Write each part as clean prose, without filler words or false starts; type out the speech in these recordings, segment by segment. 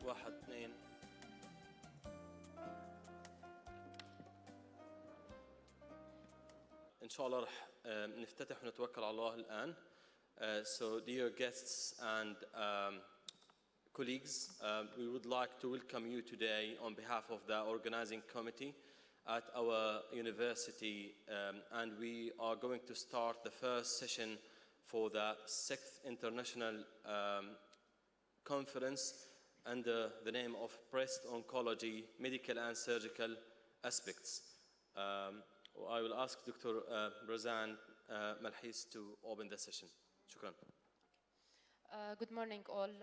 واحد اثنين. إن شاء الله رح نفتتح ونتوكل على الله الآن. So dear guests and colleagues, we would like to welcome you today on behalf of the organizing committee at our university, and we are going to start the first session for the 6th International Conference under the name of Breast Oncology, Medical and Surgical Aspects. I will ask Dr. Rosanne Malhis to open the session. Shukran. Good morning all.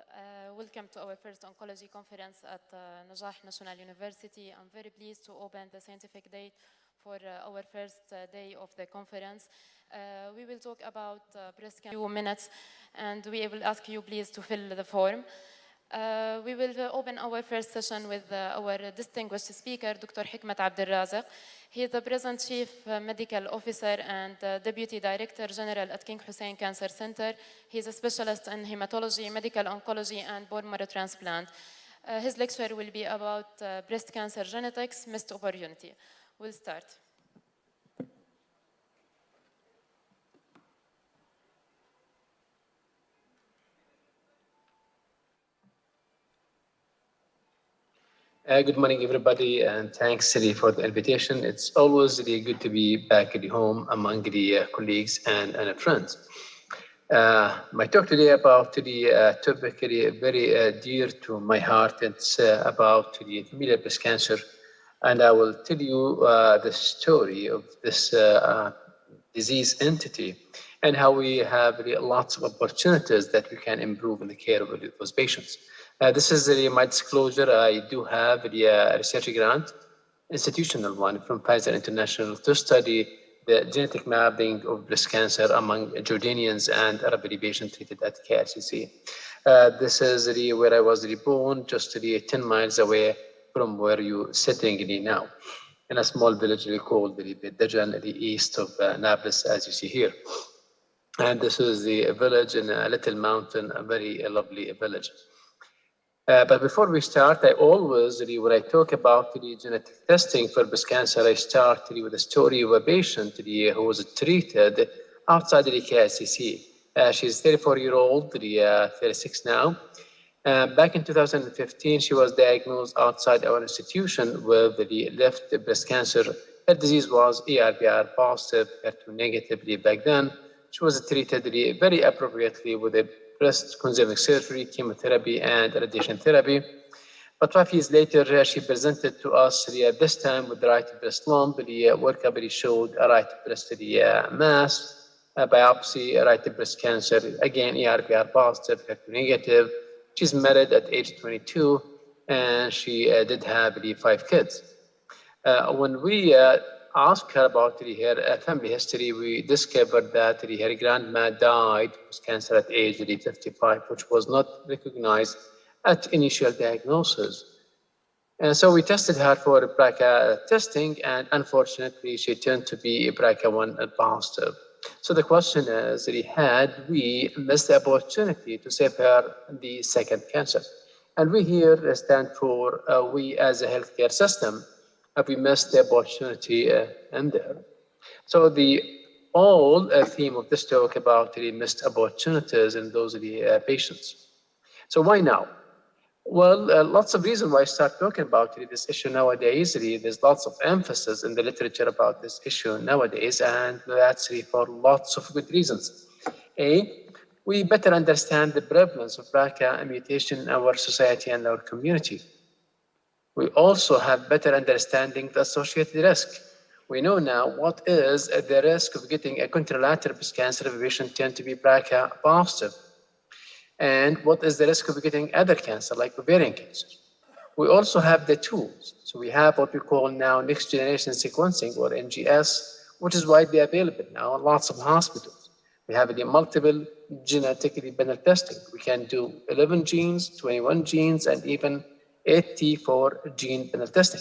Welcome to our first oncology conference at An-Najah National University. I'm very pleased to open the scientific day for our first day of the conference. We will talk about breast cancer in a few minutes, and we will ask you please to fill the form. We will open our first session with our distinguished speaker, Dr. Hikmat Abdelrazak. He is the present Chief Medical Officer and Deputy Director General at King Hussein Cancer Center. He is a specialist in hematology, medical oncology, and bone marrow transplant. His lecture will be about breast cancer genetics, missed opportunity. We'll start. Good morning, everybody, and thanks, Siri, for the invitation. It's always really good to be back at home among the colleagues and friends. My talk today about the topic very dear to my heart. It's about the familial breast cancer, and I will tell you the story of this disease entity and how we have lots of opportunities that we can improve in the care of those patients. This is my disclosure. I do have a research grant, institutional one, from Pfizer International to study the genetic mapping of breast cancer among Jordanians and Arab patients treated at KRCC. This is where I was born, just 10 miles away from where you're sitting now, in a small village called Dajan, east of Nablus, as you see here. And this is the village in a little mountain, a very lovely village. But before we start, I always, when I talk about the genetic testing for breast cancer, I start with a story of a patient who was treated outside the KICC. She's 34-year-old, 36 now. Back in 2015, she was diagnosed outside our institution with the left breast cancer. Her disease was ERBR positive, HER2 negative back then. She was treated very appropriately with a breast conserving surgery, chemotherapy, and radiation therapy. But 5 years later, she presented to us this time with the right breast lump. The workup showed a right breast mass, a biopsy, a right breast cancer, again, ERBR positive, HER2 negative. She's married at age 22, and she did have 5 kids. When we asked her about her family history, we discovered that her grandma died with cancer at age 55, which was not recognized at initial diagnosis. And so we tested her for BRCA testing, and unfortunately, she turned to be BRCA1 positive. So the question is, had we missed the opportunity to save her the second cancer? And we here stand for we as a healthcare system, have we missed the opportunity in there? So the whole theme of this talk about the missed opportunities in those patients. So why now? Well, lots of reasons why I start talking about this issue nowadays. There's lots of emphasis in the literature about this issue nowadays, and that's for lots of good reasons. We better understand the prevalence of BRCA mutation in our society and our community. We also have better understanding the associated risk. We know now what is the risk of getting a contralateral breast cancer if a patient tend to be BRCA positive, and what is the risk of getting other cancer like ovarian cancer. We also have the tools. So we have what we call now next generation sequencing, or NGS, which is widely available now in lots of hospitals. We have the multiple genetically panel testing. We can do 11 genes, 21 genes, and even 84 gene panel testing.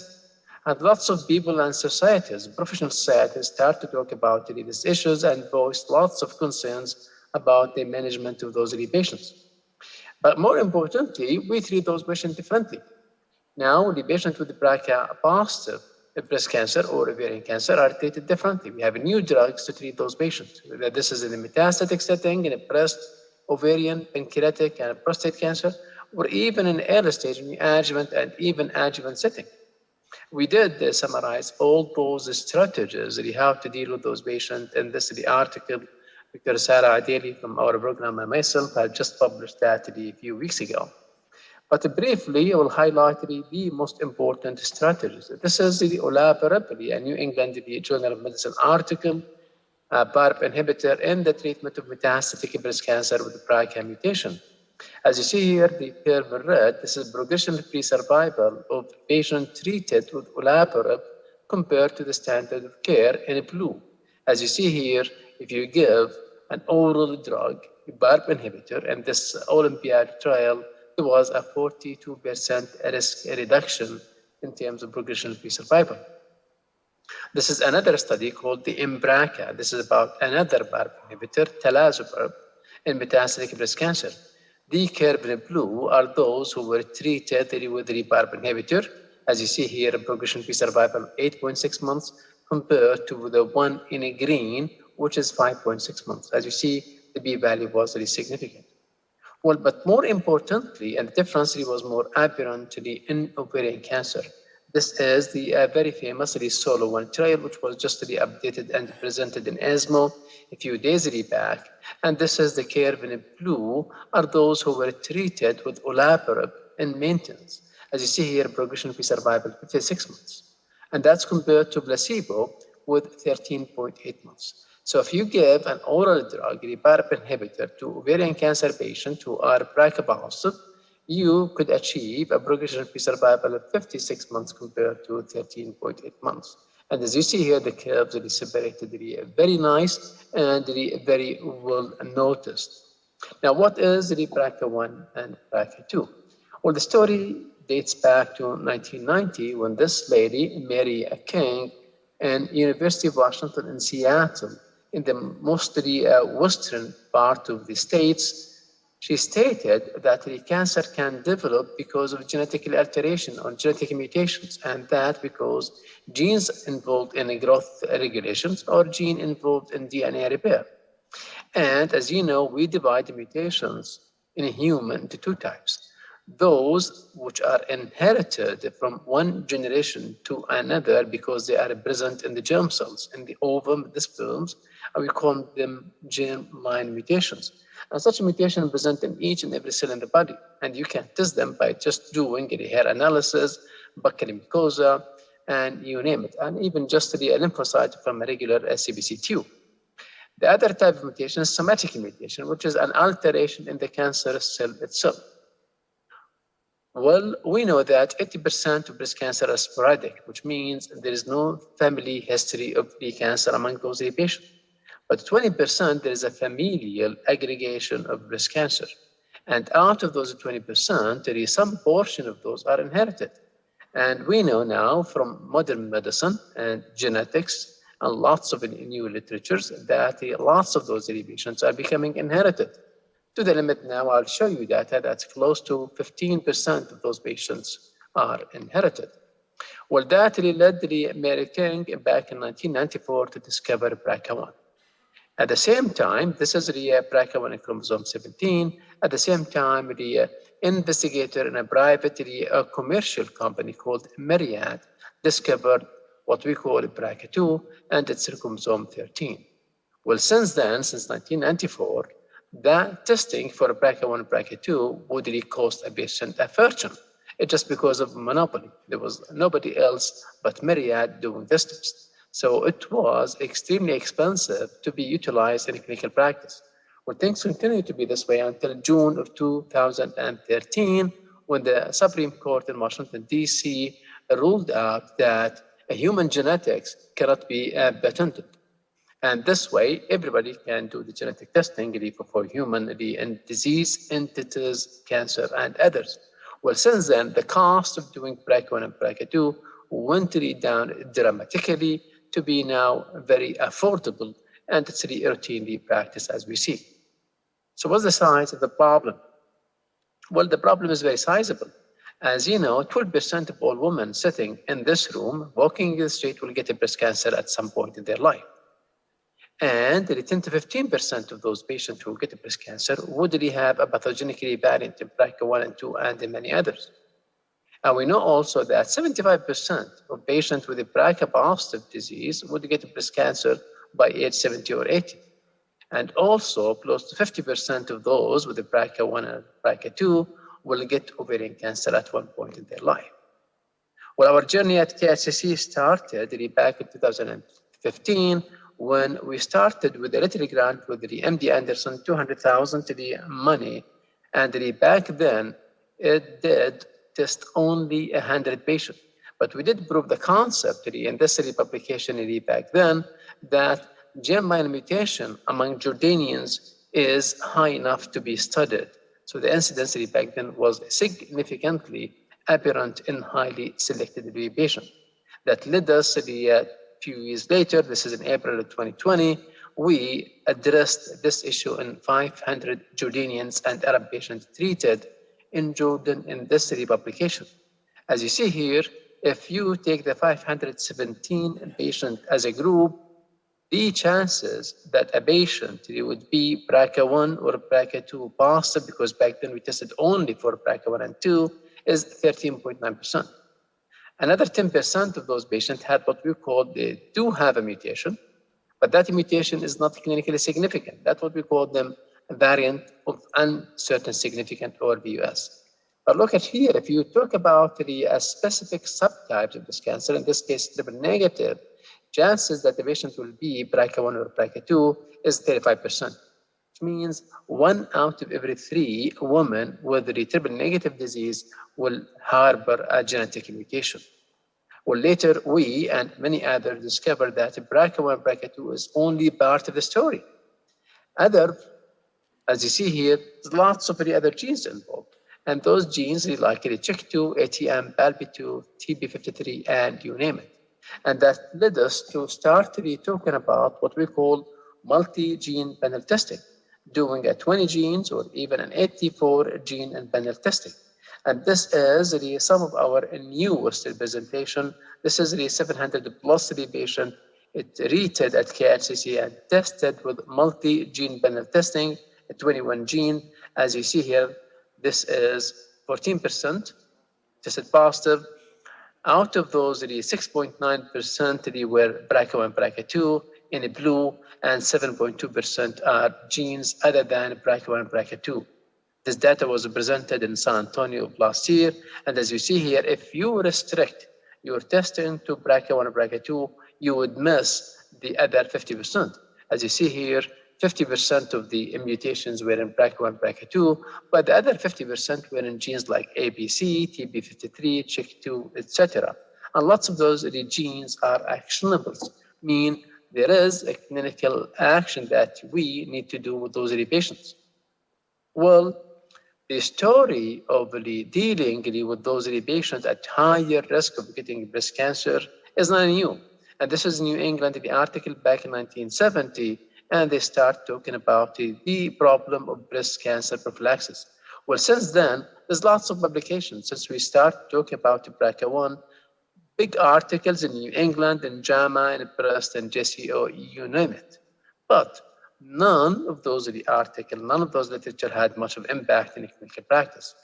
And lots of people and societies, professional societies, start to talk about these issues and voice lots of concerns about the management of those patients. But more importantly, we treat those patients differently. Now, the patients with BRCA-positive breast cancer or ovarian cancer are treated differently. We have new drugs to treat those patients. Whether this is in a metastatic setting, in a breast, ovarian, pancreatic, and prostate cancer, or even in early stage in the adjuvant and even adjuvant setting. We did summarize all those strategies that you have to deal with those patients, and this is the article Dr. Sarah Adeli from our program and myself had just published that a few weeks ago. But briefly, I will highlight the most important strategies. This is the olaparib, a New England Journal of Medicine article, PARP inhibitor in the treatment of metastatic breast cancer with BRCA mutation. As you see here, the curve in red, this is progression-free survival of patients treated with olaparib compared to the standard of care in blue. As you see here, if you give an oral drug, a PARP inhibitor, and this Olympiad trial, there was a 42% risk reduction in terms of progression-free survival. This is another study called the IMBRCA. This is about another PARP inhibitor, talazoparib, in metastatic breast cancer. The curve in blue are those who were treated with the PARP inhibitor. As you see here, progression-free survival 8.6 months compared to the one in green, which is 5.6 months. As you see, the p-value was really significant. Well, but more importantly, and the difference was more apparent in ovarian cancer. This is the very famous Solo 1 trial, which was just updated and presented in ESMO a few days back. And this is the curve in blue are those who were treated with olaparib in maintenance. As you see here, progression-free survival 56 months. And that's compared to placebo with 13.8 months. So if you give an oral drug, a PARP inhibitor, to ovarian cancer patients who are BRCA positive, you could achieve a progression-free survival of 56 months compared to 13.8 months. And as you see here, the curves are separated very nice and very well noticed. Now, what is the BRCA1 and BRCA2? Well, the story dates back to 1990 when this lady, Mary King, in University of Washington in Seattle, in the mostly western part of the States, she stated that the cancer can develop because of genetic alteration or genetic mutations, and that because genes involved in growth regulations or gene involved in DNA repair. And as you know, we divide the mutations in a human into two types. Those which are inherited from one generation to another because they are present in the germ cells, in the ovum, the sperms, and we call them germline mutations. And such a mutation present in each and every cell in the body, and you can test them by just doing a hair analysis, buccal mucosa, and you name it, and even just the lymphocyte from a regular CBC tube. The other type of mutation is somatic mutation, which is an alteration in the cancer cell itself. Well, we know that 80% of breast cancer is sporadic, which means there is no family history of the cancer among those patients. But 20%, there is a familial aggregation of breast cancer. And out of those 20%, there is some portion of those are inherited. And we know now from modern medicine and genetics and lots of new literatures that lots of those patients are becoming inherited. To the limit now, I'll show you data that's close to 15% of those patients are inherited. Well, that really led Mary King back in 1994 to discover BRCA1. At the same time, this is the BRCA1 chromosome 17. At the same time, the investigator in a private commercial company called Myriad discovered what we call BRCA2 and its chromosome 13. Well, since then, since 1994, that testing for BRCA1 and BRCA2 would really cost a patient a fortune. It's just because of monopoly. There was nobody else but Myriad doing this test. So it was extremely expensive to be utilized in clinical practice. Well, things continued to be this way until June of 2013, when the Supreme Court in Washington, D.C. ruled out that human genetics cannot be patented. And this way, everybody can do the genetic testing for human and disease entities, cancer, and others. Well, since then, the cost of doing BRCA1 and BRCA2 went really down dramatically to be now very affordable, and it's really routinely practiced as we see. So what's the size of the problem? Well, the problem is very sizable. As you know, 12% of all women sitting in this room, walking in the street, will get a breast cancer at some point in their life. And the 10 to 15% of those patients who get a breast cancer would really have a pathogenically variant in BRCA1 and 2 and many others. And we know also that 75% of patients with a BRCA positive disease would get breast cancer by age 70 or 80. And also close to 50% of those with a BRCA1 and BRCA2 will get ovarian cancer at one point in their life. Well, our journey at KHCC started really back in 2015 when we started with a little grant with the MD Anderson, 200,000 to the money. And back then, it did test only 100 patients. But we did prove the concept in this publication back then that germline mutation among Jordanians is high enough to be studied. So the incidence back then was significantly apparent in highly selected patients. That led us a few years later, this is in April of 2020, we addressed this issue in 500 Jordanians and Arab patients treated in Jordan in this publication. As you see here, if you take the 517 patients as a group, the chances that a patient would be BRCA1 or BRCA2 positive, because back then we tested only for BRCA1 and 2, is 13.9%. Another 10% of those patients had what we call, they do have a mutation, but that mutation is not clinically significant. That's what we call them a variant of uncertain significant or VUS. But look at here, if you talk about the specific subtypes of this cancer, in this case triple negative, chances that the patient will be BRCA1 or BRCA2 is 35%. Which means 1 out of every 3 women with the triple negative disease will harbor a genetic mutation. Well, later we and many others discovered that BRCA1 and BRCA2 is only part of the story. As you see here, there's lots of other genes involved. And those genes like CHIK2, ATM, BALB2, TP53, and you name it. And that led us to start really talking about what we call multi-gene panel testing, doing a 20 genes or even an 84 gene and panel testing. And this is really some of our newest presentation. This is really 700 plus patient. It treated at KHCC and tested with multi-gene panel testing, a 21 gene. As you see here, this is 14% tested positive. Out of those, 6.9% were BRCA1 and BRCA2 in blue, and 7.2% are genes other than BRCA1 and BRCA2. This data was presented in San Antonio last year. And as you see here, if you restrict your testing to BRCA1 and BRCA2, you would miss the other 50%. As you see here, 50% of the mutations were in BRCA1 and BRCA2, but the other 50% were in genes like ABC, TP53, CHIK2, etc. And lots of those genes are actionable, mean there is a clinical action that we need to do with those patients. Well, the story of dealing with those patients at higher risk of getting breast cancer is not new. And this is New England, the article back in 1970, and they start talking about the problem of breast cancer prophylaxis. Well, since then, there's lots of publications. Since we start talking about BRCA1, big articles in New England, in JAMA, in Breast, and JCO, you name it. But none of those articles, none of those literature had much of impact in clinical practice.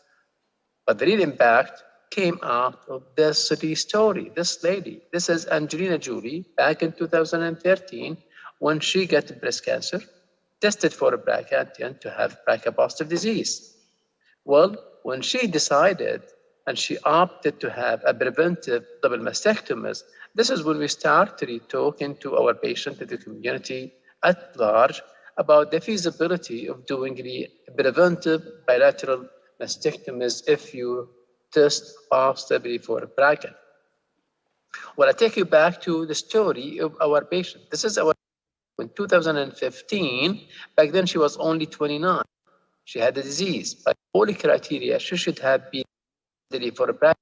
But the real impact came out of this story, this lady. This is Angelina Jolie back in 2013 when she got breast cancer, tested for BRCA and to have BRCA positive disease. Well, when she decided and she opted to have a preventive double mastectomy, this is when we started talking to our patient in the community at large about the feasibility of doing the preventive bilateral mastectomies if you test positively for BRCA. Well, I take you back to the story of our patient. This is our in 2015. Back then she was only 29. She had the disease. By all criteria, she should have been ready for BRCA.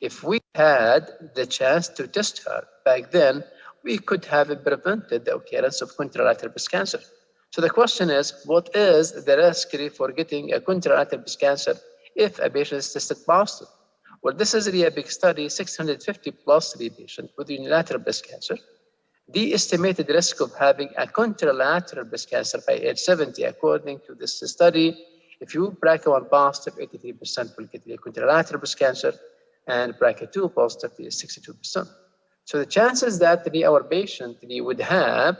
If we had the chance to test her back then, we could have prevented the occurrence of contralateral breast cancer. So the question is, what is the risk for getting a contralateral breast cancer if a patient is tested positive. Well, this is really a big study, 650 plus patients with unilateral breast cancer. The estimated risk of having a contralateral breast cancer by age 70, according to this study, if you BRCA1 positive, 83% will get the contralateral breast cancer, and BRCA2 positive is 62%. So the chances that our patient would have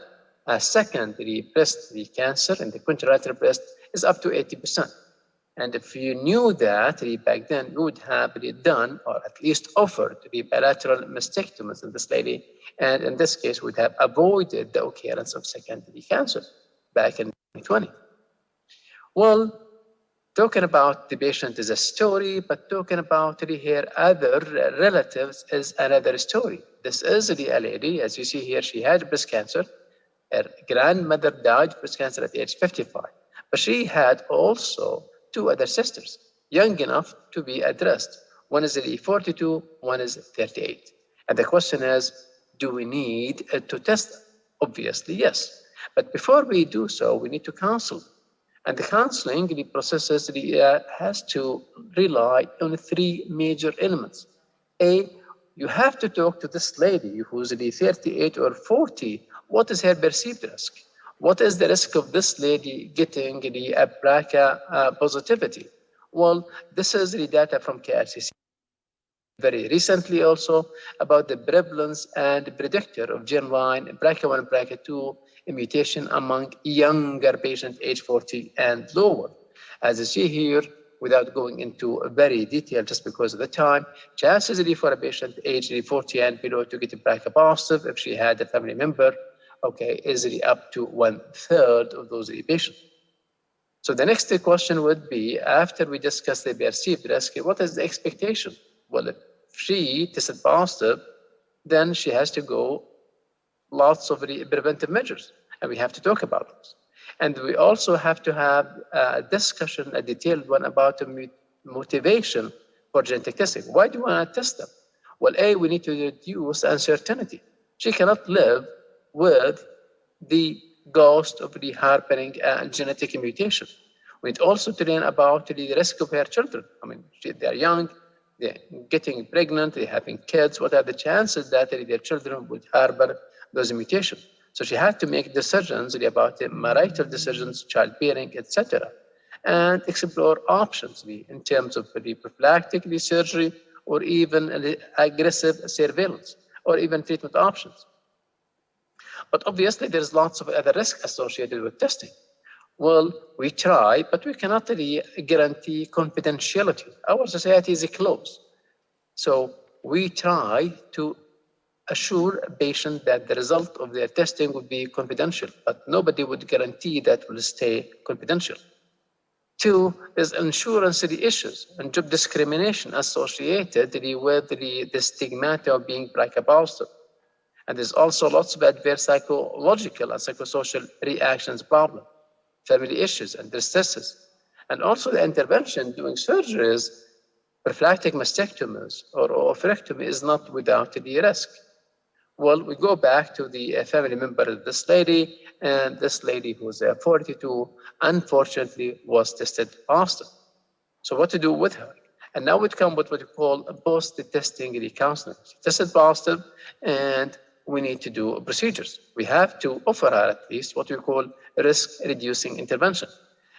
a secondary breast cancer in the contralateral breast is up to 80%. And if you knew that back then, you would have done or at least offered the bilateral mastectomies in this lady, and in this case would have avoided the occurrence of secondary cancer back in 2020. Well, talking about the patient is a story, but talking about her other relatives is another story. This is a lady, as you see here, she had breast cancer. Her grandmother died of breast cancer at age 55, but she had also two other sisters, young enough to be addressed. One is 42, one is 38. And the question is, do we need to test them? Obviously, yes. But before we do so, we need to counsel. And the counseling, the processes has to rely on three major elements. A, you have to talk to this lady who's 38 or 40. What is her perceived risk? What is the risk of this lady getting the BRCA positivity? Well, this is the data from KRCC. Very recently also about the prevalence and predictor of germline BRCA1 and BRCA2 mutation among younger patients age 40 and lower. As you see here, without going into very detail just because of the time, chances for a patient age 40 and below to get BRCA positive if she had a family member, okay, is up to 1/3 of those patients. So the next question would be, after we discuss the perceived risk, what is the expectation? Well, if she tested positive, then she has to go lots of preventive measures, and we have to talk about those. And we also have to have a discussion, a detailed one about the motivation for genetic testing. Why do we want to test them? Well, A, we need to reduce uncertainty. She cannot live with the ghost of the happening genetic mutation. We need also to learn about the risk of her children. I mean, they're young, they're getting pregnant, they're having kids. What are the chances that their children would harbor those mutations? So she had to make decisions about the marital decisions, childbearing, etc., and explore options in terms of the prophylactic surgery or even aggressive surveillance or even treatment options. But obviously, there's lots of other risks associated with testing. Well, we try, but we cannot really guarantee confidentiality. Our society is closed. So we try to assure a patient that the result of their testing would be confidential, but nobody would guarantee that will stay confidential. Two, there's insurance issues and job discrimination associated with the stigmata of being BRCA positive. And there's also lots of adverse psychological and psychosocial reactions problem, family issues and distresses. And also the intervention doing surgeries, prophylactic mastectomies or oophorectomy is not without the risk. Well, we go back to the family member of this lady, and this lady who was 42, unfortunately was tested positive. So what to do with her? And now we come with what we call post-testing counseling. Tested positive, and we need to do procedures. We have to offer her at least what we call risk-reducing intervention.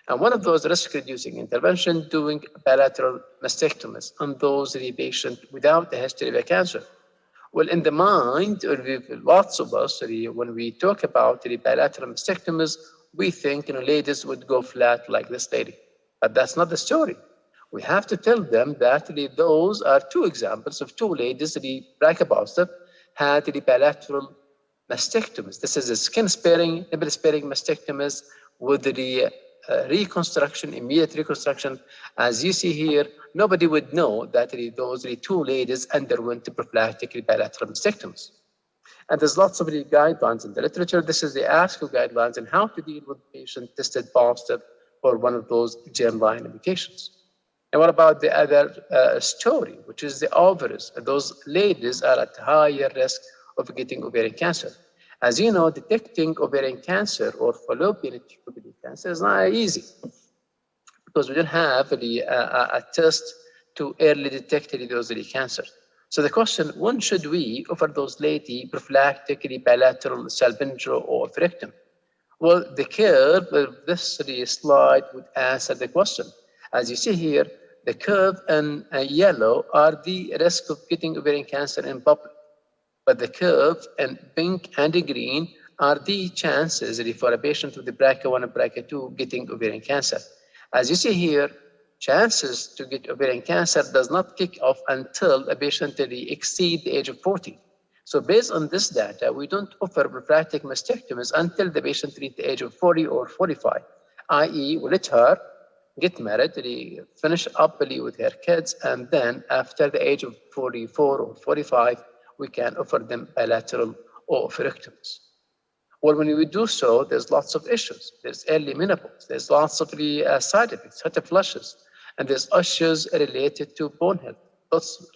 And one of those risk-reducing intervention, doing bilateral mastectomies on those patients without a history of a cancer. Well, in the mind of lots of us, when we talk about the bilateral mastectomies, we think ladies would go flat like this lady. But that's not the story. We have to tell them that those are two examples of two ladies, the BRCA positive, had the bilateral mastectomies. This is a skin-sparing, nipple-sparing mastectomies with the reconstruction, immediate reconstruction. As you see here, nobody would know that those two ladies underwent prophylactic bilateral mastectomies. And there's lots of guidelines in the literature. This is the ASCO guidelines on how to deal with patients tested positive for one of those germline mutations. And what about the other story, which is the ovaries? Those ladies are at higher risk of getting ovarian cancer. As you know, detecting ovarian cancer or fallopian tube cancer is not easy. because we don't have a test to early detect those cancers. So the question, when should we offer those lady prophylactic bilateral salpingo or oophorectomy? Well, the curve of this slide would answer the question. As you see here, the curve in yellow are the risk of getting ovarian cancer in public. But the curve in pink and green are the chances for a patient with the BRCA1 and BRCA2 getting ovarian cancer. As you see here, chances to get ovarian cancer does not kick off until a patient exceeds the age of 40. So based on this data, we don't offer prophylactic mastectomies until the patient reaches the age of 40 or 45, i.e. we let her get married, finish up with her kids, and then after the age of 44 or 45, we can offer them bilateral or oophorectomies. Well, when we do so, there's lots of issues. There's early menopause. There's lots of side effects, hot flushes, and there's issues related to bone health.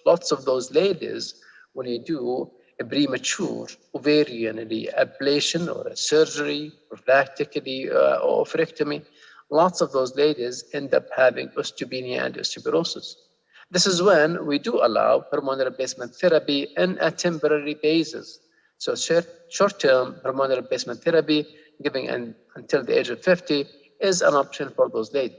Lots of those ladies, when you do a premature ovarian ablation or a surgery, prophylactic or oophorectomy, lots of those ladies end up having osteopenia and osteoporosis. This is when we do allow hormonal replacement therapy on a temporary basis. So short-term hormonal replacement therapy, giving until the age of 50, is an option for those ladies.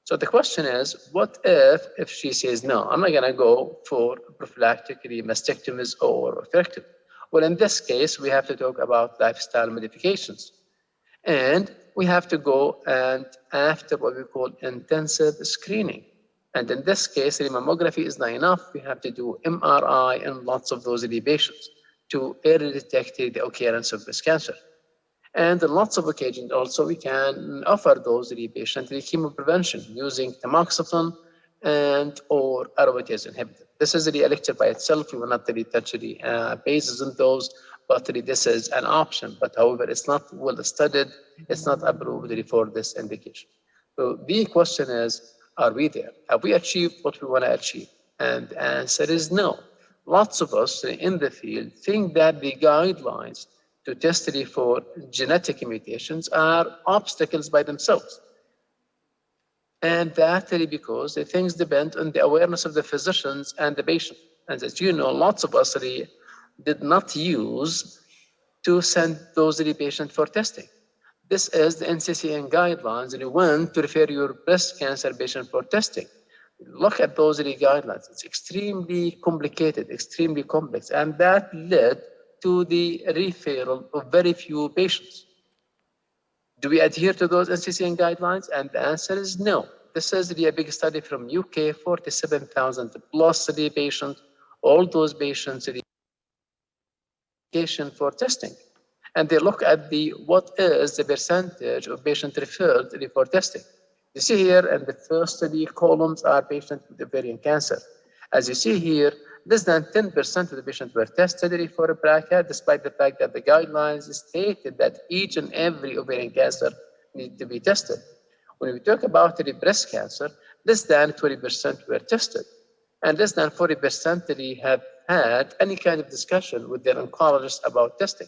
So the question is, what if she says, no, I'm not gonna go for prophylactic mastectomies or oophorectomy? Well, in this case, we have to talk about lifestyle modifications. And we have to go and after what we call intensive screening. And in this case, the mammography is not enough. We have to do MRI and lots of those patients to early detect the occurrence of breast cancer. And on lots of occasions also, we can offer those patients chemoprevention using tamoxifen and or aromatase inhibitor. This is the lecture by itself. We will not really touch the bases on those, but this is an option. But however, it's not well studied. It's not approved for this indication. So the question is, are we there? Have we achieved what we want to achieve? And the answer is no. Lots of us in the field think that the guidelines to test for genetic mutations are obstacles by themselves. And that because the things depend on the awareness of the physicians and the patient. And as you know, lots of us did not use to send those patients for testing. This is the NCCN guidelines, and you want to refer your breast cancer patient for testing. Look at those guidelines. It's extremely complicated, extremely complex, and that led to the referral of very few patients. Do we adhere to those NCCN guidelines? And the answer is no. This is a big study from UK, 47,000 plus patients. All those patients for testing. And they look at what is the percentage of patients referred for testing. You see here, and the first columns are patients with ovarian cancer. As you see here, less than 10% of the patients were tested for BRCA, despite the fact that the guidelines stated that each and every ovarian cancer needs to be tested. When we talk about the breast cancer, less than 20% were tested, and less than 40% have had any kind of discussion with their oncologist about testing,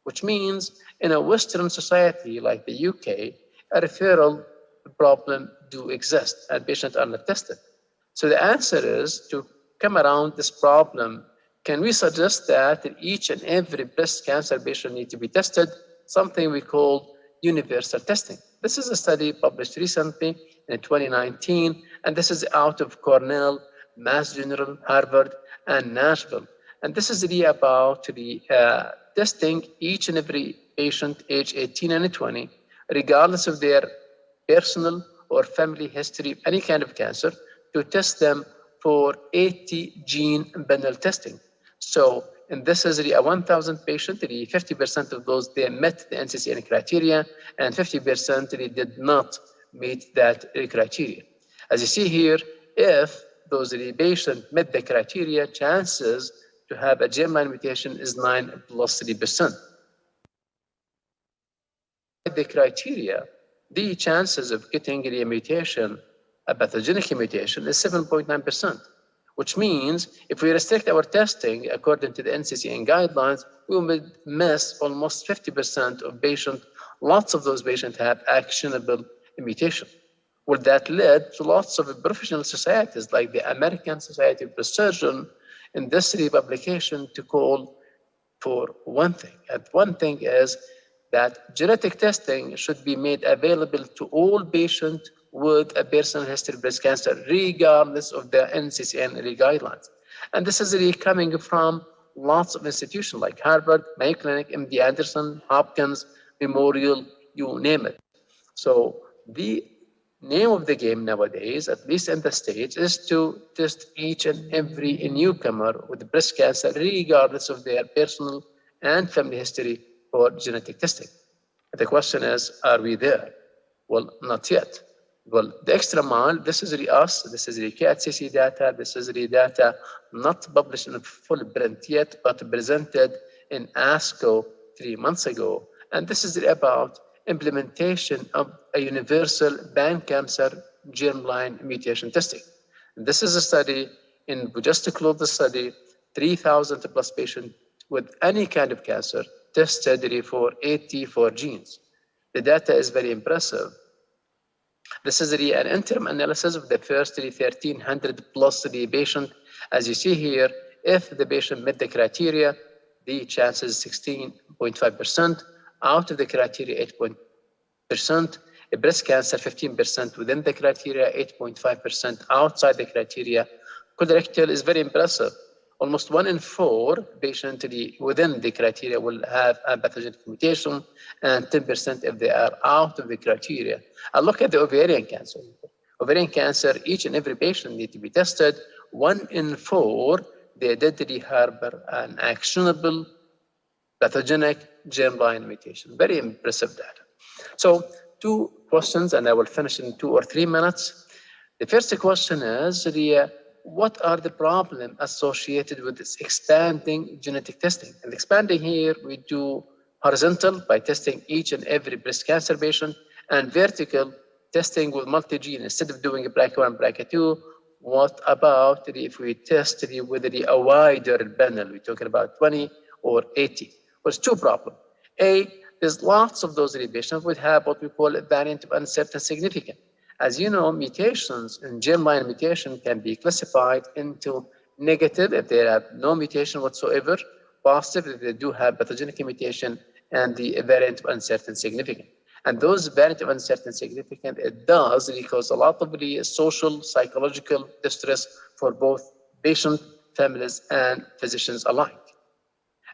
which means in a Western society like the UK, a referral problem do exist and patients are not tested. So the answer is to come around this problem. Can we suggest that each and every breast cancer patient needs to be tested? Something we call universal testing. This is a study published recently in 2019, and this is out of Cornell, Mass General, Harvard, and Nashville. And this is really about the testing each and every patient age 18 and 20, regardless of their personal or family history of any kind of cancer, to test them for 80 gene panel testing. So, and this is a 1,000 patient, 50% of those, they met the NCCN criteria, and 50% they did not meet that criteria. As you see here, if those patients met the criteria, chances to have a germline mutation is 9+3%. The criteria, the chances of getting a mutation, a pathogenic mutation, is 7.9%, which means if we restrict our testing according to the NCCN guidelines, we will miss almost 50% of patients. Lots of those patients have actionable mutation. Well, that led to lots of professional societies like the American Society of Breast Surgeons in this publication to call for one thing. And one thing is that genetic testing should be made available to all patients with a personal history of breast cancer, regardless of the NCCN guidelines. And this is really coming from lots of institutions like Harvard, Mayo Clinic, MD Anderson, Hopkins, Memorial, you name it. So the name of the game nowadays, at least in the States, is to test each and every newcomer with breast cancer, regardless of their personal and family history for genetic testing. The question is, are we there? Well, not yet. Well, the extra mile, this is really us, this is really KATCC data, this is really data not published in full print yet, but presented in ASCO 3 months ago. And this is really about implementation of a universal pan-cancer germline mutation testing. This is a study, just to close the study, 3,000 plus patients with any kind of cancer tested for 84 genes. The data is very impressive. This is an interim analysis of the first 1,300 plus patient. As you see here, if the patient met the criteria, the chance is 16.5%. Out of the criteria, 8%. Breast cancer, 15% within the criteria, 8.5% outside the criteria. Colorectal is very impressive. Almost 1 in 4 patients within the criteria will have a pathogenic mutation, and 10% if they are out of the criteria. I look at the ovarian cancer. Ovarian cancer, each and every patient needs to be tested. 1 in 4, they did harbor an actionable pathogenic germline mutation. Very impressive data. So 2 questions, and I will finish in 2 or 3 minutes. The first question is, what are the problems associated with this expanding genetic testing? And expanding here, we do horizontal by testing each and every breast cancer patient, and vertical testing with multi-gene. Instead of doing BRCA1, BRCA2, what about if we test with a wider panel? We're talking about 20 or 80. There's 2 problems. A, there's lots of those patients would have what we call a variant of uncertain significance. As you know, mutations in germline mutation can be classified into negative if they have no mutation whatsoever, positive if they do have pathogenic mutation, and the variant of uncertain significance. And those variant of uncertain significance, it does cause a lot of the social, psychological distress for both patient, families, and physicians alike.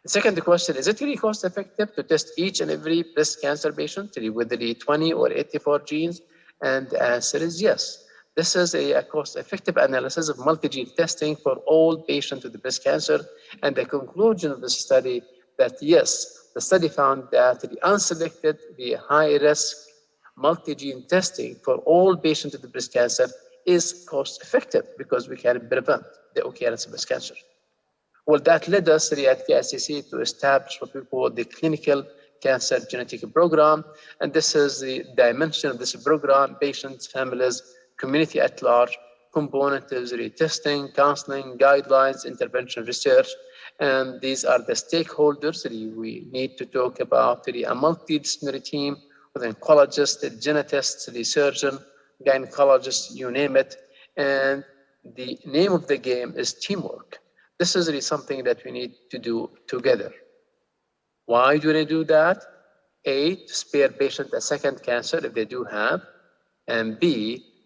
The second question, is it really cost effective to test each and every breast cancer patient with the 20 or 84 genes? And the answer is yes. This is a cost-effective analysis of multi-gene testing for all patients with breast cancer. And the conclusion of the study that yes, the study found that the unselected, the high-risk multi-gene testing for all patients with breast cancer is cost-effective because we can prevent the occurrence of breast cancer. Well, that led us at KICC to establish what we call the clinical cancer genetic program. And this is the dimension of this program: patients, families, community at large. Component is testing, counseling, guidelines, intervention, research. And these are the stakeholders. We need to talk about a multidisciplinary team with oncologists, genetists, the surgeon, gynecologists, you name it. And the name of the game is teamwork. This is really something that we need to do together. Why do we do that? A, to spare patients a second cancer if they do have, and B,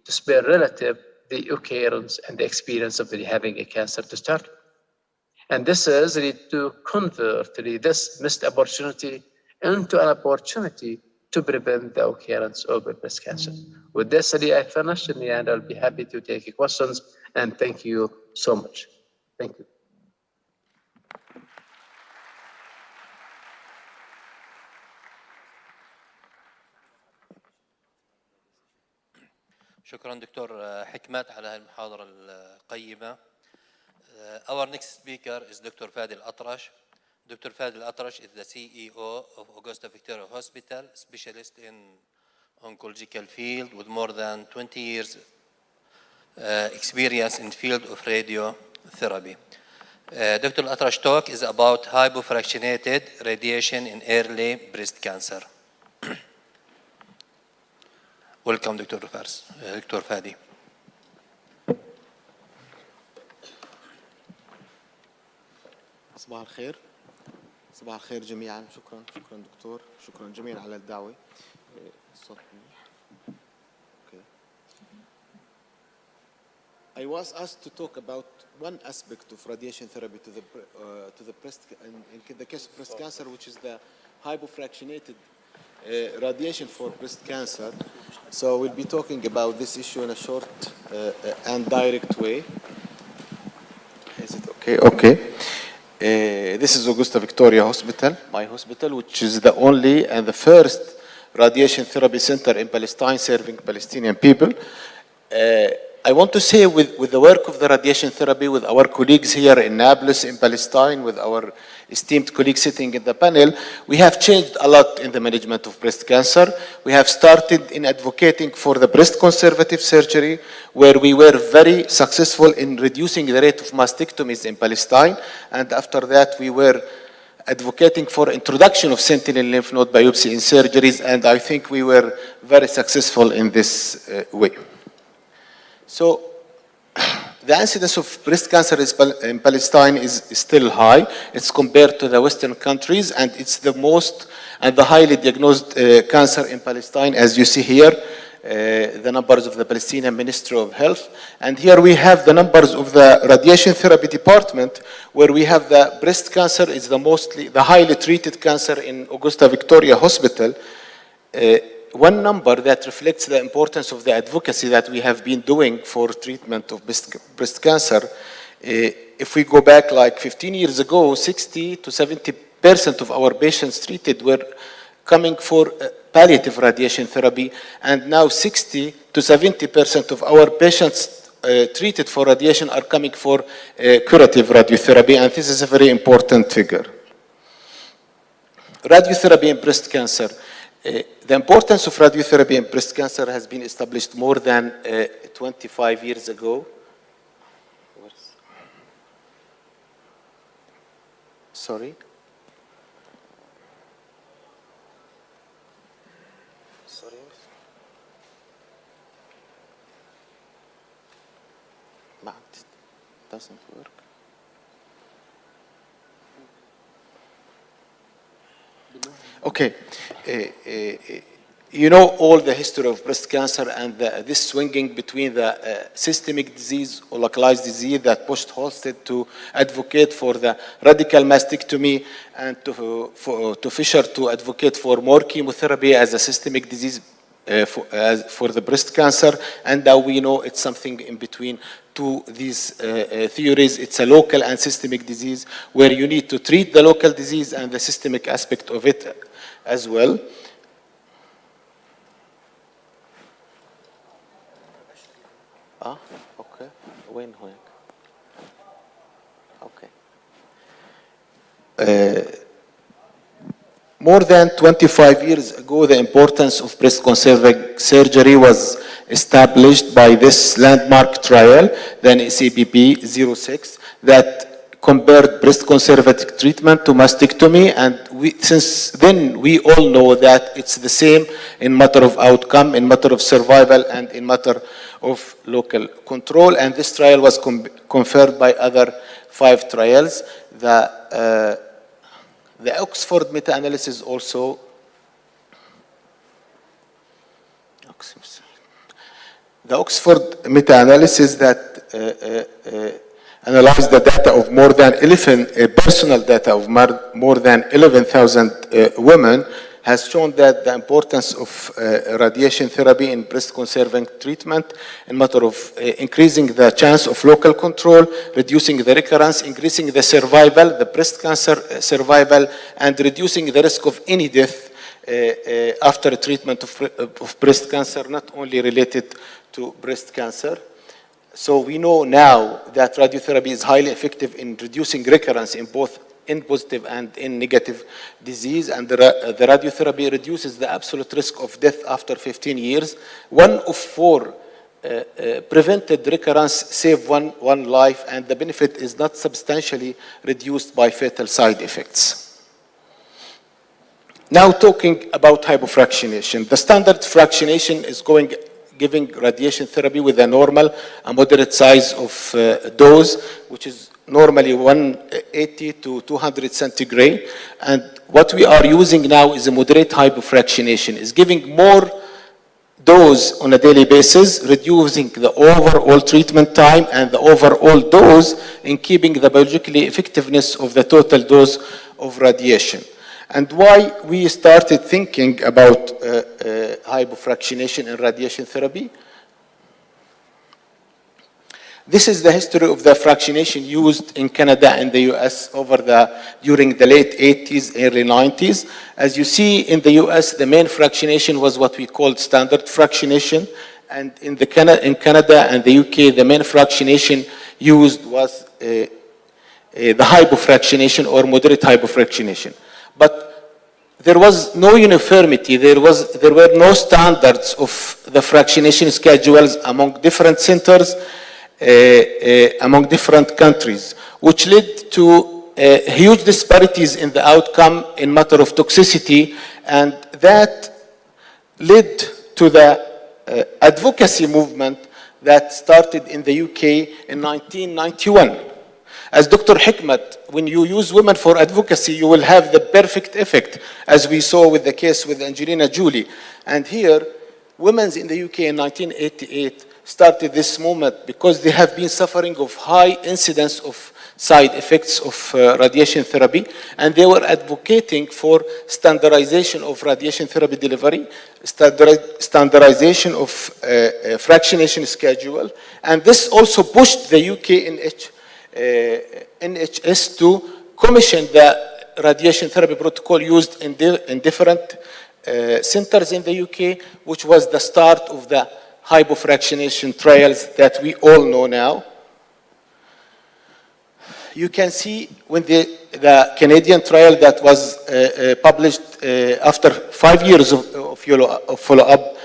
to spare relative the occurrence and the experience of really having a cancer to start with. And this is really to convert really this missed opportunity into an opportunity to prevent the occurrence of breast cancer. With this, I finished, and I'll be happy to take questions, and thank you so much. Thank you. شكرا دكتور حكمت على المحاضرة القيمة. Our next speaker is Dr. Fadi Al-Atrash. Dr. Fadi Al-Atrash is the CEO of Augusta Victoria Hospital, specialist in oncological field with more than 20 years experience in field of radiotherapy. Dr. Al-Atrash talk is about hypofractionated radiation in early breast cancer. Welcome, Dr. Fadi. صباح الخير. صباح الخير جميعا. شكرا دكتور. شكرا جميعا على الدعوة. الصوت منيح. Okay. I was asked to talk about one aspect of radiation therapy to the breast, in the case of breast cancer, which is the hypofractionated radiation for breast cancer. So we'll be talking about this issue in a short and direct way. Is it okay? Okay. This is Augusta Victoria Hospital, my hospital, which is the only and the first radiation therapy center in Palestine serving Palestinian people. I want to say with the work of the radiation therapy, with our colleagues here in Nablus, in Palestine, with our esteemed colleagues sitting in the panel, we have changed a lot in the management of breast cancer. We have started in advocating for the breast conservative surgery, where we were very successful in reducing the rate of mastectomies in Palestine. And after that, we were advocating for introduction of sentinel lymph node biopsy in surgeries, and I think we were very successful in this way. So, the incidence of breast cancer in Palestine is still high. It's compared to the Western countries, and it's the most and the highly diagnosed cancer in Palestine, as you see here, the numbers of the Palestinian Ministry of Health. And here we have the numbers of the radiation therapy department, where we have the breast cancer is the highly treated cancer in Augusta Victoria Hospital. One number that reflects the importance of the advocacy that we have been doing for treatment of breast cancer. If we go back like 15 years ago, 60 to 70% of our patients treated were coming for palliative radiation therapy, and now 60 to 70% of our patients treated for radiation are coming for curative radiotherapy, and this is a very important figure. Radiotherapy in breast cancer. The importance of radiotherapy in breast cancer has been established more than 25 years ago. Sorry? Sorry? It doesn't work. Okay. You know all the history of breast cancer and this swinging between the systemic disease or localized disease that pushed Halsted to advocate for the radical mastectomy, and to Fisher to advocate for more chemotherapy as a systemic disease for the breast cancer. And now we know it's something in between to these theories. It's a local and systemic disease where you need to treat the local disease and the systemic aspect of it as well. Okay. وين هناك? Okay. More than 25 years ago, the importance of breast conserving surgery was established by this landmark trial, the NACBP 06, that compared breast conservative treatment to mastectomy, and since then we all know that it's the same in matter of outcome, in matter of survival, and in matter of local control. And this trial was confirmed by other 5 trials. The Oxford meta-analysis also that analyzed the data of more than 11 personal data of more than 11,000 women has shown that the importance of radiation therapy in breast conserving treatment in matter of increasing the chance of local control, reducing the recurrence, increasing the survival, the breast cancer survival, and reducing the risk of any death after treatment of breast cancer, not only related to breast cancer. So we know now that radiotherapy is highly effective in reducing recurrence in both in positive and in negative disease, and the radiotherapy reduces the absolute risk of death after 15 years. 1 of 4 prevented recurrence save one life, and the benefit is not substantially reduced by fatal side effects. Now talking about hypofractionation. The standard fractionation is giving radiation therapy with a normal, a moderate size of dose, which is normally 180 to 200 centigrade. And what we are using now is a moderate hypofractionation. It's giving more dose on a daily basis, reducing the overall treatment time and the overall dose in keeping the biologically effectiveness of the total dose of radiation. And why we started thinking about hypofractionation in radiation therapy? This is the history of the fractionation used in Canada and the US during the late 80s, early 90s. As you see in the US, the main fractionation was what we called standard fractionation. And in Canada and the UK, the main fractionation used was the hypofractionation or moderate hypofractionation. But there was no uniformity. There were no standards of the fractionation schedules among different centers, among different countries, which led to huge disparities in the outcome in matter of toxicity, and that led to the advocacy movement that started in the UK in 1991. As Dr. Hikmat, when you use women for advocacy, you will have the perfect effect, as we saw with the case with Angelina Jolie. And here, women in the UK in 1988 started this movement because they have been suffering of high incidence of side effects of radiation therapy, and they were advocating for standardization of radiation therapy delivery, standardization of fractionation schedule, and this also pushed the UK NHS to commission the radiation therapy protocol used in different centers in the UK, which was the start of the hypofractionation trials that we all know now. You can see when the Canadian trial that was published after 5 years of follow-up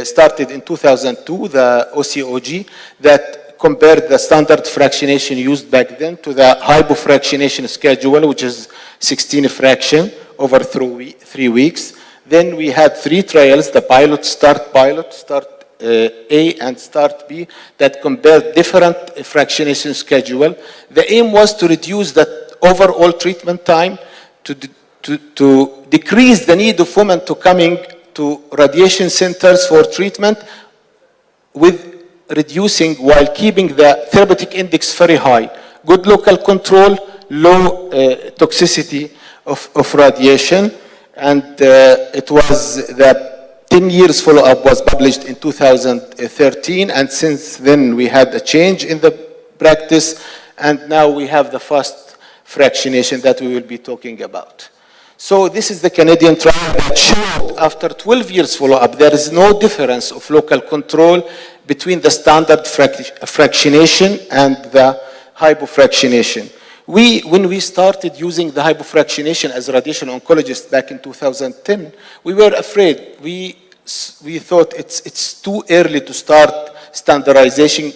started in 2002, the OCOG, that compared the standard fractionation used back then to the hypofractionation schedule, which is 16 fraction over 3 weeks. Then we had 3 trials, the pilot, start A and start B, that compared different fractionation schedule. The aim was to reduce the overall treatment time, to decrease the need of women to coming to radiation centers for treatment, with reducing while keeping the therapeutic index very high, good local control, low toxicity of radiation. And it was the 10 years follow-up was published in 2013, and since then we had a change in the practice, and now we have the fast fractionation that we will be talking about. So this is the Canadian trial that showed after 12 years follow-up, there is no difference of local control between the standard fractionation and the hypofractionation. When we started using the hypofractionation as a radiation oncologist back in 2010, we were afraid. We thought it's too early to start standardizing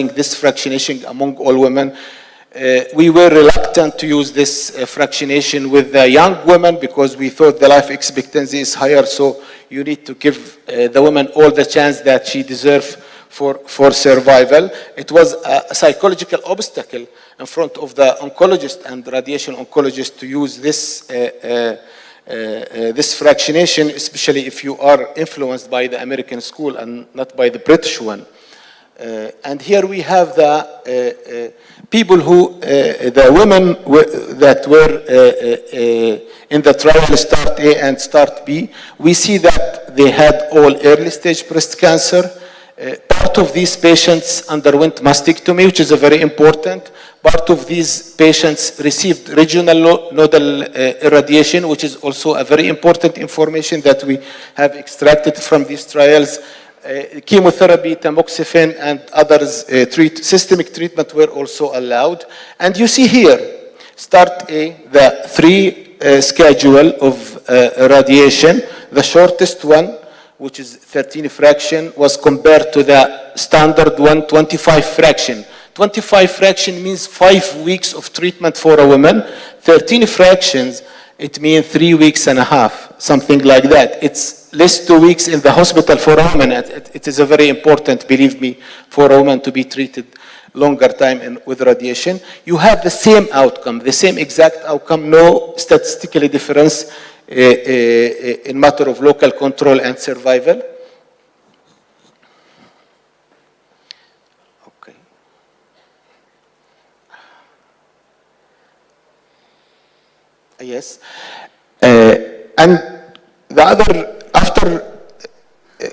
this fractionation among all women. We were reluctant to use this fractionation with the young women because we thought the life expectancy is higher, so you need to give the woman all the chance that she deserves for survival. It was a psychological obstacle in front of the oncologist and radiation oncologist to use this this fractionation, especially if you are influenced by the American school and not by the British one. And here we have the people who, the women that were in the trial Start A and Start B. We see that they had all early stage breast cancer. Part of these patients underwent mastectomy, which is a very important. Part of these patients received regional nodal irradiation, which is also a very important information that we have extracted from these trials. Chemotherapy, tamoxifen, and others, systemic treatment were also allowed. And you see here, Start A, the 3 schedule of radiation. The shortest one, which is 13 fraction, was compared to the standard one, 25 fraction. 25 fraction means 5 weeks of treatment for a woman. 13 fractions it means 3 weeks and a half, something like that. It's less 2 weeks in the hospital for a woman. It is a very important, believe me, for a woman to be treated longer time with radiation. You have the same outcome, the same exact outcome, no statistically difference in matter of local control and survival. Okay. Yes. And the other, after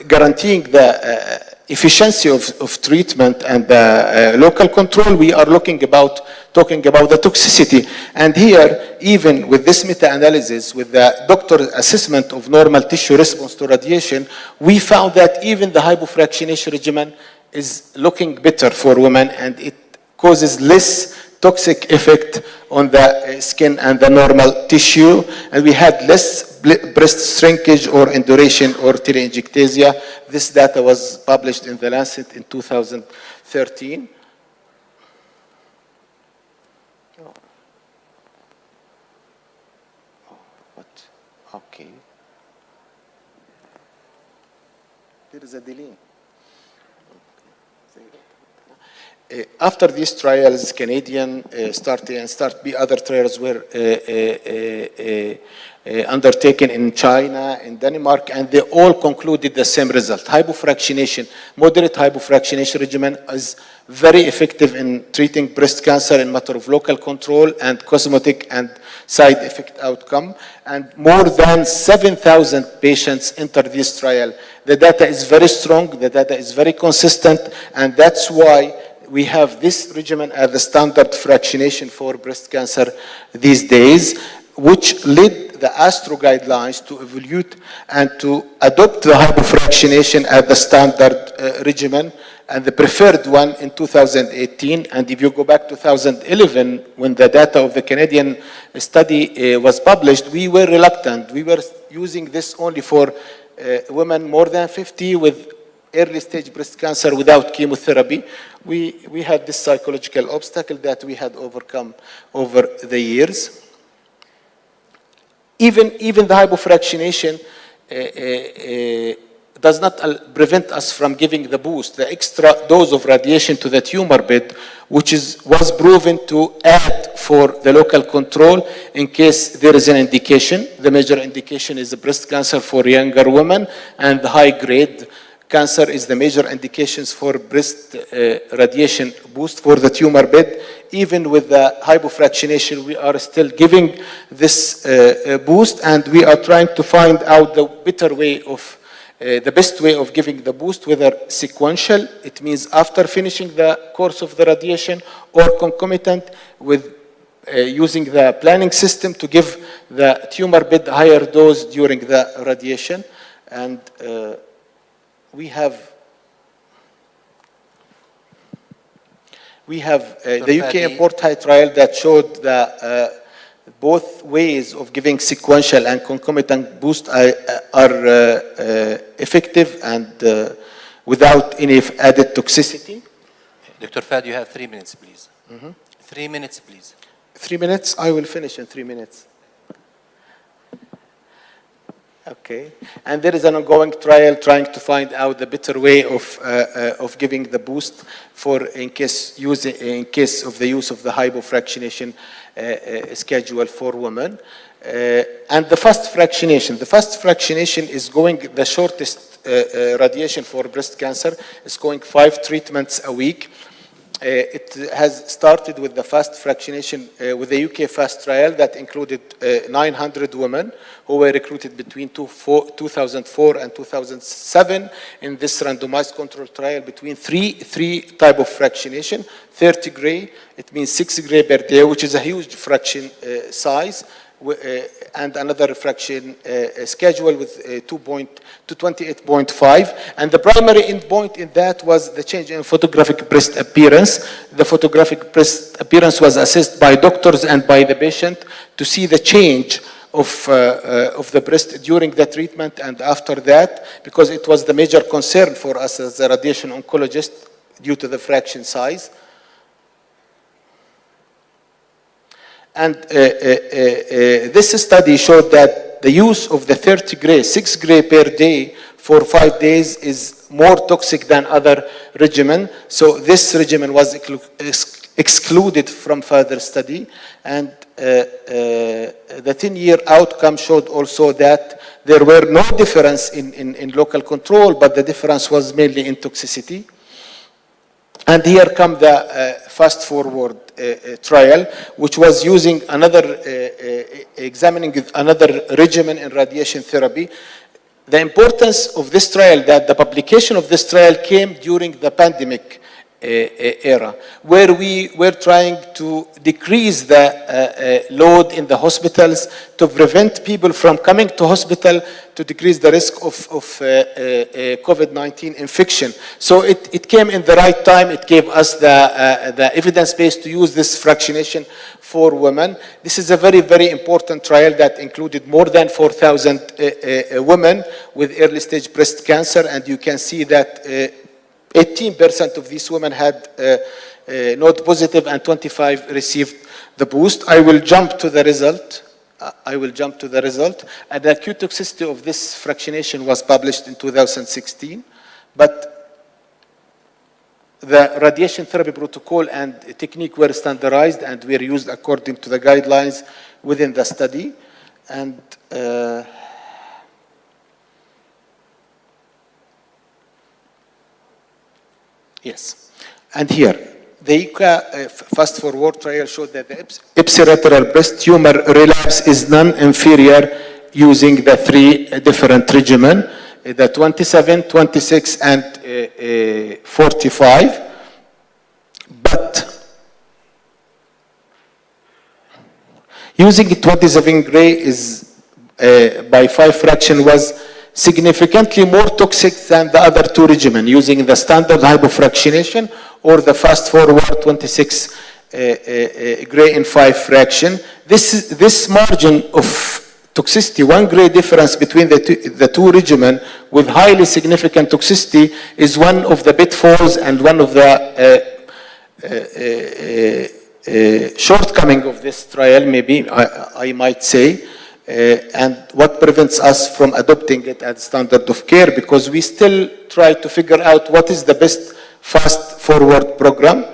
guaranteeing the efficiency of treatment and the local control, we are talking about the toxicity. And here, even with this meta-analysis, with the doctor's assessment of normal tissue response to radiation, we found that even the hypofractionation regimen is looking better for women, and it causes less toxic effect on the skin and the normal tissue, and we had less breast shrinkage or induration or telangiectasia. This data was published in The Lancet in 2013. Okay. There is a delay. After these trials, Canadian Start B, other trials were undertaken in China, in Denmark, and they all concluded the same result. Hypofractionation, moderate hypofractionation regimen is very effective in treating breast cancer in matter of local control and cosmetic and side effect outcome. And more than 7,000 patients entered this trial. The data is very strong, the data is very consistent, and that's why we have this regimen as the standard fractionation for breast cancer these days, which led the ASTRO guidelines to evaluate and to adopt the hypofractionation as the standard regimen and the preferred one in 2018. And if you go back to 2011, when the data of the Canadian study was published, we were reluctant. We were using this only for women more than 50 with early stage breast cancer without chemotherapy. We had this psychological obstacle that we had overcome over the years. Even the hypofractionation does not prevent us from giving the boost, the extra dose of radiation to the tumor bed, which was proven to add for the local control in case there is an indication. The major indication is the breast cancer for younger women, and the high grade cancer is the major indications for breast radiation boost for the tumor bed. Even with the hypofractionation, we are still giving this boost, and we are trying to find out the better way of, the best way of giving the boost, whether sequential, it means after finishing the course of the radiation, or concomitant with using the planning system to give the tumor bed higher dose during the radiation. And we have the UK Import trial that showed the both ways of giving sequential and concomitant boost are effective and without any added toxicity. Dr. Fad, you have 3 minutes, please. 3 minutes, please. 3 minutes? I will finish in 3 minutes. Okay, and there is an ongoing trial trying to find out the better way of giving the boost for in case of the use of the hypofractionation schedule for women. And the fast fractionation is going the shortest radiation for breast cancer. It's going 5 treatments a week. It has started with the fast fractionation with the UK FAST trial that included 900 women who were recruited between 2004 and 2007 in this randomized control trial between three type of fractionation, 30 gray, it means 6 gray per day, which is a huge fraction size, and another fraction schedule with 28.5, and the primary endpoint in that was the change in photographic breast appearance. The photographic breast appearance was assessed by doctors and by the patient to see the change of the breast during the treatment and after that, because it was the major concern for us as a radiation oncologist due to the fraction size. And this study showed that the use of the 30 gray, 6 gray per day for 5 days is more toxic than other regimen. So this regimen was excluded from further study. And the 10-year outcome showed also that there were no difference in local control, but the difference was mainly in toxicity. And here come the fast forward trial, which was using another, examining another regimen in radiation therapy. The importance of this trial, that the publication of this trial came during the pandemic era, where we were trying to decrease the load in the hospitals to prevent people from coming to hospital, to decrease the risk of COVID-19 infection. So it came in the right time. It gave us the evidence base to use this fractionation for women. This is a very, very important trial that included more than 4,000 women with early stage breast cancer, and you can see that 18% of these women had node positive and 25 received the boost. I will jump to the result. And the acute toxicity of this fractionation was published in 2016. But the radiation therapy protocol and technique were standardized and were used according to the guidelines within the study. And yes, and here, the ICA fast forward trial showed that the ipsilateral breast tumor relapse is non-inferior using the 3 different regimen, the 27, 26, and 45. But using 27 gray is by 5 fraction was significantly more toxic than the other 2 regimen, using the standard hypofractionation or the fast forward 26 gray in 5 fraction. This margin of toxicity, 1 gray difference between the two regimen with highly significant toxicity, is one of the pitfalls and one of the shortcoming of this trial, maybe I might say. And what prevents us from adopting it as standard of care, because we still try to figure out what is the best fast forward program.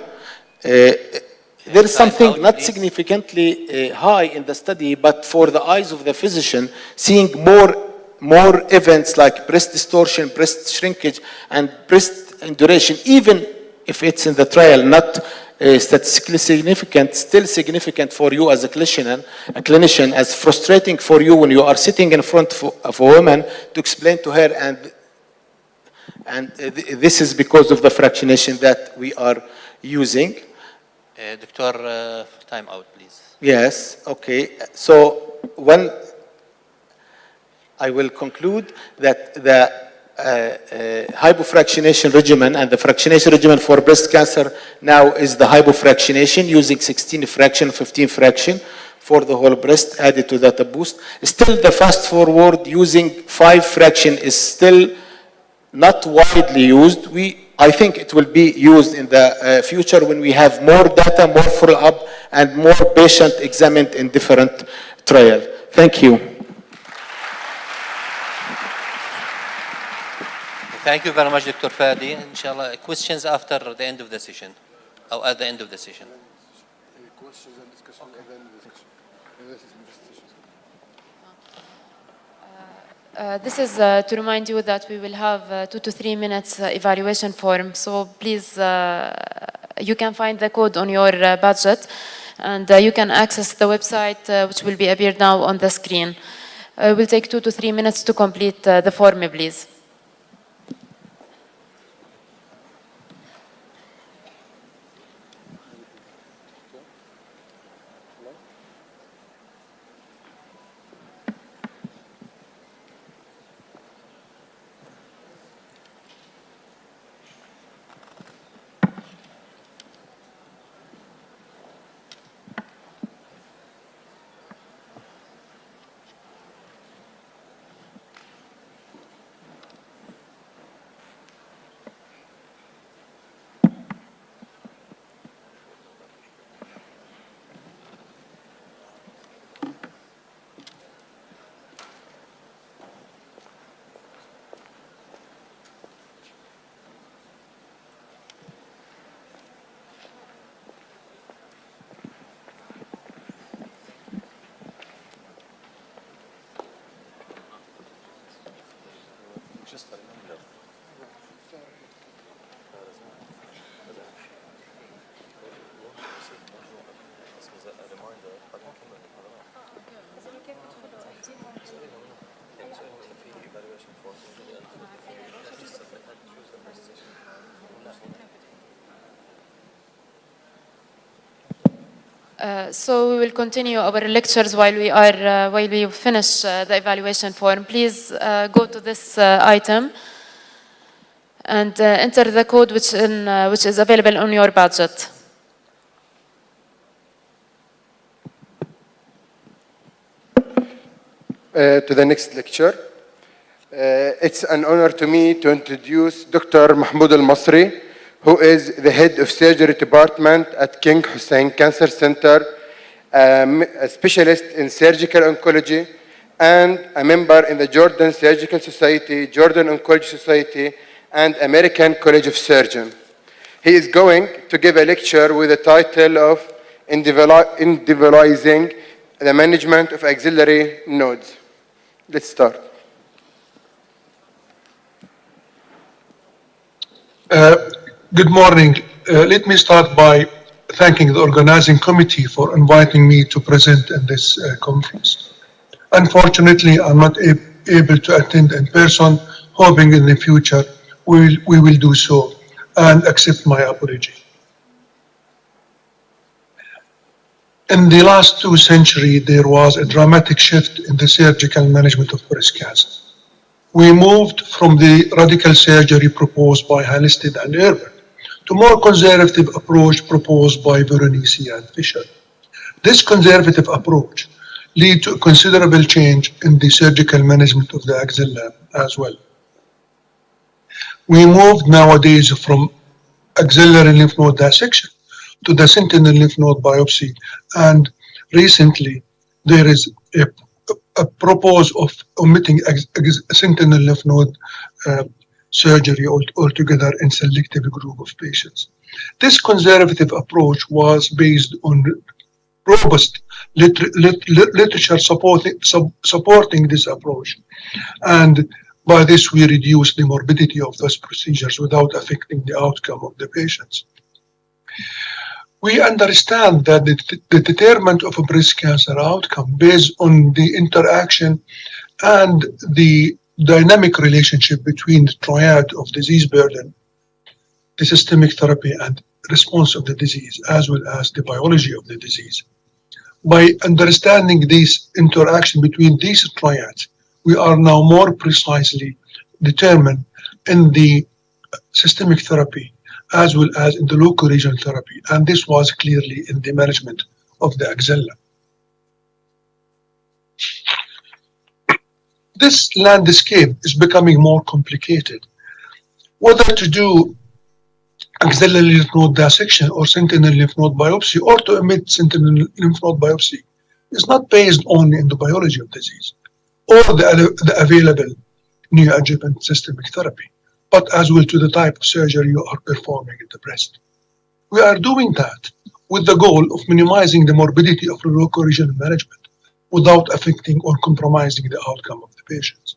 There is something not significantly high in the study, but for the eyes of the physician, seeing more events like breast distortion, breast shrinkage, and breast induration, even if it's in the trial not statistically significant, still significant for you as a clinician, as frustrating for you when you are sitting in front of a woman to explain to her, and this is because of the fractionation that we are using. Doctor, time out, please. Yes, okay. So when I will conclude that the hypofractionation regimen and the fractionation regimen for breast cancer now is the hypofractionation using 16 fraction, 15 fraction for the whole breast added to that boost. Still the fast forward using 5 fraction is still not widely used. I think it will be used in the future when we have more data, more follow-up, and more patient examined in different trials. Thank you. Thank you very much, Dr. Fadi. Inshallah, questions after the end of the session, or at the end of the session. Any questions and discussion at the end of the session? This is to remind you that we will have 2 to 3 minutes evaluation form. So please, you can find the code on your budget, and you can access the website, which will be appear now on the screen. It will take 2 to 3 minutes to complete the form, please. So we will continue our lectures while we finish the evaluation form. Please go to this item and enter the code which is available on your budget. To the next lecture. It's an honor to me to introduce Dr. Mahmoud Al-Masri, who is the head of surgery department at King Hussein Cancer Center, a specialist in surgical oncology, and a member in the Jordan Surgical Society, Jordan Oncology Society, and American College of Surgeons. He is going to give a lecture with the title of Individualizing the Management of Axillary Nodes. Let's start. Good morning. Let me start by thanking the organizing committee for inviting me to present in this conference. Unfortunately, I'm not able to attend in person, hoping in the future we will do so and accept my apology. In the last 2 centuries, there was a dramatic shift in the surgical management of breast cancer. We moved from the radical surgery proposed by Halstead and Urban to more conservative approach proposed by Veronese and Fisher. This conservative approach led to a considerable change in the surgical management of the axilla as well. We moved nowadays from axillary lymph node dissection to the sentinel lymph node biopsy, and recently there is a proposal of omitting sentinel lymph node surgery altogether in selective group of patients. This conservative approach was based on robust literature supporting this approach, and by this we reduce the morbidity of those procedures without affecting the outcome of the patients. We understand that the determinant of a breast cancer outcome based on the interaction and the dynamic relationship between the triad of disease burden, the systemic therapy, and response of the disease, as well as the biology of the disease. By understanding this interaction between these triads, we are now more precisely determined in the systemic therapy as well as in the local regional therapy, and this was clearly in the management of the axilla. This landscape is becoming more complicated. Whether to do axillary lymph node dissection or sentinel lymph node biopsy, or to omit sentinel lymph node biopsy, is not based only in the biology of disease or the available neoadjuvant systemic therapy, but as well to the type of surgery you are performing in the breast. We are doing that with the goal of minimizing the morbidity of the local regional management without affecting or compromising the outcome of the patients.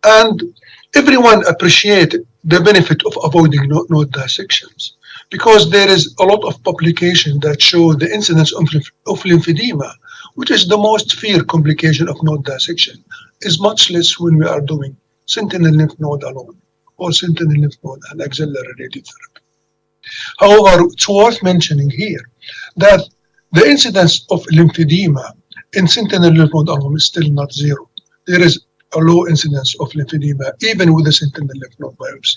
And everyone appreciates the benefit of avoiding node dissections, because there is a lot of publication that show the incidence of lymphedema, which is the most feared complication of node dissection, is much less when we are doing sentinel lymph node alone or sentinel lymph node and axillary radiotherapy. However, it's worth mentioning here that the incidence of lymphedema in sentinel lymph node alone is still not zero. There is a low incidence of lymphedema even with the sentinel lymph node biopsy.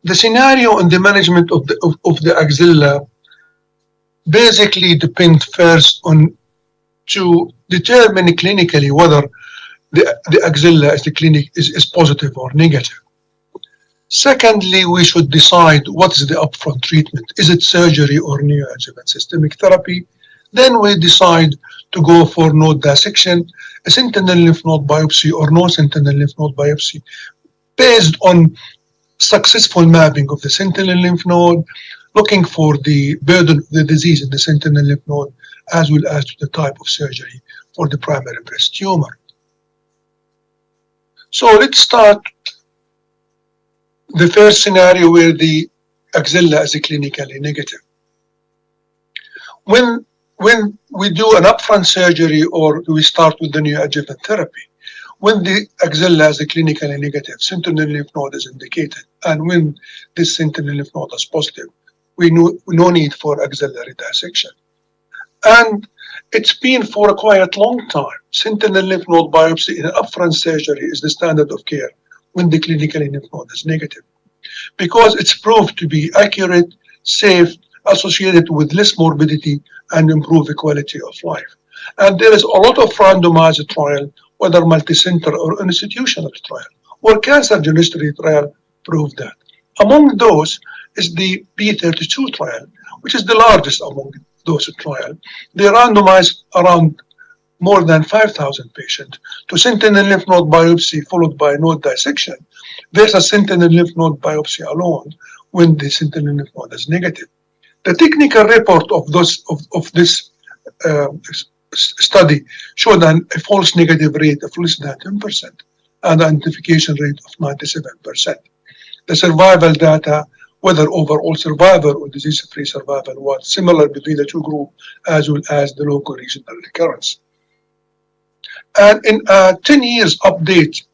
The scenario in the management of the axilla basically depends first on to determine clinically whether the axilla is positive or negative. Secondly, we should decide what is the upfront treatment. Is it surgery or neoadjuvant systemic therapy? Then we decide to go for node dissection, a sentinel lymph node biopsy or no sentinel lymph node biopsy, based on successful mapping of the sentinel lymph node, looking for the burden of the disease in the sentinel lymph node, as well as to the type of surgery for the primary breast tumor. So let's start the first scenario where the axilla is clinically negative. When we do an upfront surgery or we start with the neoadjuvant therapy, when the axilla is clinically negative, sentinel lymph node is indicated, and when this sentinel lymph node is positive, we no need for axillary dissection. And it's been for a quite long time. Sentinel lymph node biopsy in upfront surgery is the standard of care when the clinical lymph node is negative, because it's proved to be accurate, safe, associated with less morbidity, and improve the quality of life. And there is a lot of randomized trial, whether multicenter or institutional trial, or cancer genealogy trial, prove that. Among those is the P32 trial, which is the largest among those trials. They randomized around more than 5,000 patients to sentinel lymph node biopsy followed by node dissection versus sentinel lymph node biopsy alone when the sentinel lymph node is negative. The technical report of this study showed a false negative rate of less than 10% and identification rate of 97%. The survival data, whether overall survival or disease-free survival, was similar between the two groups, as well as the local regional recurrence. And in a 10 years update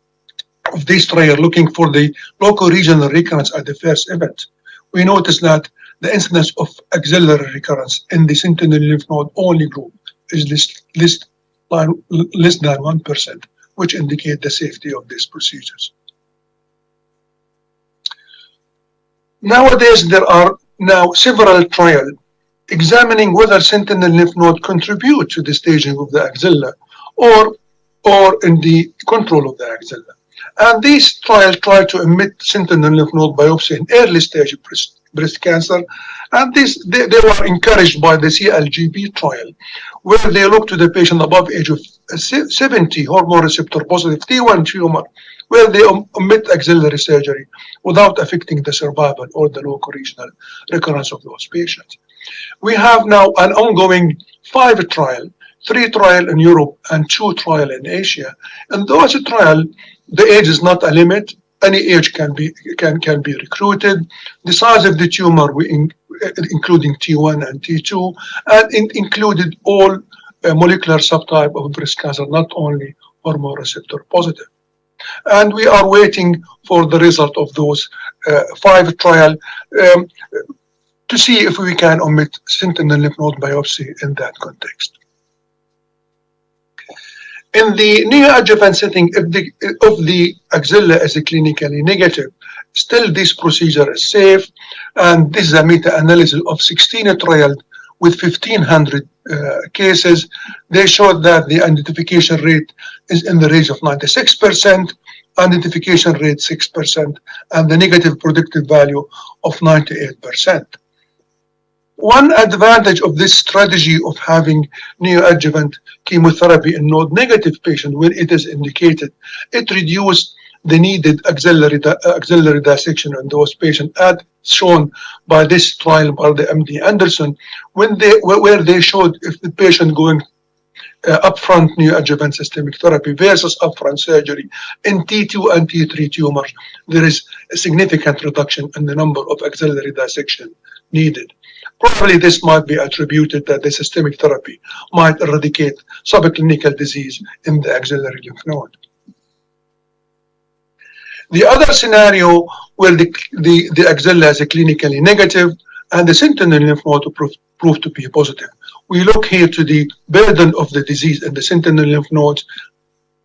of this trial, looking for the local regional recurrence at the first event, we noticed that the incidence of axillary recurrence in the sentinel lymph node only group is less than 1%, which indicate the safety of these procedures. Nowadays, there are now several trials examining whether sentinel lymph node contribute to the staging of the axilla or in the control of the axilla. And these trials try to omit sentinel lymph node biopsy in early stage breast cancer, and they were encouraged by the CLGB trial, where they looked to the patient above age of 70 hormone receptor positive T1 tumor, where they omit axillary surgery without affecting the survival or the local regional recurrence of those patients. We have now an ongoing 5 trial, 3 trial in Europe and 2 trial in Asia. And those trials, the age is not a limit. Any age can be recruited. The size of the tumor, including T1 and T2, and it included all molecular subtype of breast cancer, not only hormone receptor positive. And we are waiting for the result of those 5 trials to see if we can omit sentinel lymph node biopsy in that context. In the neoadjuvant setting, if the axilla is clinically negative, still this procedure is safe, and this is a meta-analysis of 16 trials with 1,500 cases. They showed that the identification rate is in the range of 96%, identification rate 6%, and the negative predictive value of 98%. One advantage of this strategy of having neoadjuvant chemotherapy in node-negative patients when it is indicated, it reduced the needed axillary dissection in those patients, as shown by this trial by the MD Anderson, where they showed if the patient going upfront neoadjuvant systemic therapy versus upfront surgery in T2 and T3 tumors, there is a significant reduction in the number of axillary dissection needed. Probably this might be attributed that the systemic therapy might eradicate subclinical disease in the axillary lymph node. The other scenario where the axilla is clinically negative and the sentinel lymph node prove to be positive. We look here to the burden of the disease in the sentinel lymph nodes,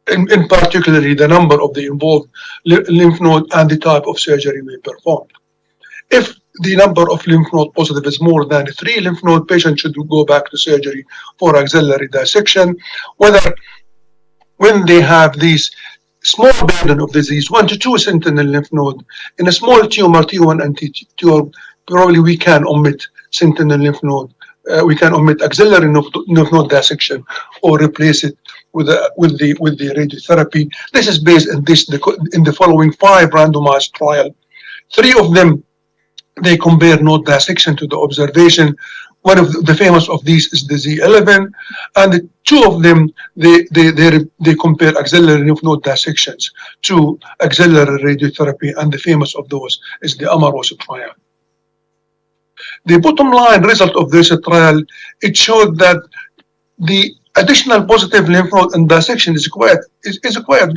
in particularly the number of the involved lymph node and the type of surgery we performed. If the number of lymph node positive is more than 3 lymph node, patients should go back to surgery for axillary dissection. Whether when they have these small burden of disease, 1 to 2 sentinel lymph node in a small tumor T1 and T2, probably we can omit sentinel lymph node. We can omit axillary lymph node dissection or replace it with the radiotherapy. This is based on in the following 5 randomized trials. 3 of them, they compare node dissection to the observation, one of the famous of these is the Z11, and the two of them, they compare axillary lymph node dissections to axillary radiotherapy, and the famous of those is the Amaros trial. The bottom line result of this trial, it showed that the additional positive lymph node in dissection is quite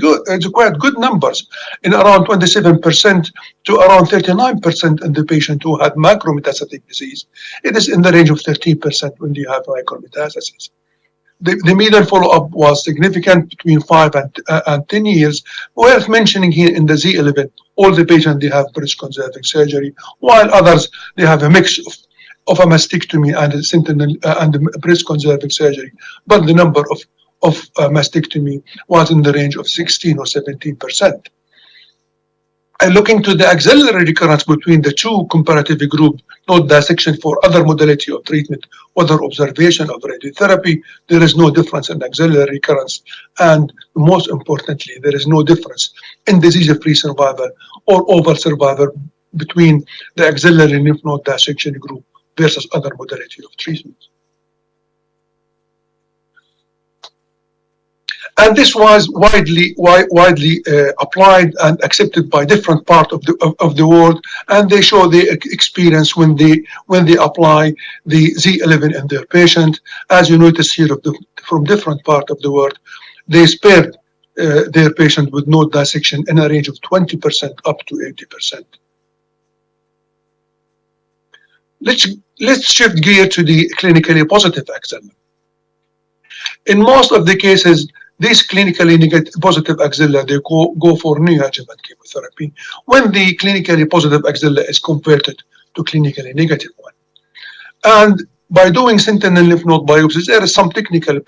good. It's quite good numbers, in around 27% to around 39% in the patient who had macrometastatic disease. It is in the range of 13% when you have macrometastasis. The median follow-up was significant, between 5 and 10 years. Worth mentioning here in the Z11, all the patients, they have breast conserving surgery, while others, they have a mix of a mastectomy and a sentinel and breast conserving surgery, but the number of mastectomy was in the range of 16 or 17%. And looking to the axillary recurrence between the two comparative group, node dissection for other modality of treatment, other observation of radiotherapy, there is no difference in axillary recurrence, and most importantly, there is no difference in disease-free survival or overall survival between the axillary lymph node dissection group versus other modality of treatment. And this was widely applied and accepted by different parts of the world, and they show the experience when they apply the Z11 in their patient. As you notice here, from different parts of the world, they spared their patient with node dissection in a range of 20% up to 80%. Let's shift gear to the clinically positive axilla. In most of the cases, these clinically positive axilla, they go for neoadjuvant chemotherapy when the clinically positive axilla is converted to clinically negative one. And by doing sentinel lymph node biopsies, there is some technical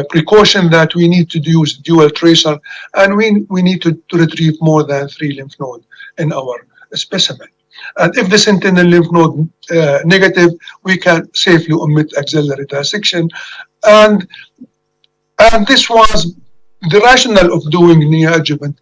precaution that we need to use dual tracer, and we need to retrieve more than 3 lymph nodes in our specimen. And if the sentinel lymph node negative, we can safely omit axillary dissection. And this was the rationale of doing neoadjuvant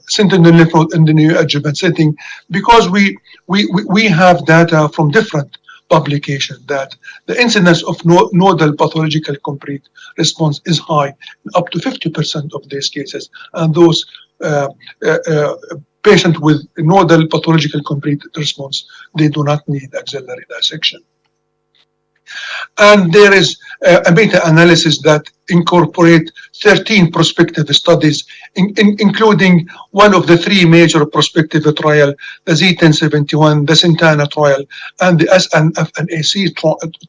sentinel lymph node in the neoadjuvant setting, because we have data from different publications that the incidence of nodal pathological complete response is high, up to 50% of these cases, and those patients with nodal pathological complete response, they do not need axillary dissection. And there is a meta-analysis that incorporate 13 prospective studies, including one of the 3 major prospective trials, the Z1071, the Santana trial, and the SNF&AC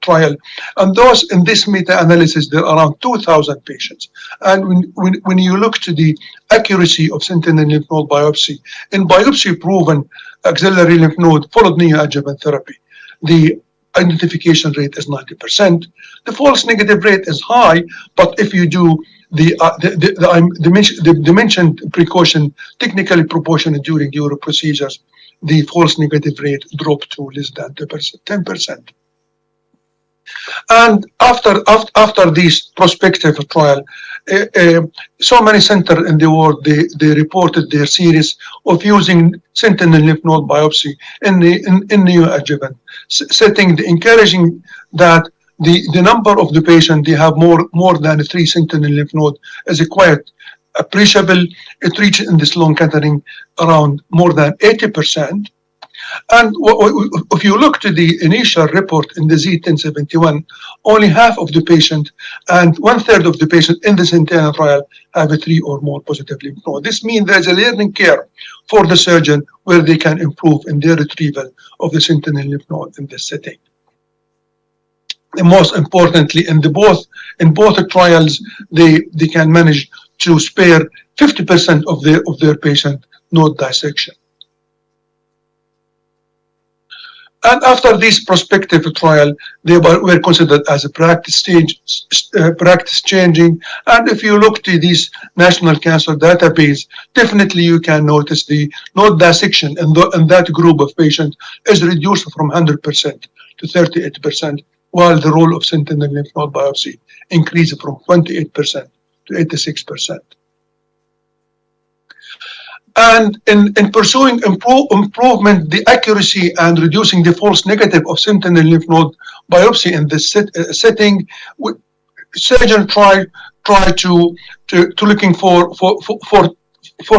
trial. And those, in this meta-analysis, there are around 2,000 patients. And when you look to the accuracy of sentinel lymph node biopsy, in biopsy-proven axillary lymph node followed neoadjuvant therapy, the identification rate is 90%. The false negative rate is high, but if you do the mentioned precaution technically proportionate during your procedures, the false negative rate dropped to less than 10%. And after this prospective trial, so many centers in the world, they reported their series of using sentinel lymph node biopsy in neoadjuvant setting, encouraging that the number of the patient, they have more than 3 sentinel lymph node is quite appreciable. It reaches in this long catering around more than 80%. And if you look to the initial report in the Z1071, only half of the patient and 1/3 of the patient in the Santana trial have a 3 or more positive lymph node. This means there's a learning curve for the surgeon where they can improve in their retrieval of the sentinel lymph node in this setting. And most importantly, in both trials, they can manage to spare 50% of their patient node dissection. And after this prospective trial, they were considered as a practice changing. And if you look to this National Cancer Database, definitely you can notice the node dissection in that group of patients is reduced from 100% to 38%, while the role of sentinel lymph node biopsy increased from 28% to 86%. And in pursuing improvement, the accuracy and reducing the false negative of sentinel lymph node biopsy in this setting, surgeons try to looking for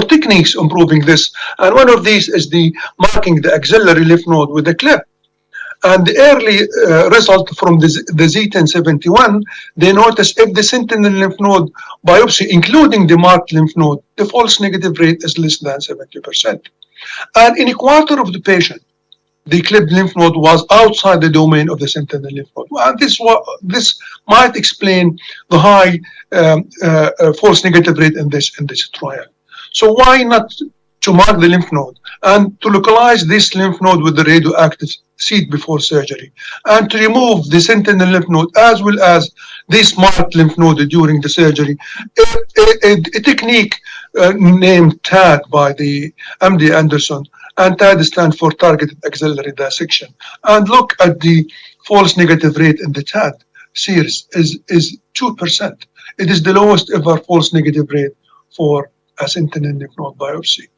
techniques improving this. And one of these is the marking the axillary lymph node with a clip. And the early result from the Z1071, they noticed if the sentinel lymph node biopsy, including the marked lymph node, the false negative rate is less than 70%. And in a quarter of the patient, the clipped lymph node was outside the domain of the sentinel lymph node. And this might explain the high false negative rate in this trial. So why not to mark the lymph node and to localize this lymph node with the radioactive seed before surgery, and to remove the sentinel lymph node as well as this marked lymph node during the surgery? A technique named TAD by the MD Anderson, and TAD stands for targeted axillary dissection. And look at the false negative rate in the TAD series is 2%. It is the lowest ever false negative rate for a sentinel lymph node biopsy.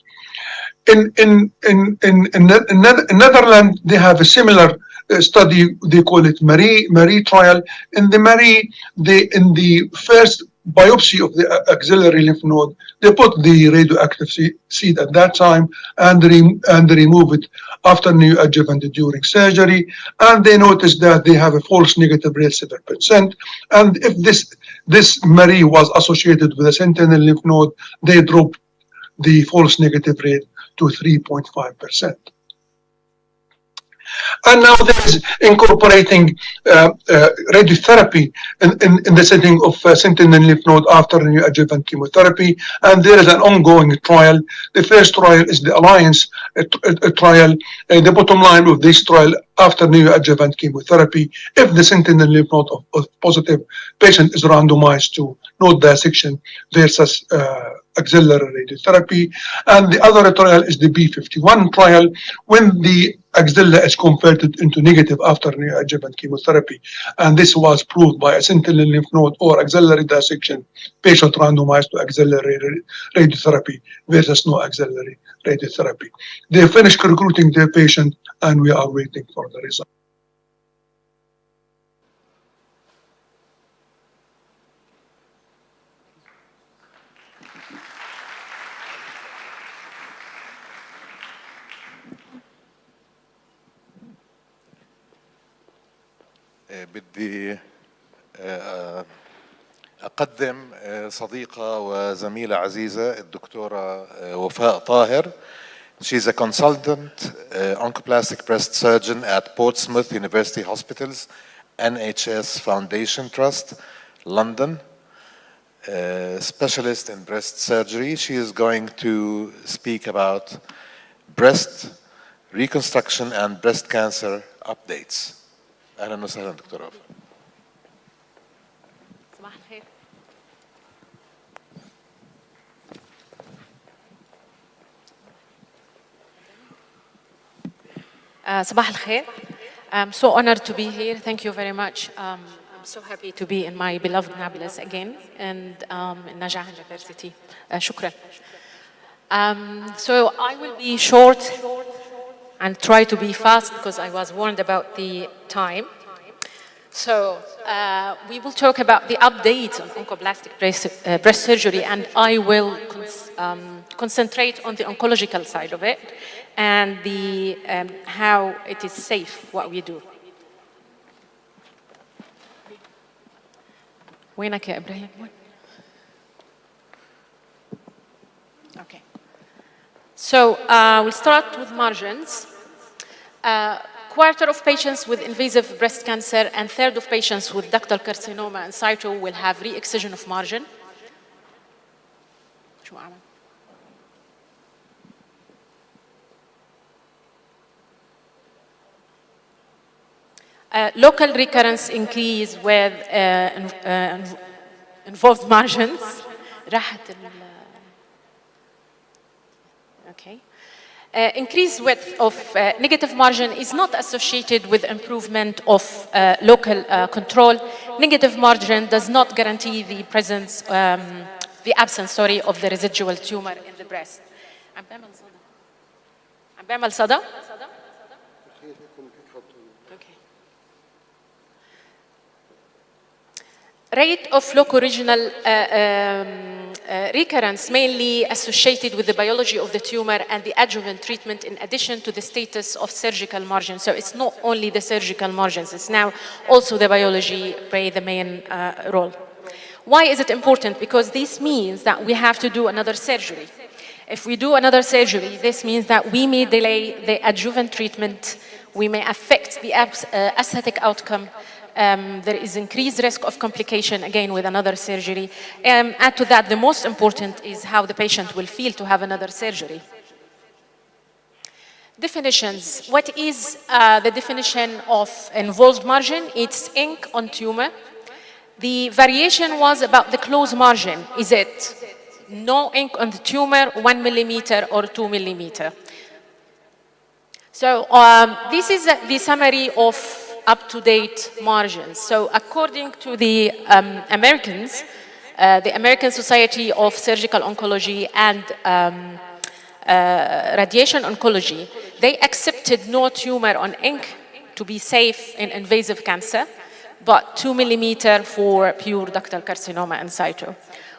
In Netherlands, they have a similar study. They call it Marie trial. In the Marie, in the first biopsy of the axillary lymph node, they put the radioactive seed at that time and remove it after neoadjuvant during surgery. And they noticed that they have a false negative rate 7%. And if this Marie was associated with a sentinel lymph node, they drop the false negative rate to 3.5%. And now there is incorporating radiotherapy in the setting of sentinel lymph node after neoadjuvant chemotherapy, and there is an ongoing trial. The first trial is the Alliance trial. The bottom line of this trial, after neoadjuvant chemotherapy, if the sentinel lymph node of positive patient is randomized to node dissection versus axillary radiotherapy. And the other trial is the B51 trial, when the axilla is converted into negative after neoadjuvant chemotherapy. And this was proved by a sentinel lymph node or axillary dissection, patient randomized to axillary radiotherapy versus no axillary radiotherapy. They finished recruiting their patient, and we are waiting for the result. بدي أقدم صديقة وزميلة عزيزة الدكتورة وفاء طاهر. She's a consultant oncoplastic breast surgeon at Portsmouth University Hospitals, NHS Foundation Trust, London, specialist in breast surgery. She is going to speak about breast reconstruction and breast cancer updates. أهلا وسهلا دكتور وفاء. صباح الخير. صباح الخير. I'm so honored to be here. Thank you very much. I'm so happy to be in my beloved Nablus again and An-Najah University. شكرا. So I will be short and try to be fast because I was warned about the time. So we will talk about the updates on oncoplastic breast surgery, and I will concentrate on the oncological side of it and the how it is safe what we do. وينك يا إبراهيم؟ Okay. So we'll start with margins. Quarter of patients with invasive breast cancer and third of patients with ductal carcinoma in situ will have re-excision of margin. Local recurrence increase with involved margins. Okay. Increased width of negative margin is not associated with improvement of local control. Negative margin does not guarantee the presence, the absence, sorry, of the residual tumor in the breast. عم بعمل صدى. Rate of loco-regional recurrence mainly associated with the biology of the tumor and the adjuvant treatment in addition to the status of surgical margins. So it's not only the surgical margins, it's now also the biology play the main role. Why is it important? Because this means that we have to do another surgery. If we do another surgery, this means that we may delay the adjuvant treatment, we may affect the aesthetic outcome. There is increased risk of complication, again, with another surgery. Add to that, the most important is how the patient will feel to have another surgery. Definitions. What is the definition of involved margin? It's ink on tumor. The variation was about the close margin. Is it no ink on the tumor, 1 millimeter or 2 millimeter? So this is the summary of up-to-date margins. So according to the Americans, the American Society of Surgical Oncology and Radiation Oncology, they accepted no tumor on ink to be safe in invasive cancer, but 2 millimeter for pure ductal carcinoma in situ.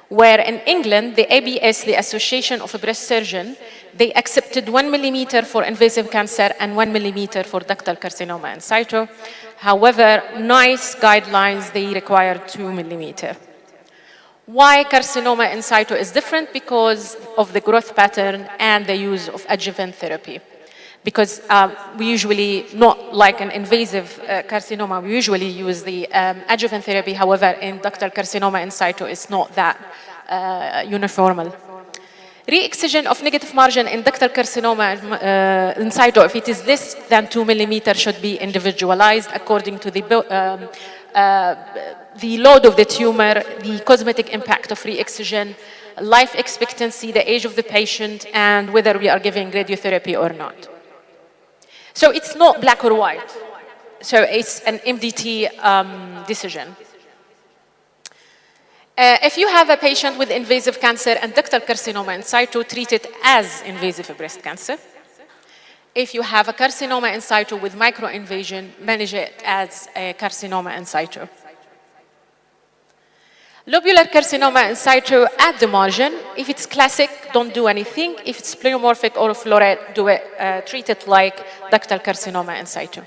Where in England, the ABS, the Association of Breast Surgeons, they accepted 1 millimeter for invasive cancer and 1 millimeter for ductal carcinoma in situ. However, NICE guidelines, they require 2 millimeter. Why carcinoma in situ is different? Because of the growth pattern and the use of adjuvant therapy. Because we usually, not like an invasive carcinoma, we usually use the adjuvant therapy. However, in ductal carcinoma in situ, it's not that uniformal. Re-excision of negative margin in ductal carcinoma in situ, if it is less than 2 millimeter, should be individualized according to the load of the tumor, the cosmetic impact of re-excision, life expectancy, the age of the patient, and whether we are giving radiotherapy or not. So it's not black or white. So it's an MDT decision. If you have a patient with invasive cancer and ductal carcinoma in situ, treat it as invasive breast cancer. If you have a carcinoma in situ with microinvasion, manage it as a carcinoma in situ. Lobular carcinoma in situ at the margin. If it's classic, don't do anything. If it's pleomorphic or floret, do it, treat it like ductal carcinoma in situ.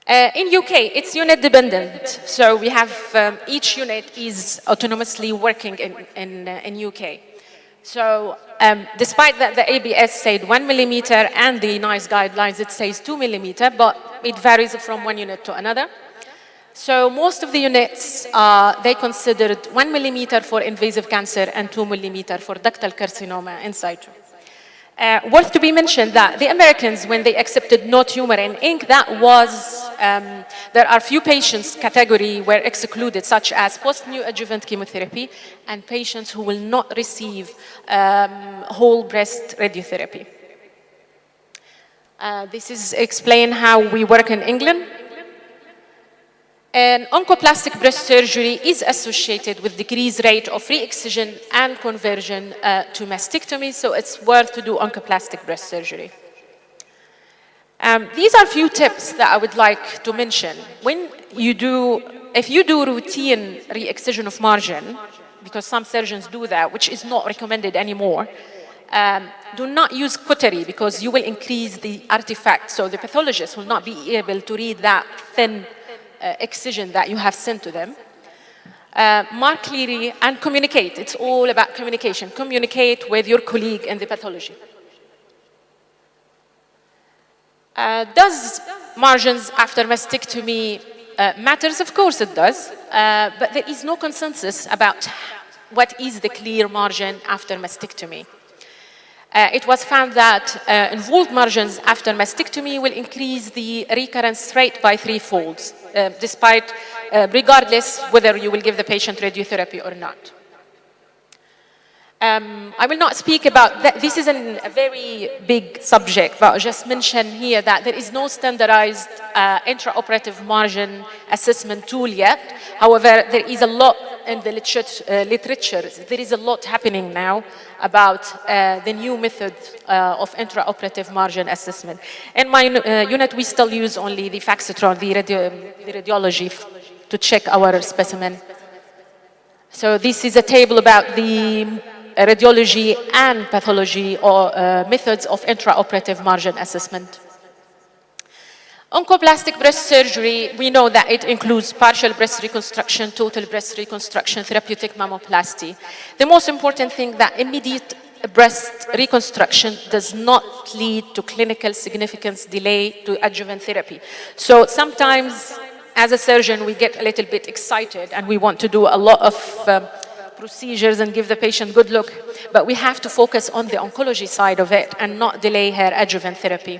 In UK, it's unit dependent. So we have, each unit is autonomously working in UK. So despite that the ABS said 1 millimeter and the NICE guidelines, it says 2 millimeter, but it varies from one unit to another. So most of the units, they considered 1 millimeter for invasive cancer and 2 millimeter for ductal carcinoma in situ. Worth to be mentioned that the Americans, when they accepted no tumor in ink, that was, there are few patients category were excluded, such as post-neoadjuvant chemotherapy and patients who will not receive whole breast radiotherapy. This is explain how we work in England. And oncoplastic breast surgery is associated with decreased rate of re-excision and conversion to mastectomy, so it's worth to do oncoplastic breast surgery. These are a few tips that I would like to mention. When you do, if you do routine re-excision of margin, because some surgeons do that, which is not recommended anymore, do not use cautery because you will increase the artifact, so the pathologist will not be able to read that thin excision that you have sent to them. Mark clearly and communicate. It's all about communication. Communicate with your colleague in the pathology. Does margins after mastectomy matters? Of course it does, but there is no consensus about what is the clear margin after mastectomy. It was found that involved margins after mastectomy will increase the recurrence rate by 3-fold, despite, regardless whether you will give the patient radiotherapy or not. I will not speak about that. This is a very big subject, but I'll just mention here that there is no standardized intraoperative margin assessment tool yet. However, there is a lot in the literature. There is a lot happening now about the new method of intraoperative margin assessment. In my unit, we still use only the faxitron, the radiology, to check our specimen. So this is a table about the radiology and pathology or methods of intraoperative margin assessment. Oncoplastic breast surgery, we know that it includes partial breast reconstruction, total breast reconstruction, therapeutic mammoplasty. The most important thing that immediate breast reconstruction does not lead to clinical significance delay to adjuvant therapy. So sometimes, as a surgeon, we get a little bit excited and we want to do a lot of procedures and give the patient good look, but we have to focus on the oncology side of it and not delay her adjuvant therapy.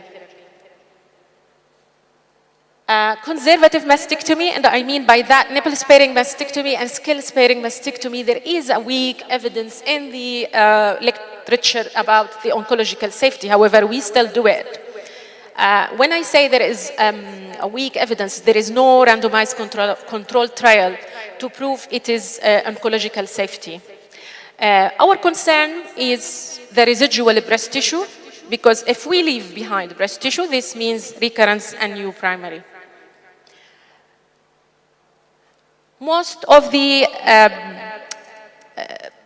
Conservative mastectomy, and I mean by that nipple-sparing mastectomy and skill-sparing mastectomy, there is a weak evidence in the literature about the oncological safety. However, we still do it. When I say there is a weak evidence, there is no randomized controlled trial to prove it is oncological safety. Our concern is the residual breast tissue, because if we leave behind breast tissue, this means recurrence and new primary. Most of the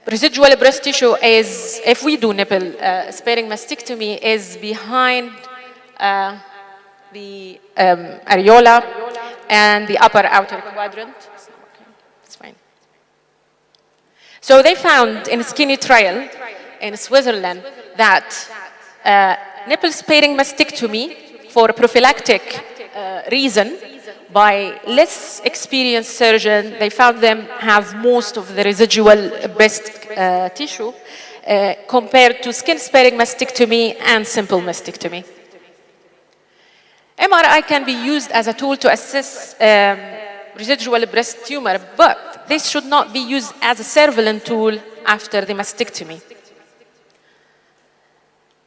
residual breast tissue is, if we do nipple sparing mastectomy, is behind the areola and the upper outer quadrant. It's fine. So they found in a skinny trial in Switzerland that nipple sparing mastectomy for prophylactic reason by less experienced surgeon, they found them have most of the residual breast tissue compared to skin sparing mastectomy and simple mastectomy. MRI can be used as a tool to assess residual breast tumor, but this should not be used as a surveillance tool after the mastectomy.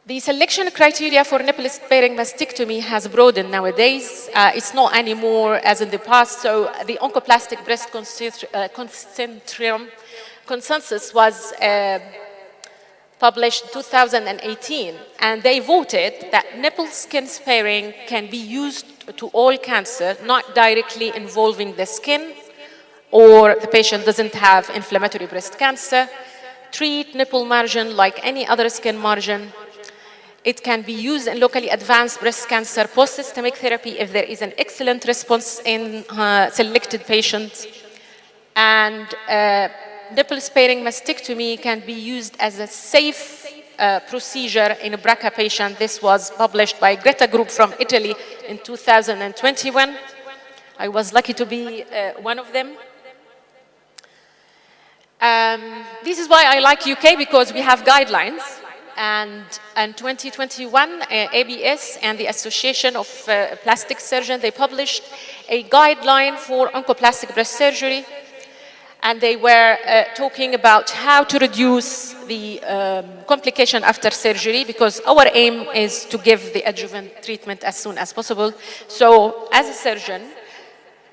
The selection criteria for nipple-sparing mastectomy has broadened nowadays. It's not anymore as in the past, so the oncoplastic breast consensus was published in 2018, and they voted that nipple skin sparing can be used to all cancer, not directly involving the skin, or the patient doesn't have inflammatory breast cancer. Treat nipple margin like any other skin margin. It can be used in locally advanced breast cancer post-systemic therapy if there is an excellent response in selected patients. And nipple-sparing mastectomy can be used as a safe procedure in a BRCA patient. This was published by Greta Group from Italy in 2021. I was lucky to be one of them. This is why I like UK, because we have guidelines. And in 2021, ABS and the Association of Plastic Surgeons, they published a guideline for oncoplastic breast surgery. And they were talking about how to reduce the complication after surgery, because our aim is to give the adjuvant treatment as soon as possible. So as a surgeon,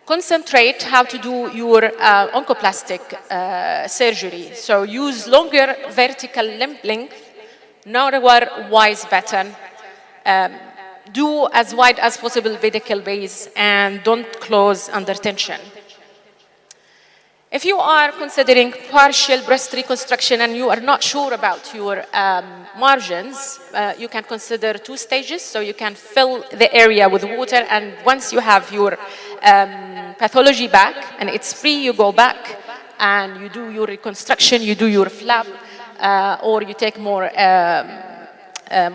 concentrate how to do your oncoplastic surgery. So use longer vertical limb length, narrower wise pattern, do as wide as possible pedicle base, and don't close under tension. If you are considering partial breast reconstruction and you are not sure about your margins, you can consider 2 stages. So you can fill the area with water, and once you have your pathology back and it's free, you go back and you do your reconstruction, you do your flap, or you take more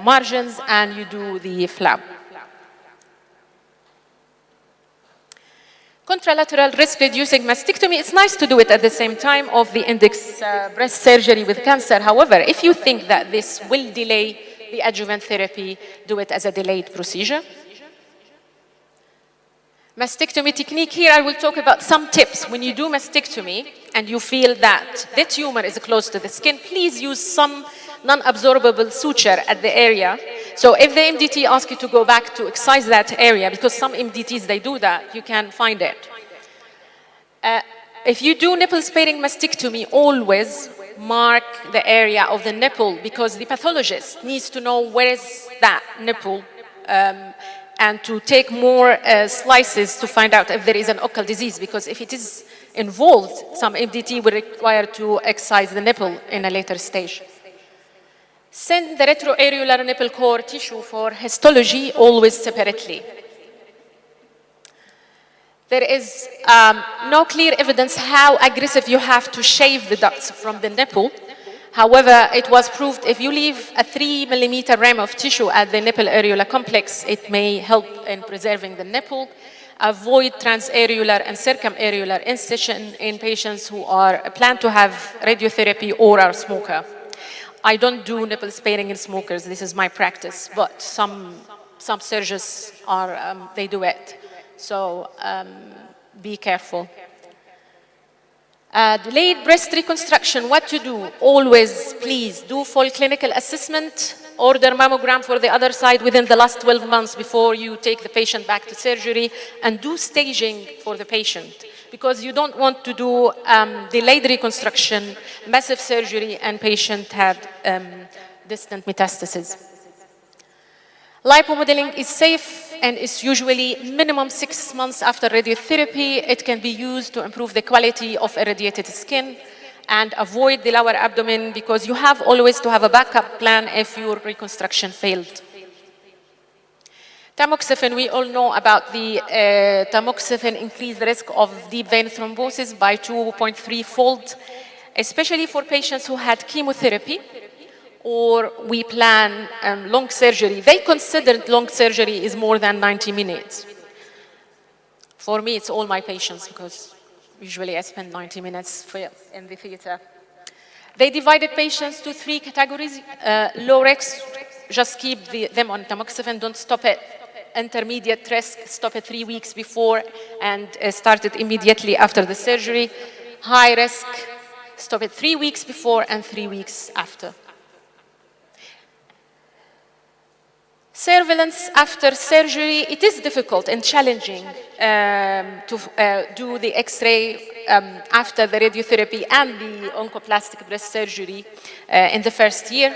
margins and you do the flap. Contralateral risk-reducing mastectomy, it's nice to do it at the same time of the index breast surgery with cancer. However, if you think that this will delay the adjuvant therapy, do it as a delayed procedure. Mastectomy technique, here I will talk about some tips. When you do mastectomy and you feel that the tumor is close to the skin, please use some non-absorbable suture at the area. So if the MDT asks you to go back to excise that area, because some MDTs, they do that, you can find it. If you do nipple-sparing mastectomy, always mark the area of the nipple because the pathologist needs to know where is that nipple and to take more slices to find out if there is an occult disease, because if it is involved, some MDT will require to excise the nipple in a later stage. Send the retroareolar nipple core tissue for histology always separately. There is no clear evidence how aggressive you have to shave the ducts from the nipple. However, it was proved if you leave a 3 millimeter rim of tissue at the nipple areola complex, it may help in preserving the nipple. Avoid transareolar and circumareolar incision in patients who plan to have radiotherapy or are smoker. I don't do nipple sparing in smokers. This is my practice, but some surgeons they do it. So be careful. Delayed breast reconstruction, what to do? Always, please, do full clinical assessment, order mammogram for the other side within the last 12 months before you take the patient back to surgery, and do staging for the patient, because you don't want to do delayed reconstruction, massive surgery, and patient had distant metastases. Lipomodeling is safe and is usually minimum 6 months after radiotherapy. It can be used to improve the quality of irradiated skin and avoid the lower abdomen, because you have always to have a backup plan if your reconstruction failed. Tamoxifen, we all know about the tamoxifen increased risk of deep vein thrombosis by 2.3-fold, especially for patients who had chemotherapy or we plan long surgery. They considered long surgery is more than 90 minutes. For me, it's all my patients, because usually I spend 90 minutes in the theater. They divided patients to 3 categories. Low risk, just keep them on tamoxifen, don't stop it. Intermediate risk, stop it 3 weeks before and start it immediately after the surgery. High risk, stop it 3 weeks before and 3 weeks after. Surveillance after surgery, it is difficult and challenging to do the X-ray after the radiotherapy and the oncoplastic breast surgery in the first year.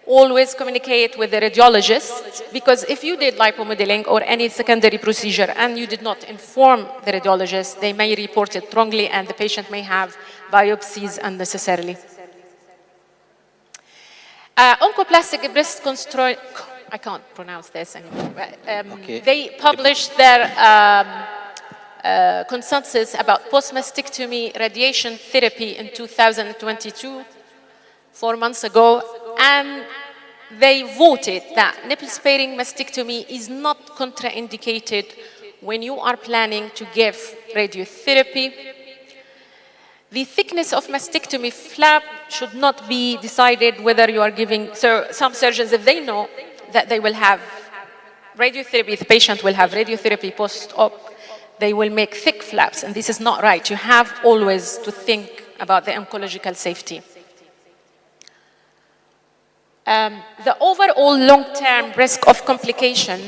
Always communicate with the radiologist, because if you did lipomodeling or any secondary procedure and you did not inform the radiologist, they may report it wrongly and the patient may have biopsies unnecessarily. Oncoplastic breast I can't pronounce this anymore. Okay. They published their consensus about post-mastectomy radiation therapy in 2022, 4 months ago, and they voted that nipple-sparing mastectomy is not contraindicated when you are planning to give radiotherapy. The thickness of mastectomy flap should not be decided whether you are giving, so some surgeons, if they know that they will have radiotherapy, the patient will have radiotherapy post-op, they will make thick flaps, and this is not right. You have always to think about the oncological safety. The overall long-term risk of complication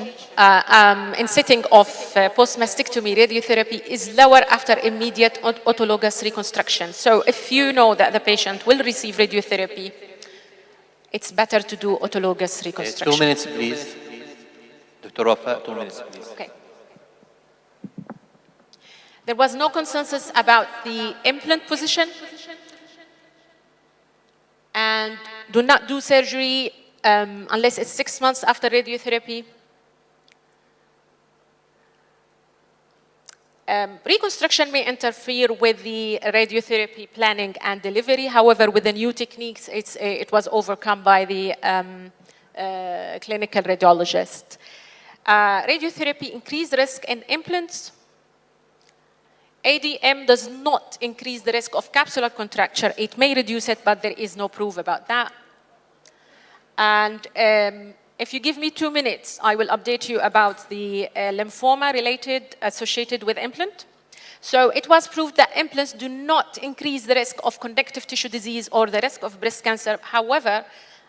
in setting of post-mastectomy radiotherapy is lower after immediate autologous reconstruction. So if you know that the patient will receive radiotherapy, it's better to do autologous reconstruction. 2 minutes, please. Dr. Wafa, 2 minutes, please. Okay. There was no consensus about the implant position. And do not do surgery unless it's 6 months after radiotherapy. Reconstruction may interfere with the radiotherapy planning and delivery. However, with the new techniques, it was overcome by the clinical radiologist. Radiotherapy increased risk in implants. ADM does not increase the risk of capsular contracture. It may reduce it, but there is no proof about that. And if you give me 2 minutes, I will update you about the lymphoma associated with implant. So it was proved that implants do not increase the risk of connective tissue disease or the risk of breast cancer. However,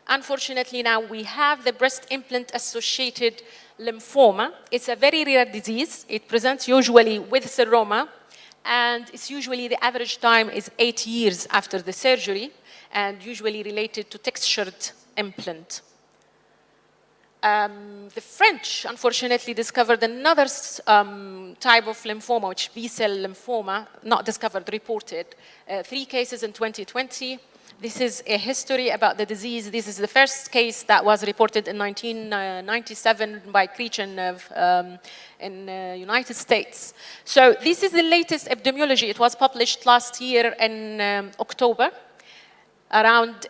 unfortunately now we have the breast implant associated lymphoma. It's a very rare disease. It presents usually with seroma, and it's usually the average time is 8 years after the surgery, and usually related to textured implant. The French, unfortunately, discovered another type of lymphoma, which B-cell lymphoma, not discovered, reported. 3 cases in 2020. This is a history about the disease. This is the first case that was reported in 1997 by Creechan in the United States. So this is the latest epidemiology. It was published last year in October. Around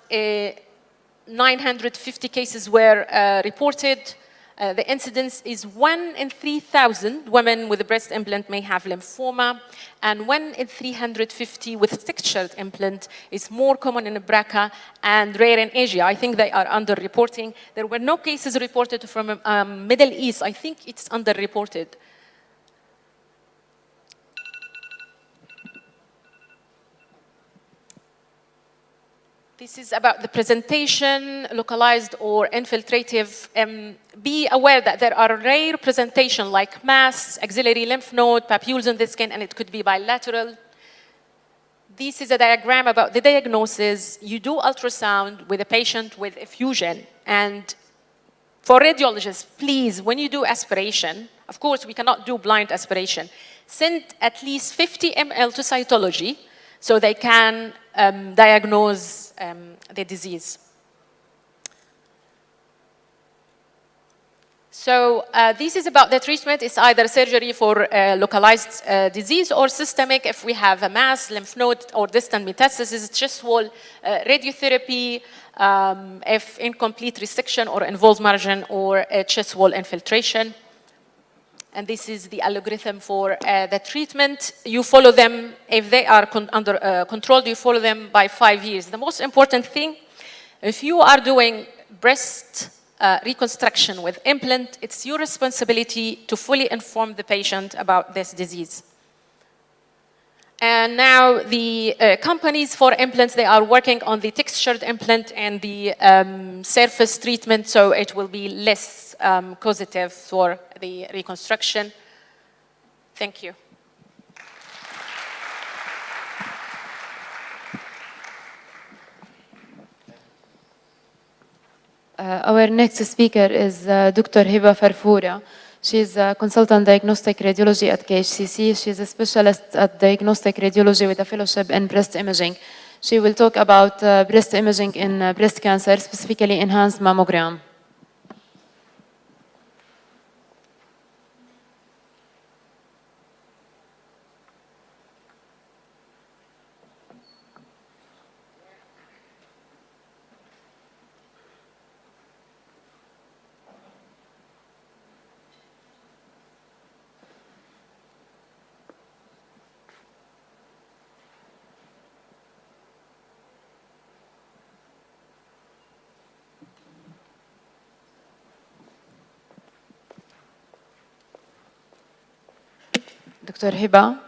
950 cases were reported. The incidence is 1 in 3,000 women with a breast implant may have lymphoma, and 1 in 350 with textured implant is more common in BRCA and rare in Asia. I think they are underreporting. There were no cases reported from Middle East. I think it's underreported. This is about the presentation, localized or infiltrative. Be aware that there are rare presentations like mass, axillary lymph node, papules in the skin, and it could be bilateral. This is a diagram about the diagnosis. You do ultrasound with a patient with effusion. And for radiologists, please, when you do aspiration, of course, we cannot do blind aspiration, send at least 50 ml to cytology so they can diagnose the disease. So this is about the treatment. It's either surgery for localized disease or systemic if we have a mass, lymph node, or distant metastasis, chest wall, radiotherapy, if incomplete resection or involved margin or chest wall infiltration. And this is the algorithm for the treatment. You follow them, if they are under control, you follow them by 5 years. The most important thing, if you are doing breast reconstruction with implant, it's your responsibility to fully inform the patient about this disease. And now the companies for implants, they are working on the textured implant and the surface treatment, so it will be less causative for the reconstruction. Thank you. Our next speaker is Dr. Hiba Farfoura. She's a consultant diagnostic radiology at KHCC. She's a specialist at diagnostic radiology with a fellowship in breast imaging. She will talk about breast imaging in breast cancer, specifically enhanced mammogram. Dr. Hiba.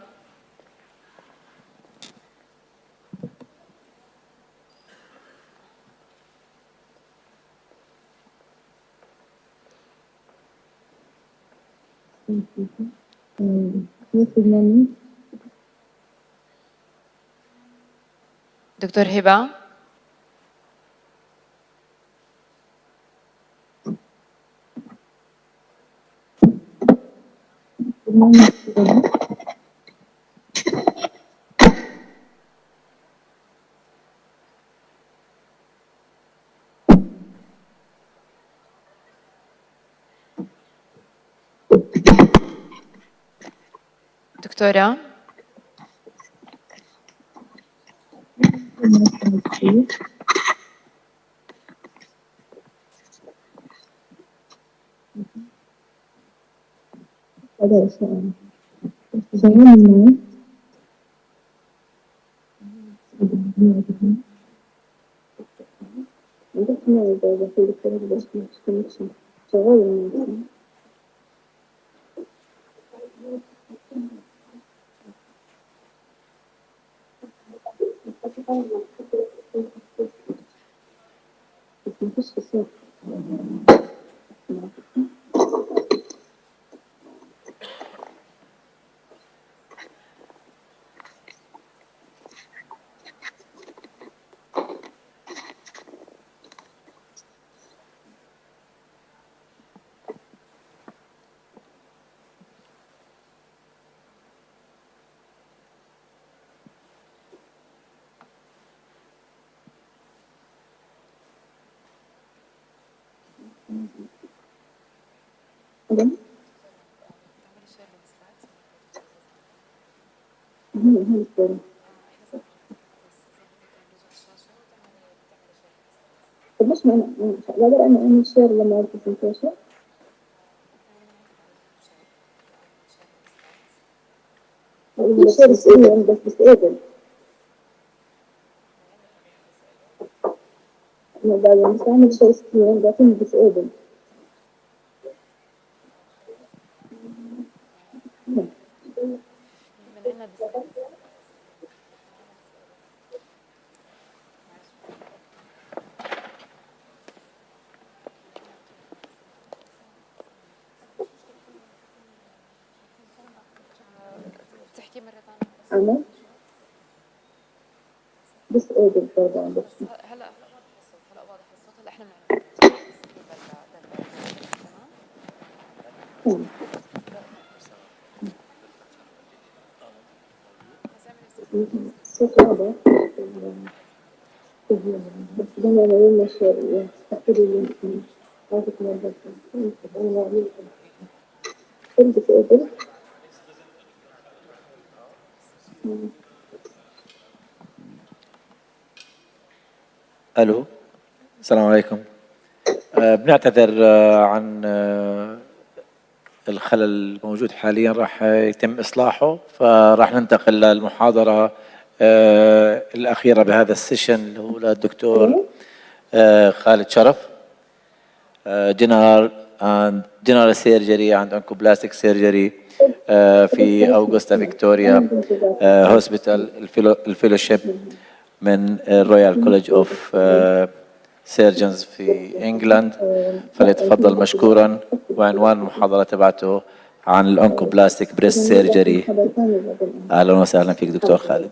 Dr. Hiba. دكتورة طب ليش ما أنا أقدر أنا أعمل شير لما البرزنتيشن؟ شير سكرين بس disable. أنا بعد مش أعمل شير سكرين لكن disable. أنا disable طبعا بس. هلا واضح الصوت. هلا احنا الصوت واضح بس لما نعمل شيء أكيد اللي هذا كمان بس أنا أعمل disable. الو، السلام عليكم. بنعتذر عن الخلل الموجود حاليا، راح يتم اصلاحه، فراح ننتقل للمحاضره الاخيره بهذا السيشن اللي هو للدكتور خالد شرف، جنرال سيرجري اند انكوبلاستيك سيرجري في اوغستا فيكتوريا هوسبيتال، الفيلوشيب من الرويال كوليدج اوف سيرجنز في انجلاند. فليتفضل مشكورا. وعنوان المحاضره تبعته عن الانكوبلاستيك بريست سيرجري. اهلا وسهلا فيك دكتور خالد.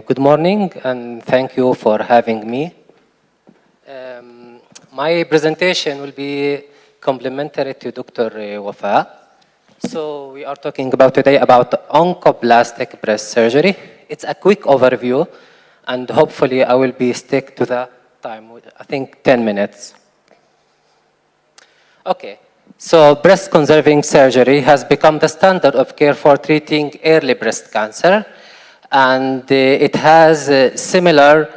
Good morning and thank you for having me. My presentation will be complementary to Dr. Wafa. So we are talking about today about oncoplastic breast surgery. It's a quick overview and hopefully I will be stick to the time, I think 10 minutes. Okay, so breast conserving surgery has become the standard of care for treating early breast cancer. And it has similar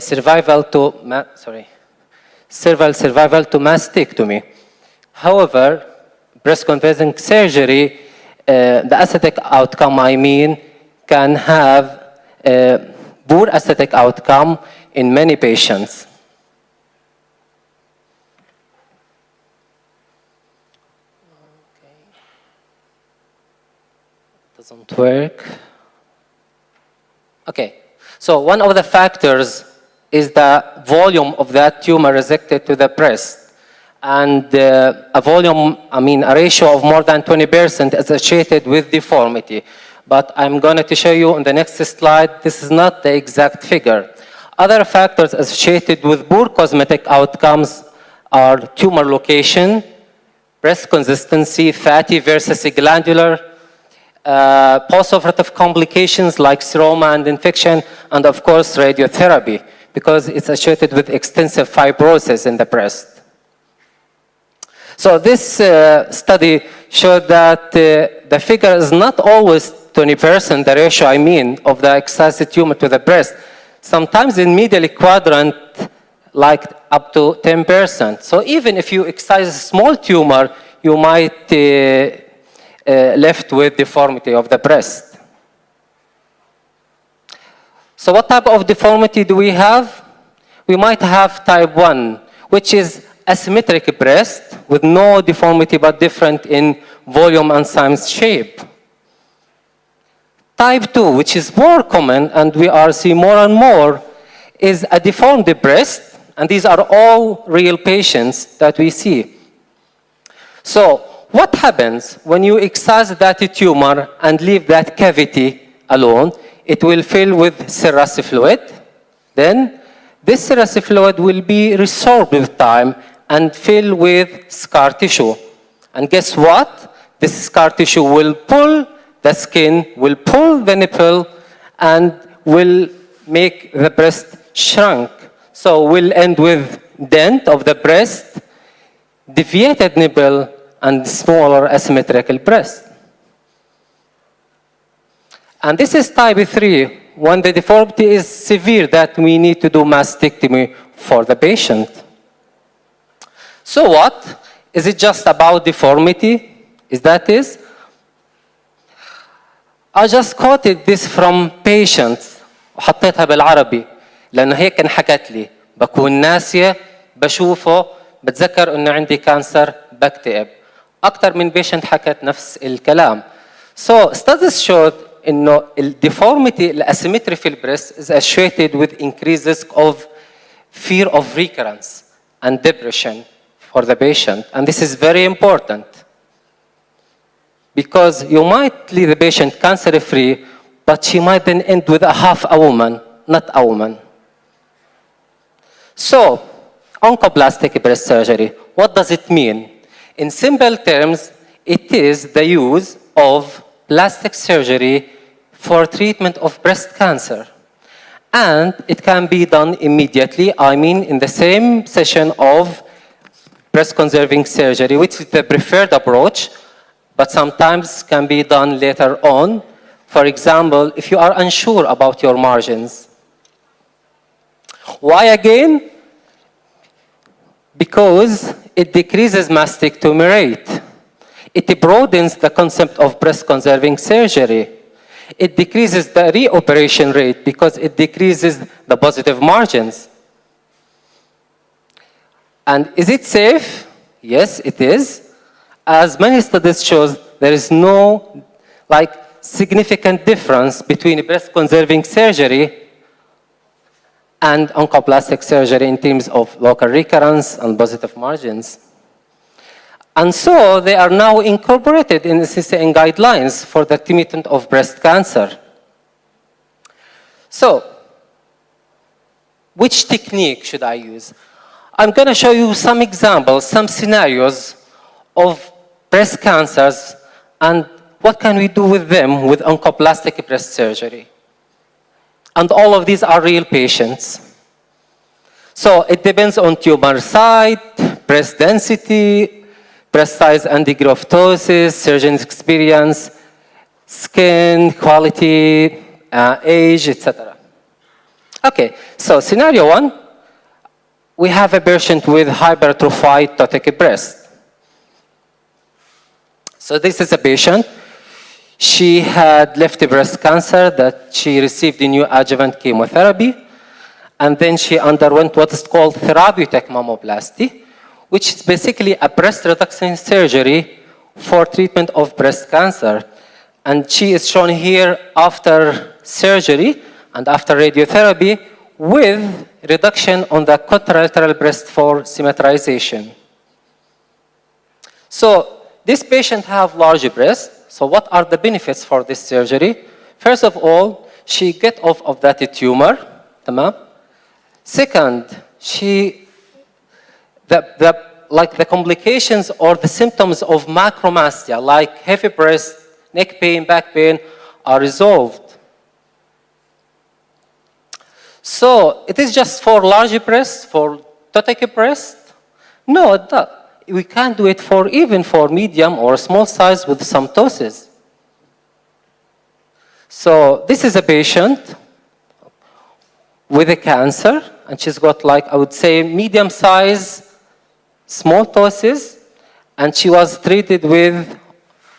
survival to mastectomy. However, breast conserving surgery, the aesthetic outcome, can have poor aesthetic outcome in many patients. Okay. Doesn't work. Okay, so one of the factors is the volume of that tumor resected to the breast. And a volume, a ratio of more than 20% is associated with deformity. But I'm going to show you on the next slide, this is not the exact figure. Other factors associated with poor cosmetic outcomes are tumor location, breast consistency, fatty versus glandular, postoperative complications like seroma and infection, and of course radiotherapy, because it's associated with extensive fibrosis in the breast. So this study showed that the figure is not always 20%, the ratio of the excised tumor to the breast. Sometimes in medial quadrant, like up to 10%. So even if you excise a small tumor, you might left with deformity of the breast. So what type of deformity do we have? We might have type 1, which is asymmetric breast with no deformity but different in volume and size shape. Type 2, which is more common and we are seeing more and more, is a deformed breast, and these are all real patients that we see. So what happens when you excise that tumor and leave that cavity alone? It will fill with serous fluid. Then this serous fluid will be resorbed with time and fill with scar tissue. And guess what? This scar tissue will pull the skin, will pull the nipple, and will make the breast shrink. So we'll end with dent of the breast, deviated nipple, and smaller asymmetrical breast. And this is type 3, when the deformity is severe that we need to do mastectomy for the patient. So what? Is it just about deformity? Is that it? I just quoted this from patients وحطيتها بالعربي لأنه هيك انحكت لي بكون ناسية بشوفه بتذكر إنه عندي كانسر بكتئب أكثر من patient حكت نفس الكلام. So studies showed إنه deformity الasymmetry في البريست is associated with increased risk of fear of recurrence and depression for the patient, and this is very important because you might leave the patient cancer-free, but she might then end with a half a woman, not a woman. So, oncoplastic breast surgery, what does it mean? In simple terms, it is the use of plastic surgery for treatment of breast cancer. And it can be done immediately, I mean in the same session of breast conserving surgery, which is the preferred approach, but sometimes can be done later on. For example, if you are unsure about your margins. Why again? Because it decreases mastectomy rate. It broadens the concept of breast conserving surgery. It decreases the reoperation rate because it decreases the positive margins. And is it safe? Yes, it is. As many studies show, there is no significant difference between breast conserving surgery and oncoplastic surgery in terms of local recurrence and positive margins. And so they are now incorporated in the NCCN guidelines for the treatment of breast cancer. So, which technique should I use? I'm going to show you some examples, some scenarios of breast cancers and what can we do with them with oncoplastic breast surgery. And all of these are real patients. So it depends on tumor site, breast density, breast size and degree of ptosis, surgeon's experience, skin quality, age, etc. Okay, so scenario 1, we have a patient with hypertrophied ptotic breast. So this is a patient. She had left breast cancer that she received in neoadjuvant chemotherapy, and then she underwent what is called therapeutic mammoplasty, which is basically a breast reduction surgery for treatment of breast cancer. And she is shown here after surgery and after radiotherapy with reduction on the contralateral breast for symmetrization. So this patient have large breast. So what are the benefits for this surgery? First of all, she get off of that tumor. Tamam. Second, the complications or the symptoms of macromastia, like heavy breast, neck pain, back pain, are resolved. So it is just for large breast, for ptotic breast? No, we can do it for even for medium or small size with some ptosis. So this is a patient with a cancer, and she's got I would say medium size, small ptosis, and she was treated with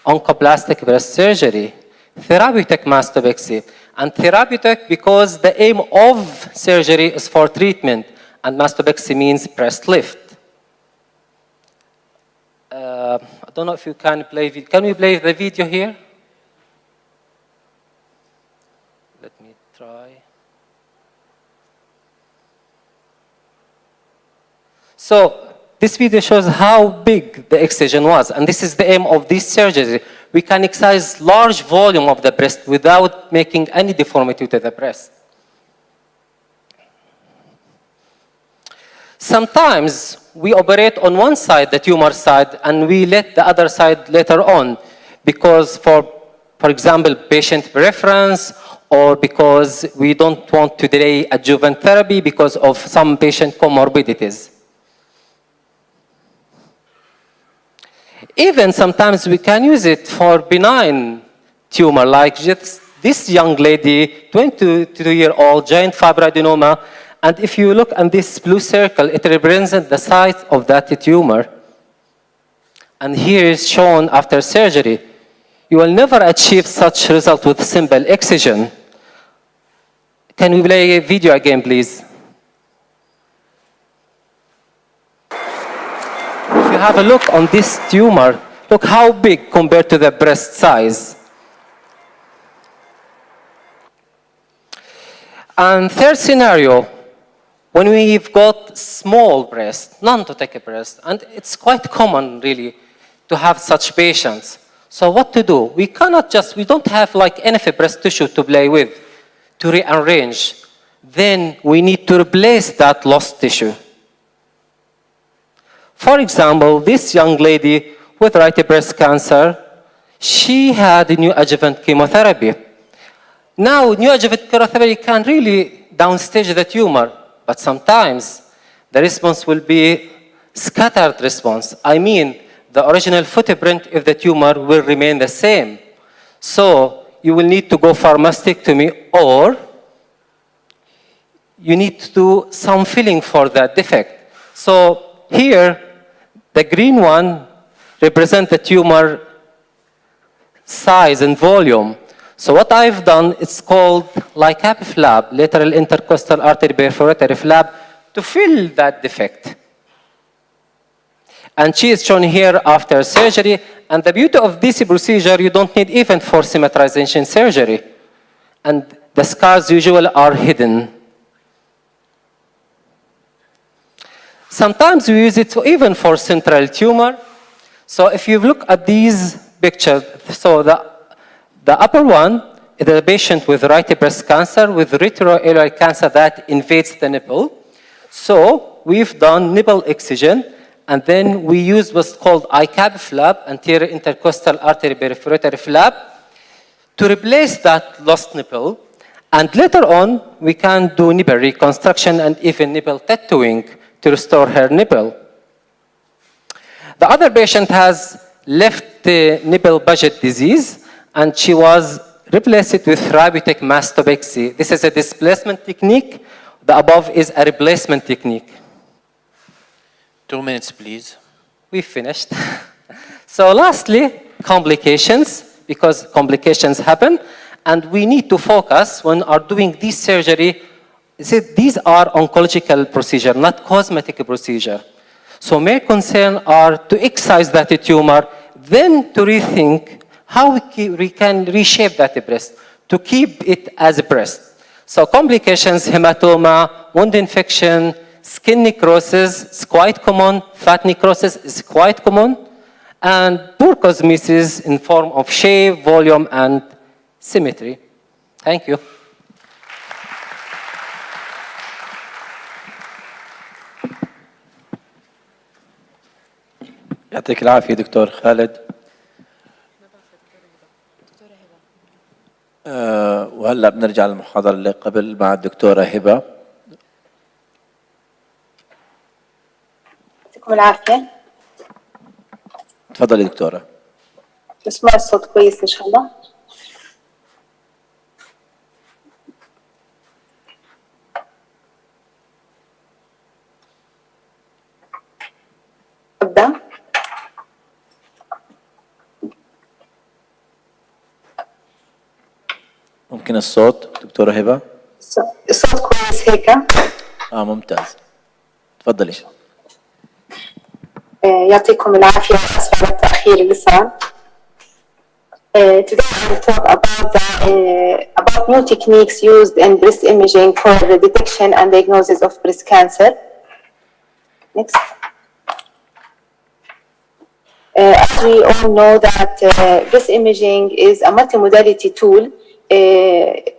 oncoplastic breast surgery, therapeutic mastectomy, and therapeutic because the aim of surgery is for treatment, and mastectomy means breast lift. I don't know if you can play. Can we play the video here? Let me try. So this video shows how big the excision was, and this is the aim of this surgery. We can excise large volume of the breast without making any deformity to the breast. Sometimes we operate on one side, the tumor side, and we let the other side later on because for example, patient preference, or because we don't want to delay adjuvant therapy because of some patient comorbidities. Even sometimes we can use it for benign tumor, like just this young lady, 22-year-old, giant fibroadenoma, and if you look at this blue circle, it represents the size of that tumor. And here is shown after surgery. You will never achieve such result with simple excision. Can we play a video again, please? If you have a look on this tumor, look how big compared to the breast size. And third scenario, when we've got small breast, non-totic breast, and it's quite common really to have such patients. So what to do? We don't have like enough breast tissue to play with, to rearrange. Then we need to replace that lost tissue. For example, this young lady with right breast cancer, she had neoadjuvant chemotherapy. Now, neoadjuvant chemotherapy can really downstage the tumor, but sometimes the response will be scattered response. I mean, the original footprint of the tumor will remain the same. So you will need to go for mastectomy, or you need to do some filling for that defect. So here, the green one represents the tumor size and volume. So what I've done, it's called LICAP flap, lateral intercostal artery perforator flap, to fill that defect. And she is shown here after surgery. And the beauty of this procedure, you don't need even for symmetrization surgery. And the scars usually are hidden. Sometimes we use it even for central tumor. So if you look at these pictures, so the upper one is a patient with right breast cancer with retroareolar cancer that invades the nipple. So we've done nipple excision, and then we use what's called ICAP flap, anterior intercostal artery perforator flap, to replace that lost nipple. And later on, we can do nipple reconstruction and even nipple tattooing to restore her nipple. The other patient has left nipple budget disease, and she was replaced with therapeutic mastectomy. This is a displacement technique. The above is a replacement technique. 2 minutes, please. We finished. So lastly, complications, because complications happen, and we need to focus when are doing this surgery. These are oncological procedure, not cosmetic procedure. So main concern are to excise that tumor, then to rethink how we can reshape that breast, to keep it as a breast. So complications, hematoma, wound infection, skin necrosis is quite common, fat necrosis is quite common, and poor cosmesis in form of shape, volume, and symmetry. Thank you. يعطيك العافية دكتور خالد. وهلا بنرجع للمحاضرة اللي قبل مع الدكتورة هبة. يعطيكم العافية. تفضلي دكتورة. تسمع الصوت كويس إن شاء الله؟ أبدأ؟ ممكن الصوت دكتورة هبة؟ الصوت كويس هيك؟ ممتاز. تفضلي. يعطيكم العافية، أسف على التأخير اللي صار. Today I will talk about new techniques used in breast imaging for the detection and diagnosis of breast cancer. Next. As we all know that breast imaging is a multimodality tool.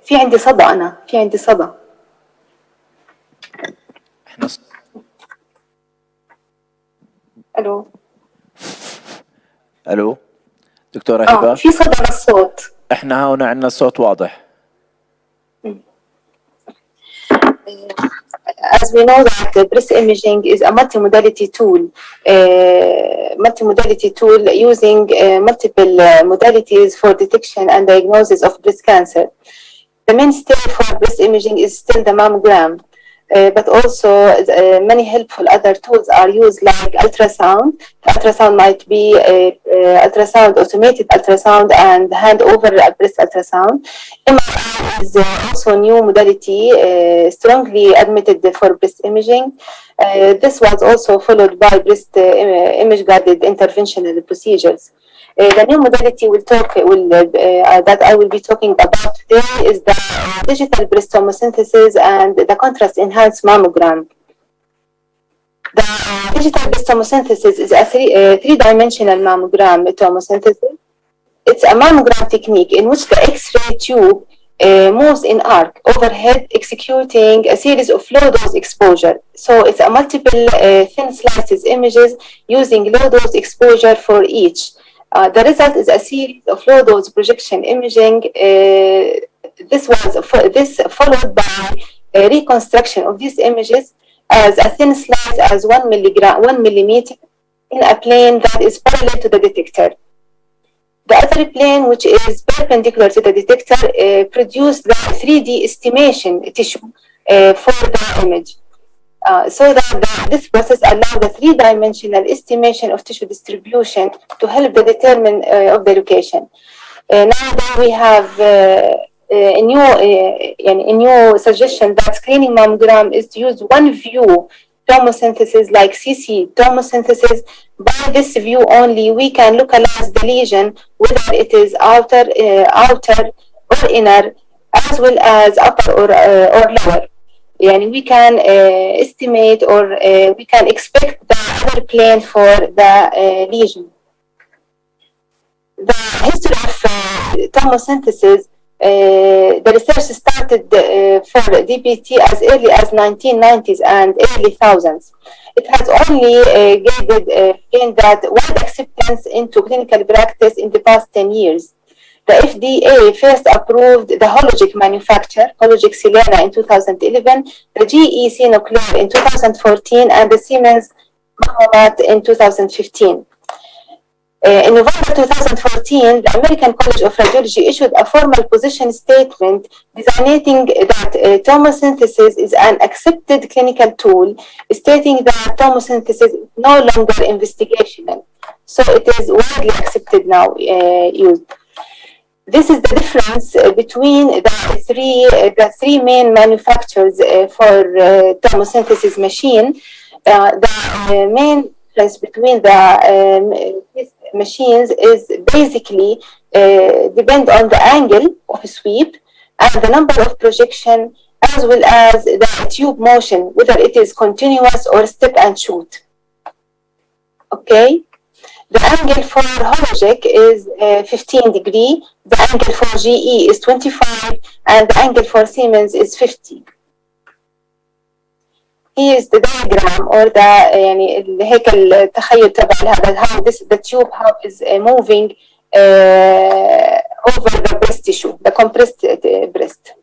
في عندي صدى أنا، في عندي صدى. الو دكتورة هبة. في صدى بالصوت. احنا هون عندنا الصوت واضح. As we know that breast imaging is a multimodality tool using multiple modalities for detection and diagnosis of breast cancer. The mainstay for breast imaging is still the mammogram, but also many helpful other tools are used like ultrasound. The ultrasound might be ultrasound, automated ultrasound, and hand-over breast ultrasound. MRI is also a new modality, strongly admitted for breast imaging. This was also followed by breast image-guided interventional procedures. The new modality that I will be talking about today is the digital breast tomosynthesis and the contrast-enhanced mammogram. The digital breast tomosynthesis is a three-dimensional mammogram tomosynthesis. It's a mammogram technique in which the X-ray tube moves in arc overhead, executing a series of low-dose exposure. So it's a multiple thin slices images using low-dose exposure for each. The result is a series of low-dose projection imaging. This followed by a reconstruction of these images as a thin slice as 1 millimeter in a plane that is parallel to the detector. The other plane, which is perpendicular to the detector, produced the 3D estimation tissue for the image. So that this process allows the three-dimensional estimation of tissue distribution to help the determine of the location. Now that we have a new suggestion that screening mammogram is to use one view tomosynthesis like CC tomosynthesis. By this view only, we can localize the lesion, whether it is outer or inner, as well as upper or lower. We can estimate or we can expect the other plane for the lesion. The history of tomosynthesis, the research started for DBT as early as 1990s and early thousands. It has only gained that wide acceptance into clinical practice in the past 10 years. The FDA first approved the Hologic manufacture, Hologic Silena in 2011, the GE Sinoclear in 2014, and the Siemens Mammomat in 2015. In November 2014, the American College of Radiology issued a formal position statement designating that tomosynthesis is an accepted clinical tool, stating that tomosynthesis is no longer investigational. So it is widely accepted now, used. This is the difference between the three main manufacturers for tomosynthesis machine. The main difference between these machines is basically depend on the angle of sweep and the number of projection, as well as the tube motion, whether it is continuous or step and shoot. Okay. The angle for Hologic is 15 degrees, the angle for GE is 25, and the angle for Siemens is 50. Here is the diagram or the هيكل التخيل تبع هذا how the tube how is moving over the breast tissue, the compressed breast.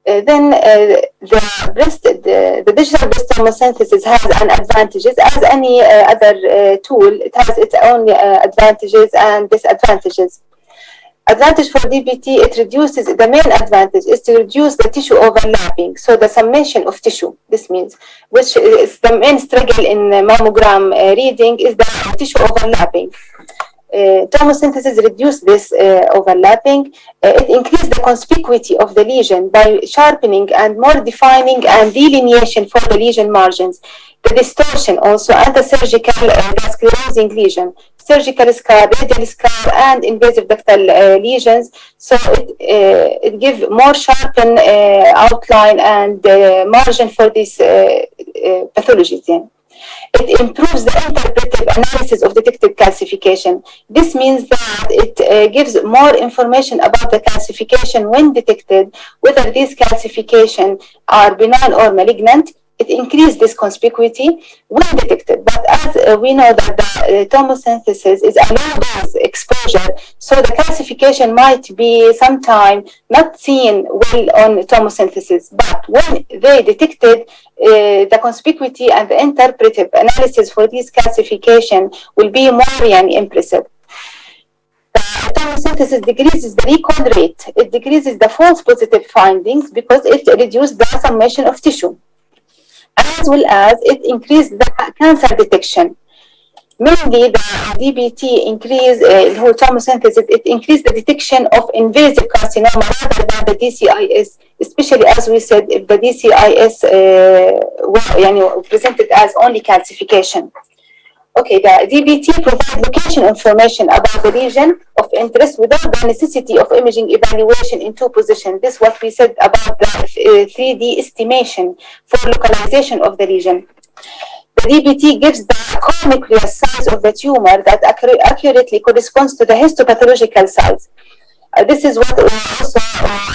Then the digital breast tomosynthesis has an advantages. As any other tool, it has its own advantages and disadvantages. Advantage for DBT, it reduces, the main advantage is to reduce the tissue overlapping. So the summation of tissue, this means, which is the main struggle in mammogram reading, is the tissue overlapping. Tomosynthesis reduces this overlapping. It increases the conspicuity of the lesion by sharpening and more defining and delineation for the lesion margins. The distortion also and the surgical sclerosing lesion, surgical scar, radial scar, and invasive ductal lesions. So it gives more sharpened outline and margin for these pathologies. It improves the interpretive analysis of detected calcification. This means that it gives more information about the calcification when detected, whether these calcifications are benign or malignant. It increases this conspicuity when detected, but we know that the tomosynthesis is a low-dose exposure, so the calcification might be sometime not seen well on tomosynthesis. But when they detected the conspicuity and the interpretive analysis for this calcification will be more impressive. The tomosynthesis decreases the recall rate. It decreases the false positive findings because it reduces the summation of tissue, as well as it increased the cancer detection. Mainly the DBT increase tomosynthesis, it increased the detection of invasive carcinoma rather than the DCIS, especially as we said, if the DCIS were presented as only calcification. Okay, the DBT provides location information about the region of interest without the necessity of imaging evaluation in two positions. This is what we said about the 3D estimation for localization of the region. The DBT gives the cornucleus size of the tumor that accurately corresponds to the histopathological size. This is what also,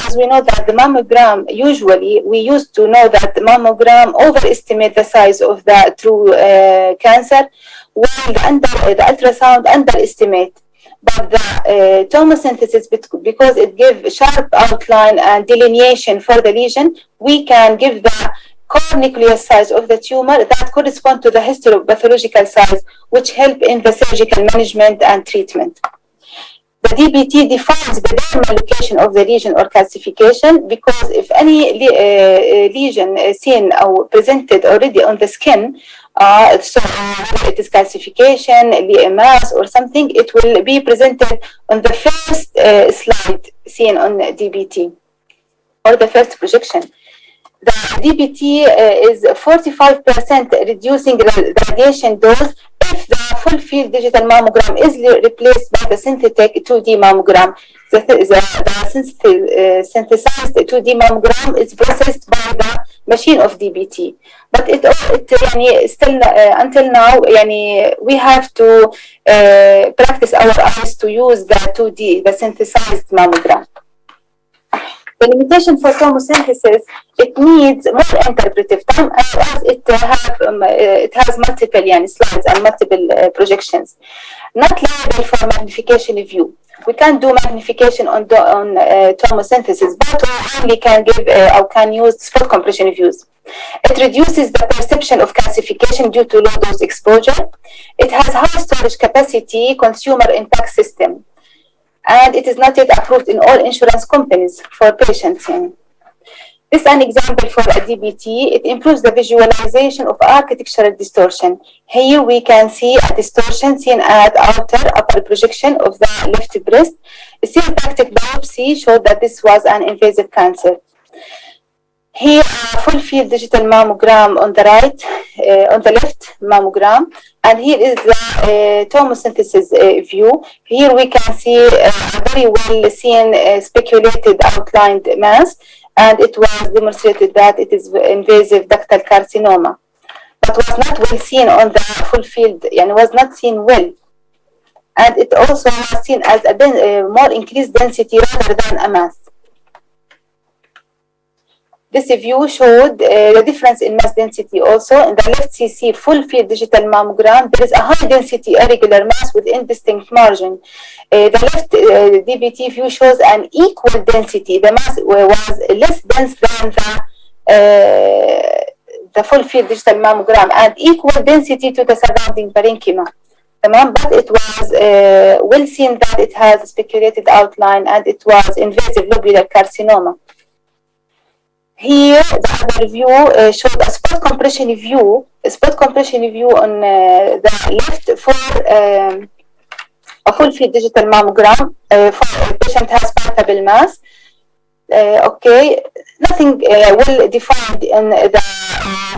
as we know that the mammogram, usually we used to know that the mammogram overestimate the size of the true cancer, while the ultrasound underestimate. But the tomosynthesis, because it gives sharp outline and delineation for the lesion, we can give the cornucleus size of the tumor that correspond to the histopathological size, which help in the surgical management and treatment. The DBT defines the dermal location of the lesion or calcification, because if any lesion seen or presented already on the skin, so it is calcification, mass or something, it will be presented on the first slide seen on DBT or the first projection. The DBT is 45% reducing the radiation dose if the full field digital mammogram is replaced by the synthetic 2D mammogram. The synthesized 2D mammogram is processed by the machine of DBT. But it still until now we have to practice our eyes to use the 2D, the synthesized mammogram. The limitation for tomosynthesis, it needs more interpretive time as it has multiple slides and multiple projections. Not liable for magnification view. We can't do magnification on tomosynthesis, but we only can give or can use spot compression views. It reduces the perception of calcification due to low dose exposure. It has high storage capacity, consumer impact system. And it is not yet approved in all insurance companies for patients. This is an example for a DBT. It improves the visualization of architectural distortion. Here we can see a distortion seen at upper projection of the left breast. A symptomatic biopsy showed that this was an invasive cancer. Here, a full field digital mammogram on the right, on the left mammogram, and here is the tomosynthesis view. Here we can see a very well seen speculated outlined mass, and it was demonstrated that it is invasive ductal carcinoma, but was not well seen on the full field, was not seen well. And it also was seen as a more increased density rather than a mass. This view showed the difference in mass density also. In the left CC full field digital mammogram, there is a high density irregular mass with indistinct margin. The left DBT view shows an equal density. The mass was less dense than the full field digital mammogram and equal density to the surrounding parenchyma. But it was well seen that it has a speculated outline and it was invasive lobular carcinoma. Here, the other view showed a spot compression view on the left for a full field digital mammogram for a patient has palpable mass. Okay, nothing well defined in the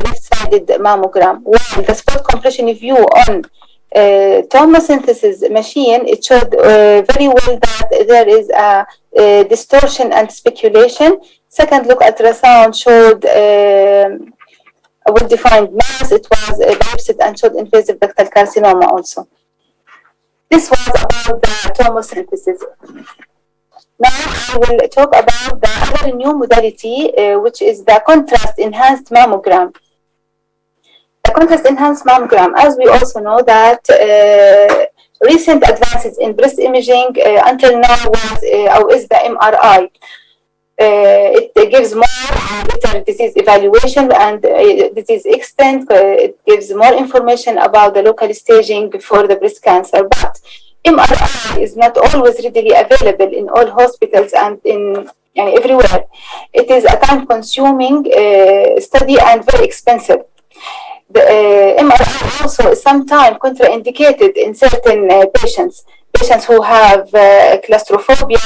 left-sided mammogram. While the spot compression view on tomosynthesis machine, it showed very well that there is a distortion and speculation. Second look ultrasound showed a well-defined mass. It was biopsied and showed invasive ductal carcinoma also. This was about the tomosynthesis. Now I will talk about the other new modality, which is the contrast-enhanced mammogram. The contrast-enhanced mammogram, as we also know that recent advances in breast imaging until now is the MRI. It gives more better disease evaluation and disease extent. It gives more information about the local staging for the breast cancer. But MRI is not always readily available in all hospitals and everywhere. It is a time-consuming study and very expensive. The MRI also is sometimes contraindicated in certain patients who have claustrophobia,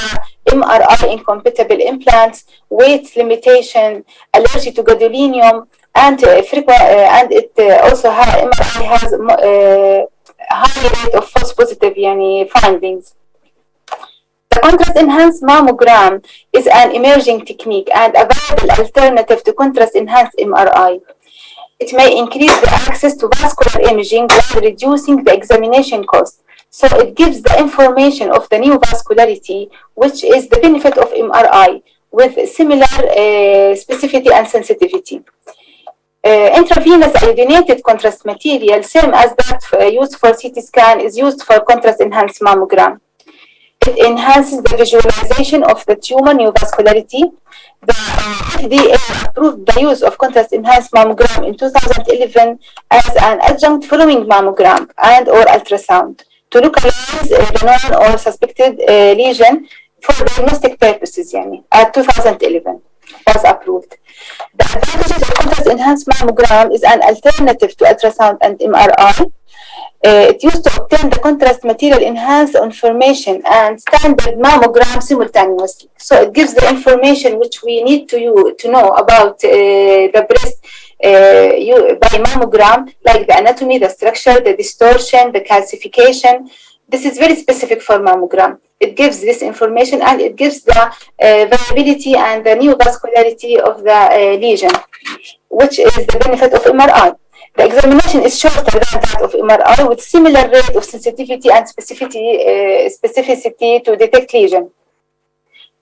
MRI-incompatible implants, weight limitation, allergy to gadolinium, and it also MRI has high rate of false positive findings. The contrast-enhanced mammogram is an emerging technique and a viable alternative to contrast-enhanced MRI. It may increase the access to vascular imaging while reducing the examination cost. So it gives the information of the new vascularity, which is the benefit of MRI, with similar specificity and sensitivity. Intravenous iodinated contrast material, same as that used for CT scan, is used for contrast-enhanced mammogram. It enhances the visualization of the tumor new vascularity. The FDA approved the use of contrast-enhanced mammogram in 2011 as an adjunct following mammogram and or ultrasound to localize the known or suspected lesion for diagnostic purposes. At 2011 was approved. The advantages of contrast-enhanced mammogram is an alternative to ultrasound and MRI. It used to obtain the contrast material enhanced information and standard mammogram simultaneously. So it gives the information which we need to know about the breast by mammogram, like the anatomy, the structure, the distortion, the calcification. This is very specific for mammogram. It gives this information and it gives the variability and the new vascularity of the lesion, which is the benefit of MRI. The examination is shorter than that of MRI with similar rate of sensitivity and specificity to detect lesion.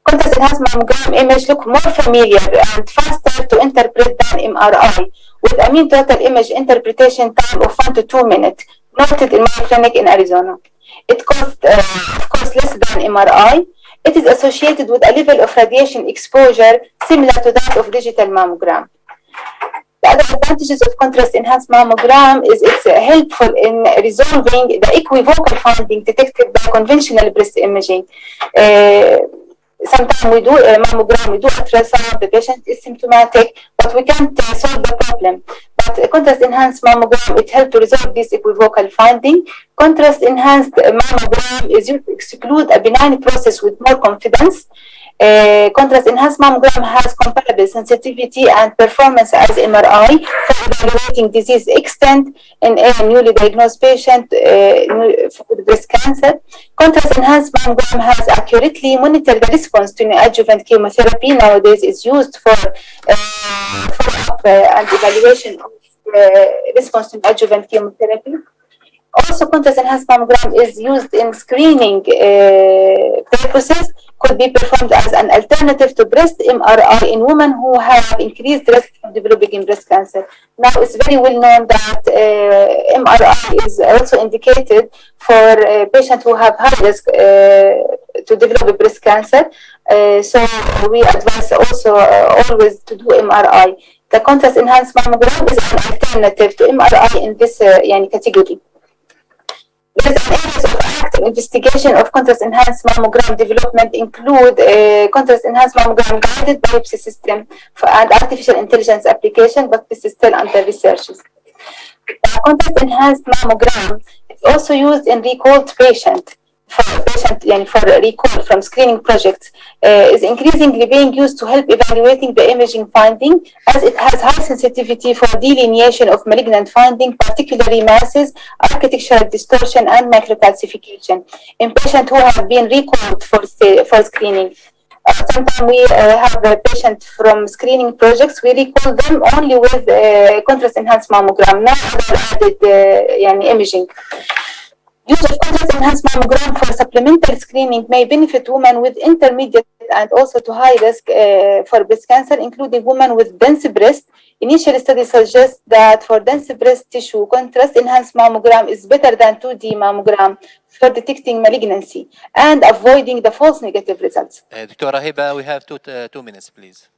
Contrast-enhanced mammogram image look more familiar and faster to interpret than MRI, with a mean total image interpretation time of 1 to 2 minutes, noted in my clinic in Arizona. It costs, of course, less than MRI. It is associated with a level of radiation exposure similar to that of digital mammogram. The other advantages of contrast-enhanced mammogram is it's helpful in resolving the equivocal finding detected by conventional breast imaging. Sometimes we do mammogram, we do ultrasound, the patient is symptomatic, but we can't solve the problem. But contrast-enhanced mammogram, it helps to resolve this equivocal finding. Contrast-enhanced mammogram is used to exclude a benign process with more confidence. Contrast-enhanced mammogram has comparable sensitivity and performance as MRI for evaluating disease extent in a newly diagnosed patient with breast cancer. Contrast-enhanced mammogram has accurately monitored the response to neoadjuvant chemotherapy. Nowadays, is used for follow-up and evaluation of response to neoadjuvant chemotherapy. Also, contrast-enhanced mammogram is used in screening purposes, could be performed as an alternative to breast MRI in women who have increased risk of developing breast cancer. Now, it's very well known that MRI is also indicated for patients who have high risk to develop breast cancer. So we advise also always to do MRI. The contrast-enhanced mammogram is an alternative to MRI in this category. There is an areas of active investigation of contrast-enhanced mammogram development include contrast-enhanced mammogram guided biopsy system and artificial intelligence application, but this is still under research. Contrast-enhanced mammogram is also used in recalled patients. For recall from screening projects is increasingly being used to help evaluating the imaging finding, as it has high sensitivity for delineation of malignant finding, particularly masses, architectural distortion, and microcalcification in patients who have been recalled for screening. Sometimes we have a patient from screening projects, we recall them only with contrast-enhanced mammogram, not added imaging. Use of contrast-enhanced mammogram for supplemental screening may benefit women with intermediate and also to high risk for breast cancer, including women with dense breast. Initial studies suggest that for dense breast tissue, contrast-enhanced mammogram is better than 2D mammogram for detecting malignancy and avoiding the false negative results. Dr. Hiba, we have 2 minutes, please.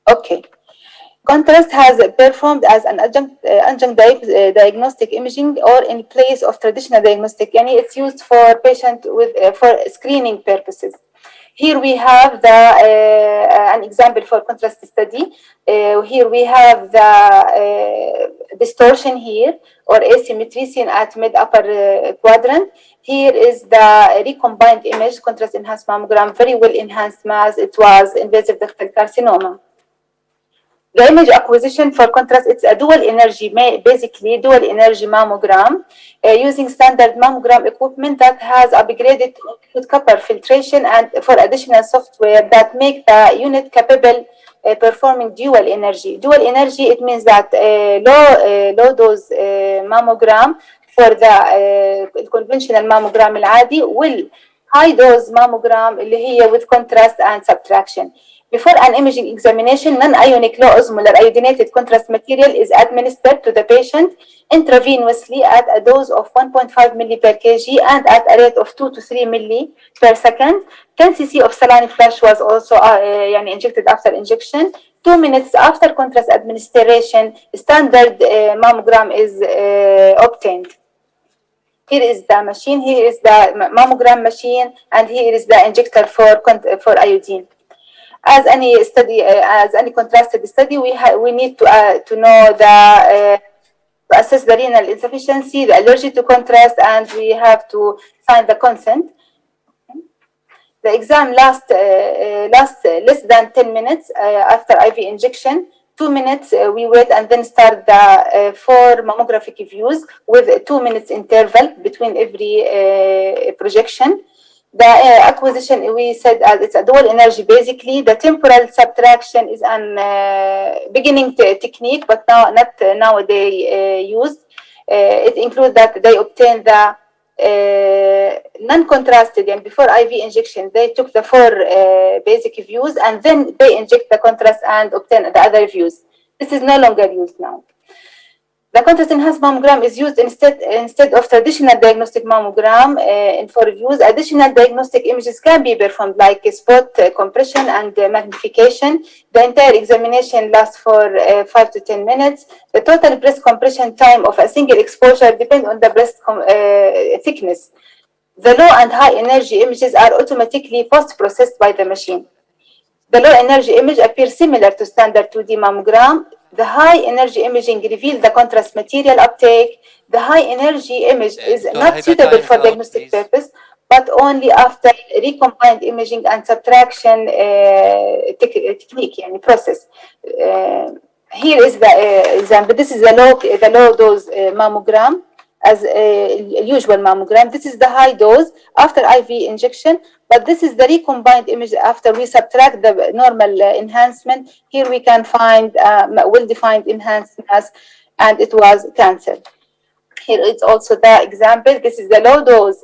Okay. Contrast has performed as an adjunct diagnostic imaging or in place of traditional diagnostic. Yani it's used for patient with for screening purposes. Here we have an example for contrast study. Here we have the distortion here or asymmetry seen at mid upper quadrant. Here is the recombined image, contrast enhanced mammogram, very well enhanced mass. It was invasive ductal carcinoma. The image acquisition for contrast, it's a dual energy, basically dual energy mammogram using standard mammogram equipment that has upgraded to include copper filtration and for additional software that make the unit capable performing dual energy. Dual energy, it means that low dose mammogram for the conventional mammogram العادي will high dose mammogram اللي هي with contrast and subtraction. Before an imaging examination, non-ionic low-osmolar iodinated contrast material is administered to the patient intravenously at a dose of 1.5 milli per kg and at a rate of 2 to 3 milli per second. 10 cc of saline flush was also injected after injection. 2 minutes after contrast administration, standard mammogram is obtained. Here is the machine, here is the mammogram machine, and here is the injector for iodine. As any study, as any contrasted study, we need to know to assess the renal insufficiency, the allergy to contrast, and we have to sign the consent. The exam lasts less than 10 minutes after IV injection. 2 minutes we wait and then start the 4 mammographic views with a 2 minutes interval between every projection. The acquisition, we said it's a dual energy basically. The temporal subtraction is an beginning technique, but not nowadays used. It includes that they obtain the non-contrasted, and before IV injection, they took the 4 basic views and then they inject the contrast and obtain the other views. This is no longer used now. The contrast enhanced mammogram is used instead of traditional diagnostic mammogram in 4 views. Additional diagnostic images can be performed like spot compression and magnification. The entire examination lasts for 5 to 10 minutes. The total breast compression time of a single exposure depends on the breast thickness. The low and high energy images are automatically post-processed by the machine. The low energy image appears similar to standard 2D mammogram. The high energy imaging reveals the contrast material uptake. The high energy image is not suitable for diagnostic purpose, but only after recombined imaging and subtraction technique, process. Here is the example. This is the low dose mammogram as usual mammogram. This is the high dose after IV injection, but this is the recombined image after we subtract the normal enhancement. Here we can find well-defined enhanced mass, and it was cancer. Here is also the example. This is the low dose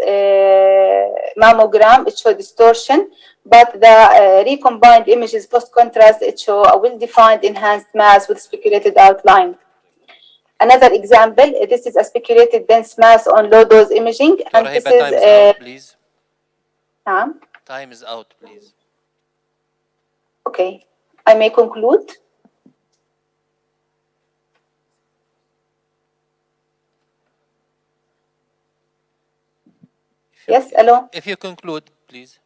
mammogram. It shows distortion, but the recombined images post-contrast, it shows a well-defined enhanced mass with speculated outline. Another example, this is a speculated dense mass on low-dose imaging. And this is, time is out, please. Time is out, please. Okay, I may conclude. Yes, hello? If you conclude, please.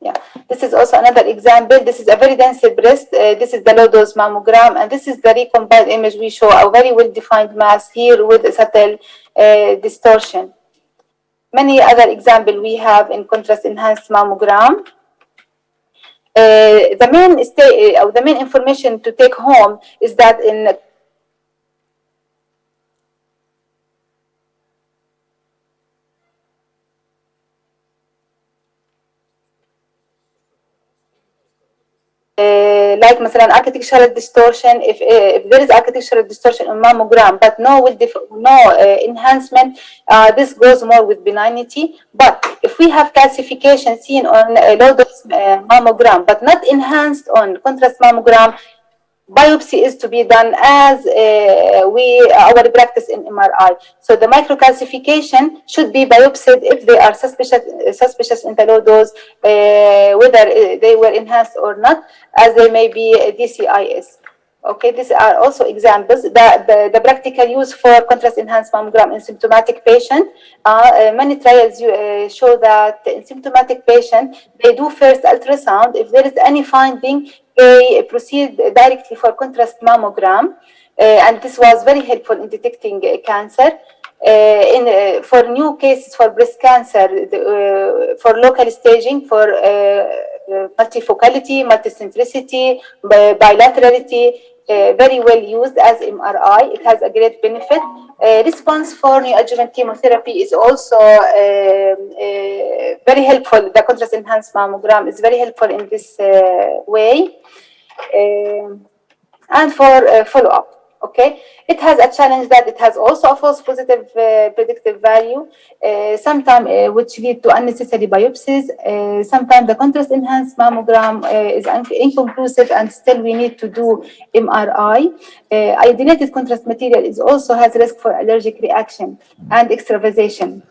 Yeah. This is also another example. This is a very dense breast. This is the low-dose mammogram, and this is the recombined image. We show a very well-defined mass here with a subtle distortion. Many other examples we have in contrast-enhanced mammogram. The main information to take home is that in like مثلا architectural distortion. If there is architectural distortion in mammogram, but no enhancement, this goes more with benignity. But if we have calcification seen on low dose mammogram, but not enhanced on contrast mammogram, biopsy is to be done as our practice in MRI. So the microcalcification should be biopsied if they are suspicious in the low dose, whether they were enhanced or not, as they may be DCIS. Okay, these are also examples. The practical use for contrast enhanced mammogram in symptomatic patient. Many trials show that in symptomatic patient, they do first ultrasound. If there is any finding, they proceed directly for contrast mammogram. And this was very helpful in detecting cancer. For new cases for breast cancer, for local staging, for multifocality, multicentricity, bilaterality, very well used as MRI. It has a great benefit. Response for neoadjuvant chemotherapy is also very helpful. The contrast enhanced mammogram is very helpful in this way. And for follow-up. Okay, it has a challenge that it has also a false positive predictive value, sometimes which lead to unnecessary biopsies. Sometimes the contrast enhanced mammogram is inconclusive, and still we need to do MRI. Iodinated contrast material also has risk for allergic reaction and extravasation.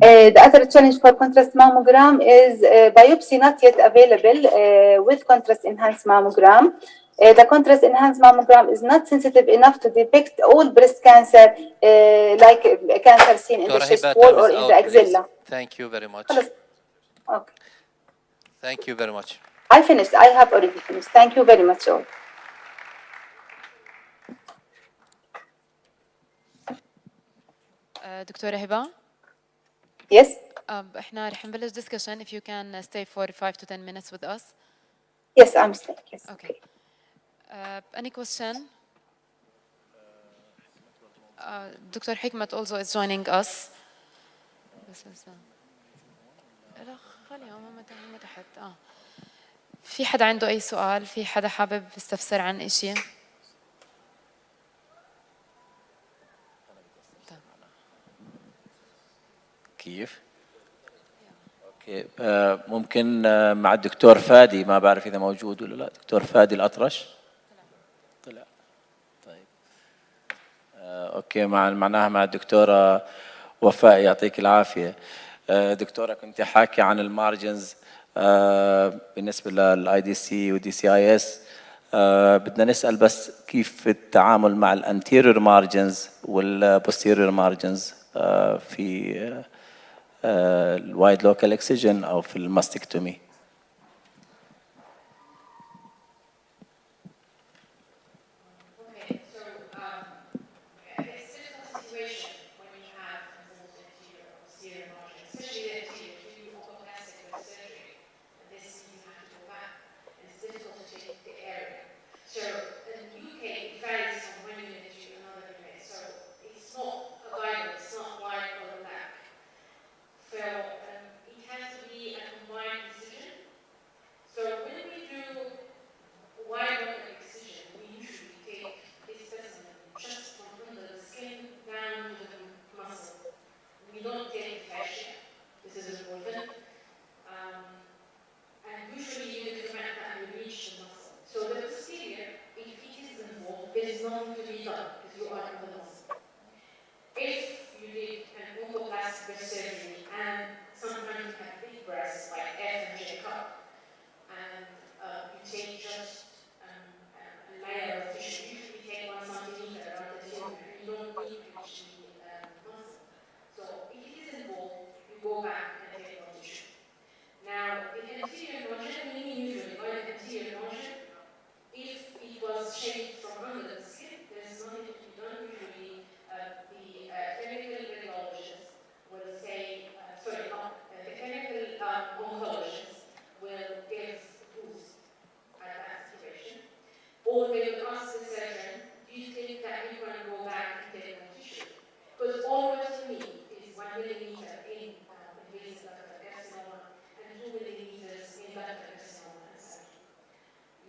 The other challenge for contrast mammogram is biopsy not yet available with contrast enhanced mammogram. The contrast enhanced mammogram is not sensitive enough to depict all breast cancer, like cancer seen in the chest wall or in the axilla. Thank you very much. Okay. Thank you very much. I finished. I have already finished. Thank you very much all. دكتورة هبة. Yes. احنا رح نبلش discussion. If you can stay for 5 to 10 minutes with us. Yes, I'm staying. Yes. Okay. Any question? Dr. Hikmat also is joining us. في حدا عنده أي سؤال؟ في حدا حابب يستفسر عن إشي؟ كيف؟ اوكي ممكن مع الدكتور فادي، ما بعرف اذا موجود ولا لا. دكتور فادي الأطرش طلع. طيب اوكي، معناها مع الدكتوره وفاء، يعطيك العافيه. دكتوره كنت حاكي عن المارجنز بالنسبه للاي دي سي ودي سي اي اس. بدنا نسال بس كيف التعامل مع الانتيريور مارجنز والبوستيريور مارجنز في الوايد لوكال اكسجن او في الماستكتومي.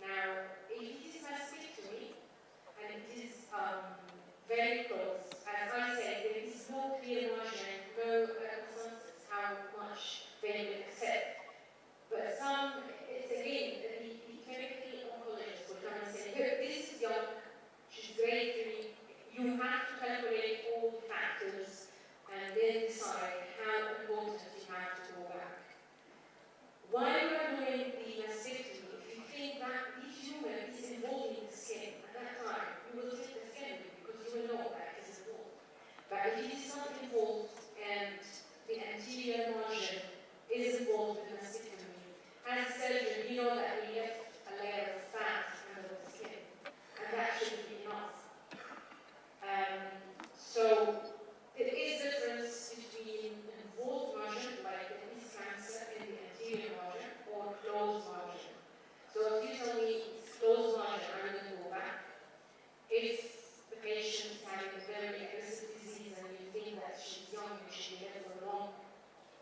Now,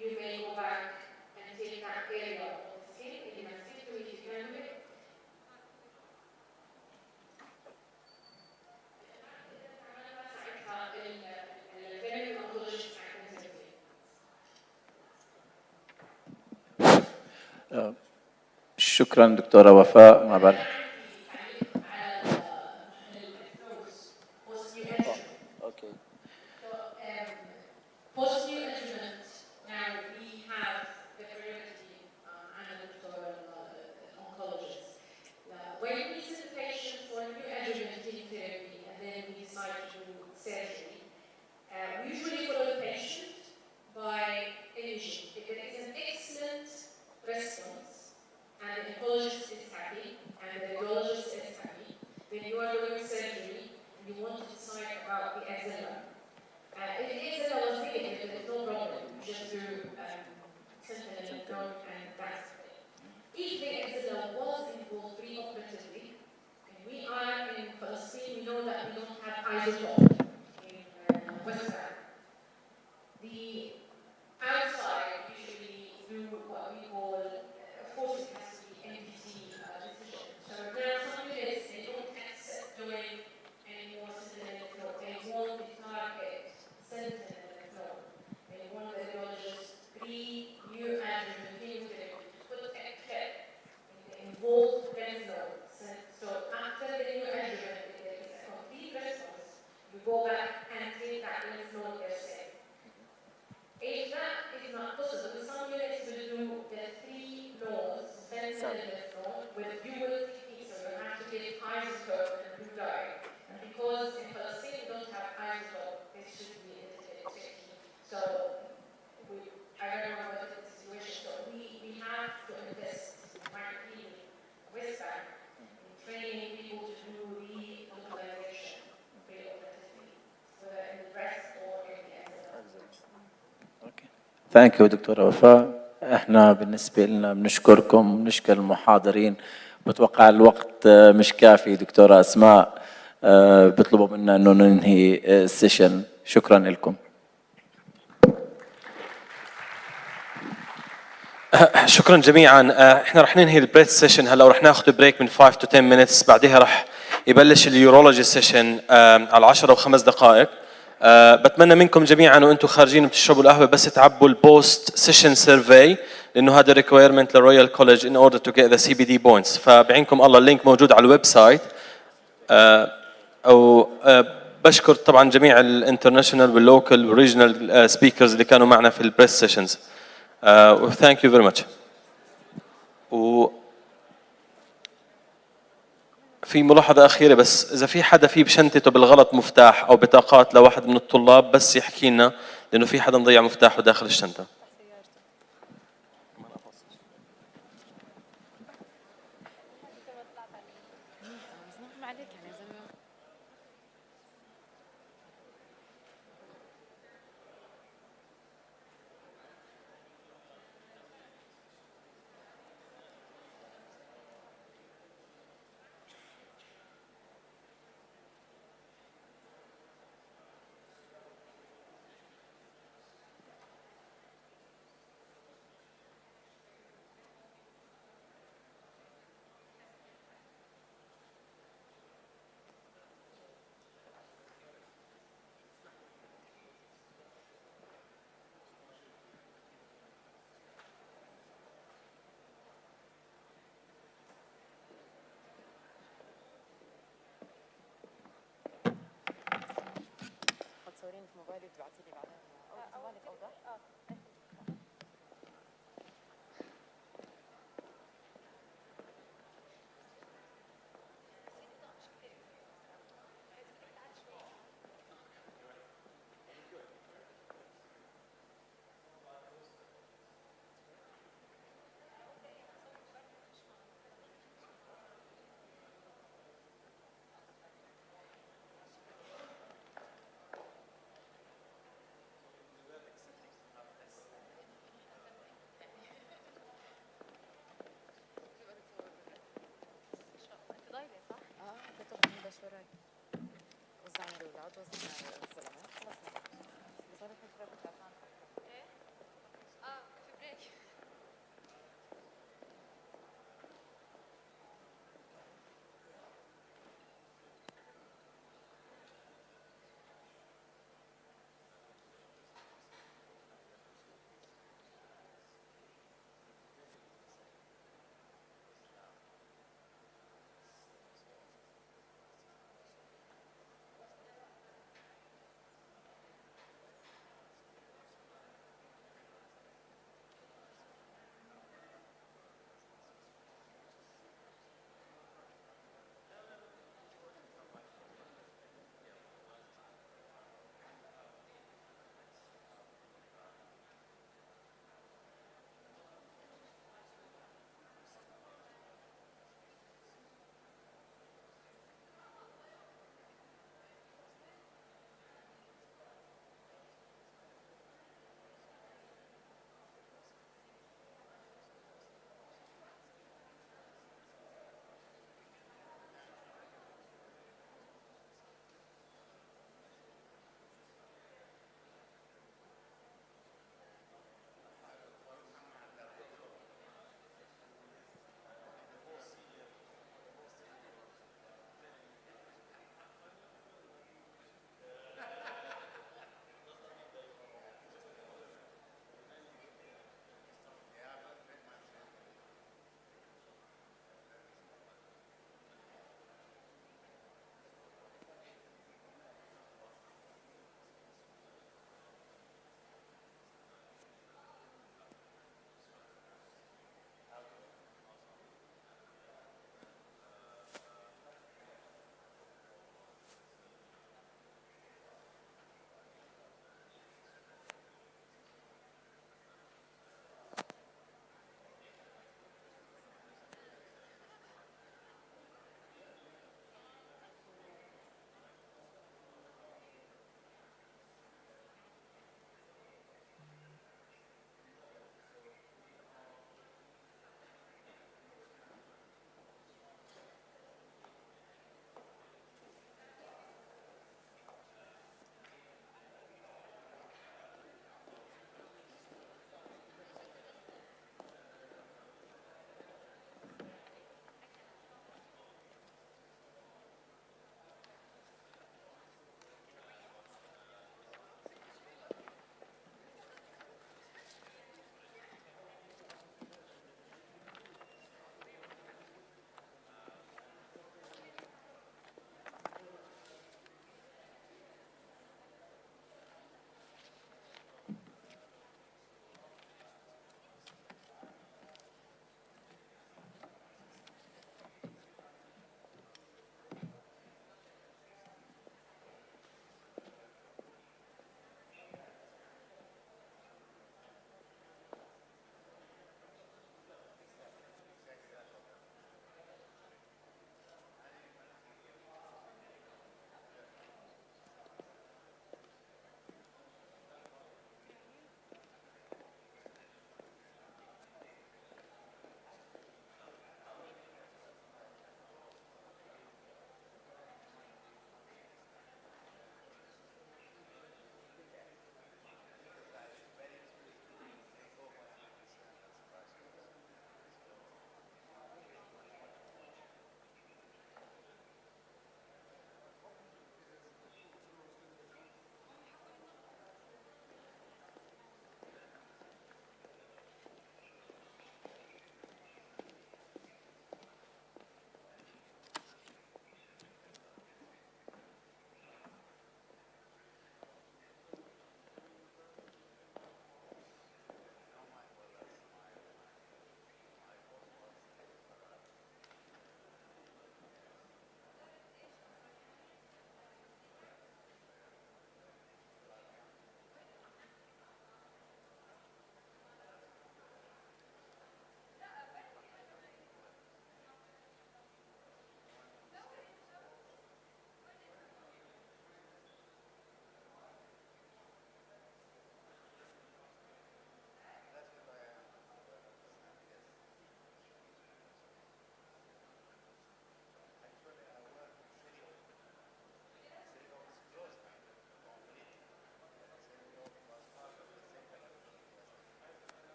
you may go back and take that area of the skin in mastectomy if you can do it. شكرا دكتورة وفاء. ما بعرف. Post-neoadjuvant, now we have the priority and the doctoral oncologist. When we see the patient for neoadjuvant chemotherapy and then we decide to do surgery, we usually follow the patient by imaging. If there is an excellent response and the oncologist is happy and the radiologist is happy, then you are doing surgery and you want to decide about the axilla. If the axilla was negative, there is no problem. You just do sentinel lymph node and that's it. If the axilla was involved preoperatively, and we are in Palestine, we know that we don't have isotope in West Bank. The outside usually do what we call, of course it has to be NPT decision. So now some units, they don't accept doing any more sentinel lymph node. They want the target sentinel lymph node. They want the radiologist pre-neoadjuvant chemotherapy to put a clip in the involved lymph node. So after the neoadjuvant, if there is a complete response, you go back and take that lymph node yourself. If that is not possible, some units will do the 3 nodes, sentinel lymph node, with dual techniques, so you have to give isotope and blue dye. And because in Palestine we don't have isotope, this should be a little bit tricky. So I don't know what is the situation. So we have to invest in my team, West Bank, in training people to do the localization preoperatively, whether in the breast or in the axilla. ثانك يو دكتورة وفاء. احنا بالنسبة لنا بنشكركم ونشكر المحاضرين. بتوقع الوقت مش كافي دكتورة أسماء، بيطلبوا منا انه ننهي السيشن. شكرا لكم. شكرا جميعا. احنا رح ننهي البريث سيشن هلا ورح ناخذ بريك من 5 to 10 minutes. بعدها رح يبلش اليورولوجي سيشن على 10 و5 دقائق. بتمنى منكم جميعا وانتم خارجين بتشربوا القهوه بس تعبوا البوست سيشن سيرفي، لانه هذا ريكويرمنت للرويال كوليج ان اوردر تو جيت ذا سي بي دي بوينتس. فبعينكم الله اللينك موجود على الويب سايت. او بشكر طبعا جميع الانترناشونال واللوكال والريجنال سبيكرز اللي كانوا معنا في البريس سيشنز. ثانك يو فيري ماتش. في ملاحظة أخيرة بس، إذا في حدا فيه بشنطته بالغلط مفتاح أو بطاقات لواحد من الطلاب بس يحكي لنا، لأنه في حدا مضيع مفتاحه داخل الشنطة. تصورين في موبايلي وتبعتي لي بعدين او موبايلك اوضح. كنت بحب شوي وزعني الأولاد وزعني